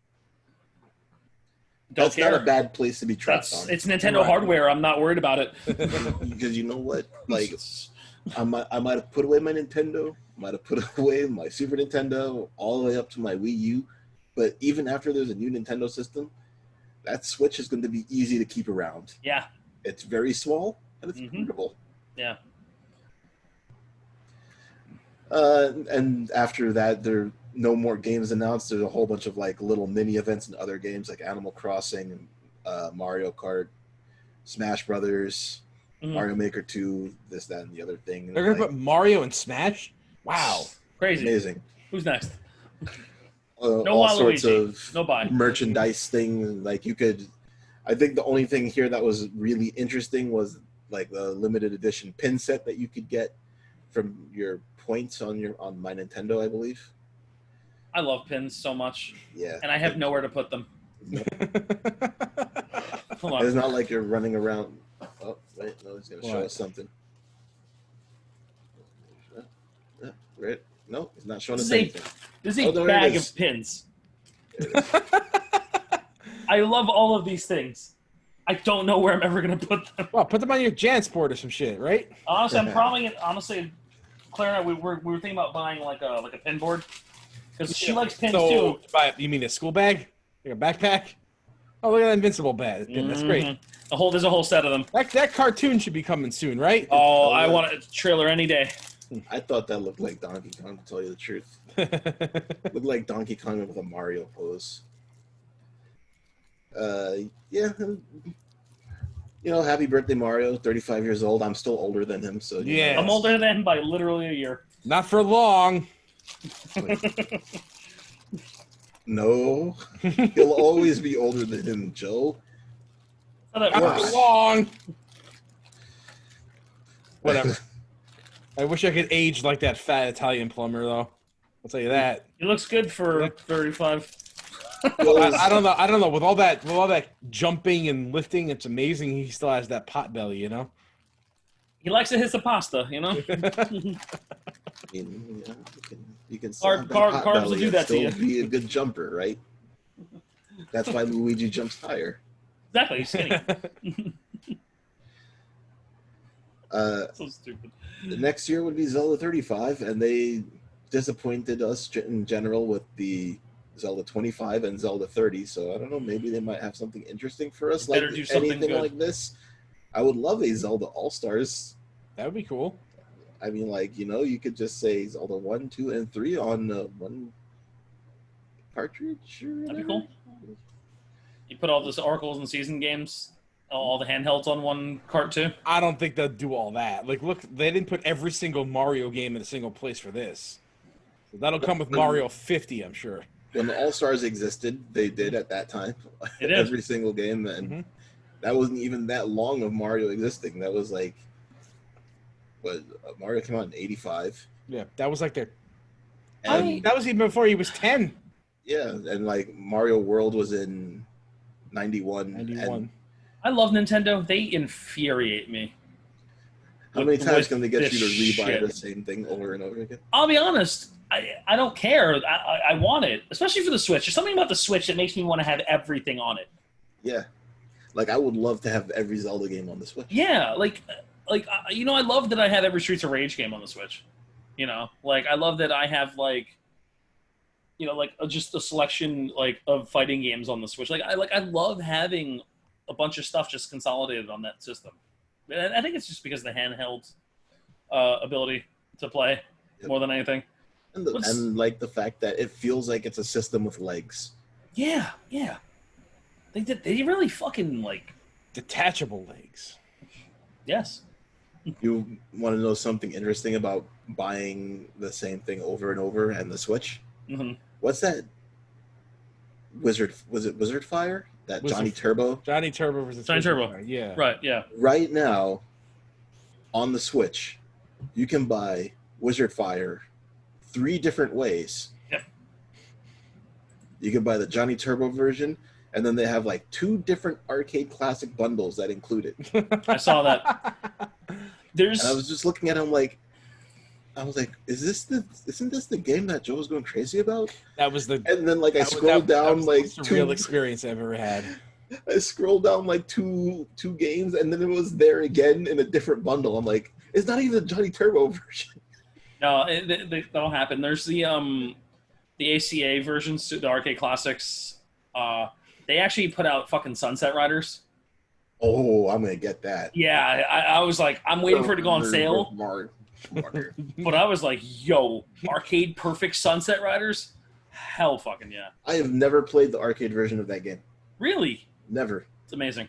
That's not a bad place to be trapped on. It's Nintendo hardware. I'm not worried about it. Because you know what? Like, I might have put away my Nintendo, might have put away my Super Nintendo, all the way up to my Wii U. But even after there's a new Nintendo system, that Switch is going to be easy to keep around. Yeah. It's very small, and it's portable. Yeah. And after that, there are no more games announced. There's a whole bunch of like little mini events and other games like Animal Crossing, Mario Kart, Smash Brothers, Mario Maker 2, this, that, and the other thing. They're gonna put Mario and Smash? Wow. Crazy. Amazing. Who's next? No all sorts of merchandise things. Like you could, I think the only thing here that was really interesting was like the limited edition pin set that you could get from your points on My Nintendo, I believe. I love pins so much. Yeah. And I have nowhere to put them. No. Hold on. It's not like you're running around. Oh, wait, no, he's going to show us something. Right? No, he's not showing us anything. This is a bag of pins. I love all of these things. I don't know where I'm ever going to put them. Well, put them on your JanSport or some shit, right? Honestly, I'm probably Claire and I, we were thinking about buying like a pin board, because she likes pins too. You mean a school bag? Like a backpack? Oh, look at that Invincible bag. That's great. There's a whole set of them. That cartoon should be coming soon, right? Oh, I want a trailer any day. I thought that looked like Donkey Kong, to tell you the truth. Looked like Donkey Kong with a Mario pose. Yeah. You know, happy birthday, Mario. 35 years old. I'm still older than him, so yeah. I'm older than him by literally a year. Not for long. No. He'll always be older than him, Joe. Not for long. Whatever. I wish I could age like that fat Italian plumber, though. I'll tell you that. He looks good for 35. I don't know. I don't know. With all that jumping and lifting, it's amazing. He still has that pot belly, you know. He likes to hit the pasta, you know. You can carbs will do that to you. Be a good jumper, right? That's why Luigi jumps higher. Exactly. He's skinny. So stupid. The next year would be Zelda 35, and they disappointed us in general with the Zelda 25 and Zelda 30. So I don't know. Maybe they might have something interesting for us, like anything like this. I would love a Zelda All Stars. That would be cool. I mean, like, you know, you could just say Zelda 1, 2, and 3 on one cartridge. That'd be cool. You put all those Oracles and Season games, all the handhelds on one cart too. I don't think they'll do all that. Like, look, they didn't put every single Mario game in a single place for this. So that'll come with Mario 50, I'm sure. When the All Stars existed, they did at that time. Every single game, and that wasn't even that long of Mario existing. That was like, what, Mario came out in '85. Yeah, that was like their. That was even before he was 10. Yeah, and like Mario World was in '91. '91. I love Nintendo. They infuriate me. How many times can they get you to rebuy the same thing over and over again? I'll be honest. I don't care. I want it, especially for the Switch. There's something about the Switch that makes me want to have everything on it. Yeah, like I would love to have every Zelda game on the Switch. Yeah, like you know, I love that I have every Streets of Rage game on the Switch. You know, like I love that I have like, you know, like just a selection like of fighting games on the Switch. I love having a bunch of stuff just consolidated on that system. And I think it's just because of the handheld ability to play more than anything. And like the fact that it feels like it's a system with legs. Yeah, yeah. They really fucking like. Detachable legs. Yes. You want to know something interesting about buying the same thing over and over and the Switch? Hmm. What's that? Wizard was it Wizard Fire? That Wizard- Johnny Turbo? Johnny Turbo versus Johnny Wizard Turbo. Fire, yeah. Right. Yeah. Right now, on the Switch, you can buy Wizard Fire 3 different ways. Yep. You can buy the Johnny Turbo version, and then they have like 2 different arcade classic bundles that include it. I saw that. There's. And I was just looking at him like, I was like, isn't this the game that Joe was going crazy about? That was the. And then like I that was- scrolled that down was like the most 2 real experience I've ever had. I scrolled down like two games, and then it was there again in a different bundle. I'm like, it's not even the Johnny Turbo version. No, that'll happen. There's the ACA versions, the arcade classics. They actually put out fucking Sunset Riders. Oh, I'm gonna get that. Yeah, I was like, I'm waiting for it to go on sale, but I was like, yo, arcade perfect Sunset Riders? Hell fucking yeah. I have never played the arcade version of that game. Really? Never. It's amazing.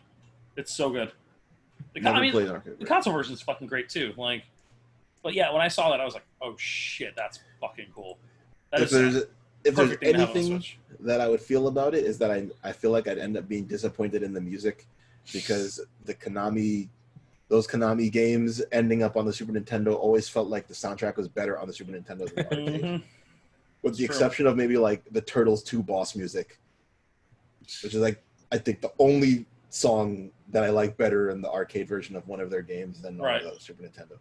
It's so good. Never played the arcade the version. console version is fucking great too. Like, but yeah, when I saw that, I was like, oh shit, that's fucking cool. That If is there's perfect thing to have on the anything Switch. that I would feel about it is that I feel like I'd end up being disappointed in the music because those Konami games ending up on the Super Nintendo always felt like the soundtrack was better on the Super Nintendo than the arcade. Mhm. With the True. exception of maybe like the Turtles 2 boss music, which is like I think the only song that I like better in the arcade version of one of their games than Right. on the Super Nintendo.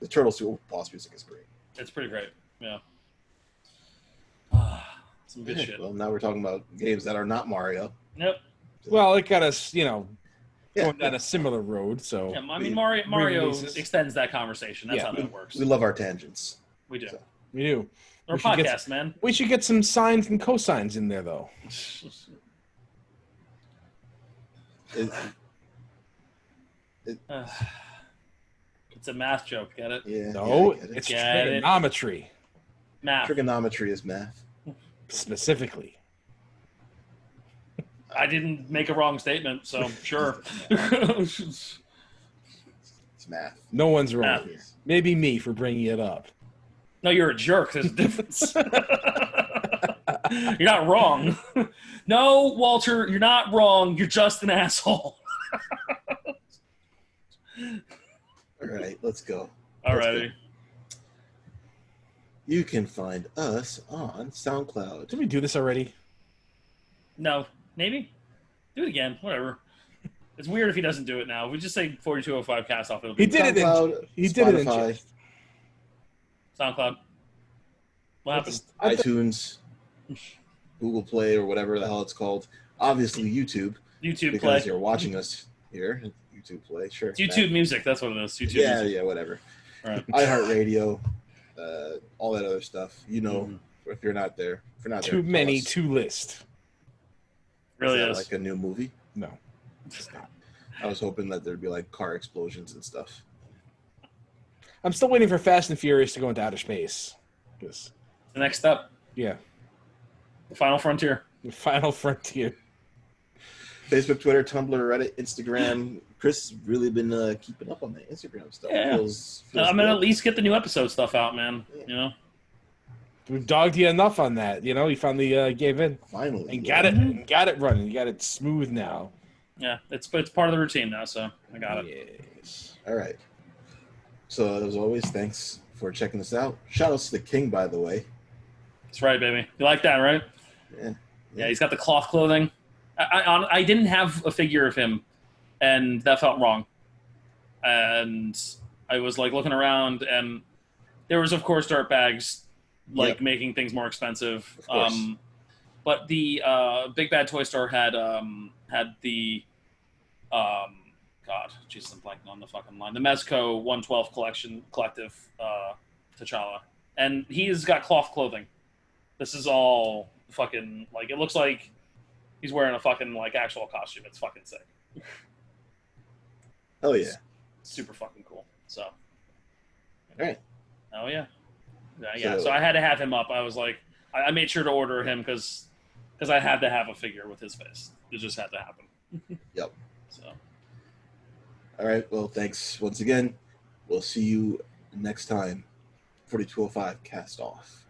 The Turtles 2 boss music is great. It's pretty great. Yeah. Some good shit. Well, now we're talking about games that are not Mario. Yep. Well, it got us, Yeah. going down a similar road. So Yeah, I mean, Mario Re-releases. extends that conversation. That's Yeah. how that works. We love our tangents. We do. So. we do. We're We should get- podcast, man. We should get some sines and cosines in there, though. It, It's a math joke. Get it? yeah. No, yeah, I get it. it's Get it. trigonometry Math. Trigonometry is math. specifically. I didn't make a wrong statement, so sure. It's math. No one's wrong Math. here. Maybe me for bringing it up. No, you're a jerk. There's a difference. You're not wrong. No, Walter, you're not wrong. You're just an asshole. All right, let's go. Alrighty. You can find us on SoundCloud. Did we do this already? No, maybe. Do it again. Whatever. It's weird if he doesn't do it now. If we just say 4205 cast off. It'll He be did it. SoundCloud, He did it in Spotify, jest. SoundCloud. What happened? iTunes, Google Play, or whatever the hell it's called. Obviously, YouTube, YouTube because Play. you're watching us here. YouTube Play, sure. It's YouTube Music. That's what it is. YouTube Yeah, Music. yeah, whatever. All right. iHeartRadio, all that other stuff. You know, Mhm. if you're not there, if you're not there, Too tell many us. to list. Really that is. like a new movie. No. I was hoping that there'd be like car explosions and stuff. I'm still waiting for Fast and Furious to go into outer space. 'Cause, The next step. yeah, The Final Frontier. the final frontier. Facebook, Twitter, Tumblr, Reddit, Instagram. Chris has really been keeping up on the Instagram stuff. Yeah. Feels I'm gonna good. at least get the new episode stuff out, man. You know. We've dogged you enough on that. You know, you finally gave in Finally and got it. And got it running. You got it smooth now. Yeah, it's part of the routine now, so I got it. Yes. All right. So as always, thanks for checking this out. Shout outs to the King, by the way. That's right, baby. You like that, right? Yeah. Yeah, he's got the cloth clothing. I didn't have a figure of him, and that felt wrong. And I was like looking around, and there was, of course, dirtbags like Yep. making things more expensive. Of course. But the Big Bad Toy Store had the God, Jesus, I'm blanking on the fucking line. The Mezco 112 collective T'Challa, and he's got cloth clothing. This is all fucking like it looks like he's wearing a fucking like actual costume. It's fucking sick. Hell yeah. Super fucking cool. So. All right. Oh yeah. Yeah. So I had to have him up. I was like, I made sure to order him because because I had to have a figure with his face. It just had to happen. Yep. So All right. Well, thanks once again. We'll see you next time. 4205 cast off.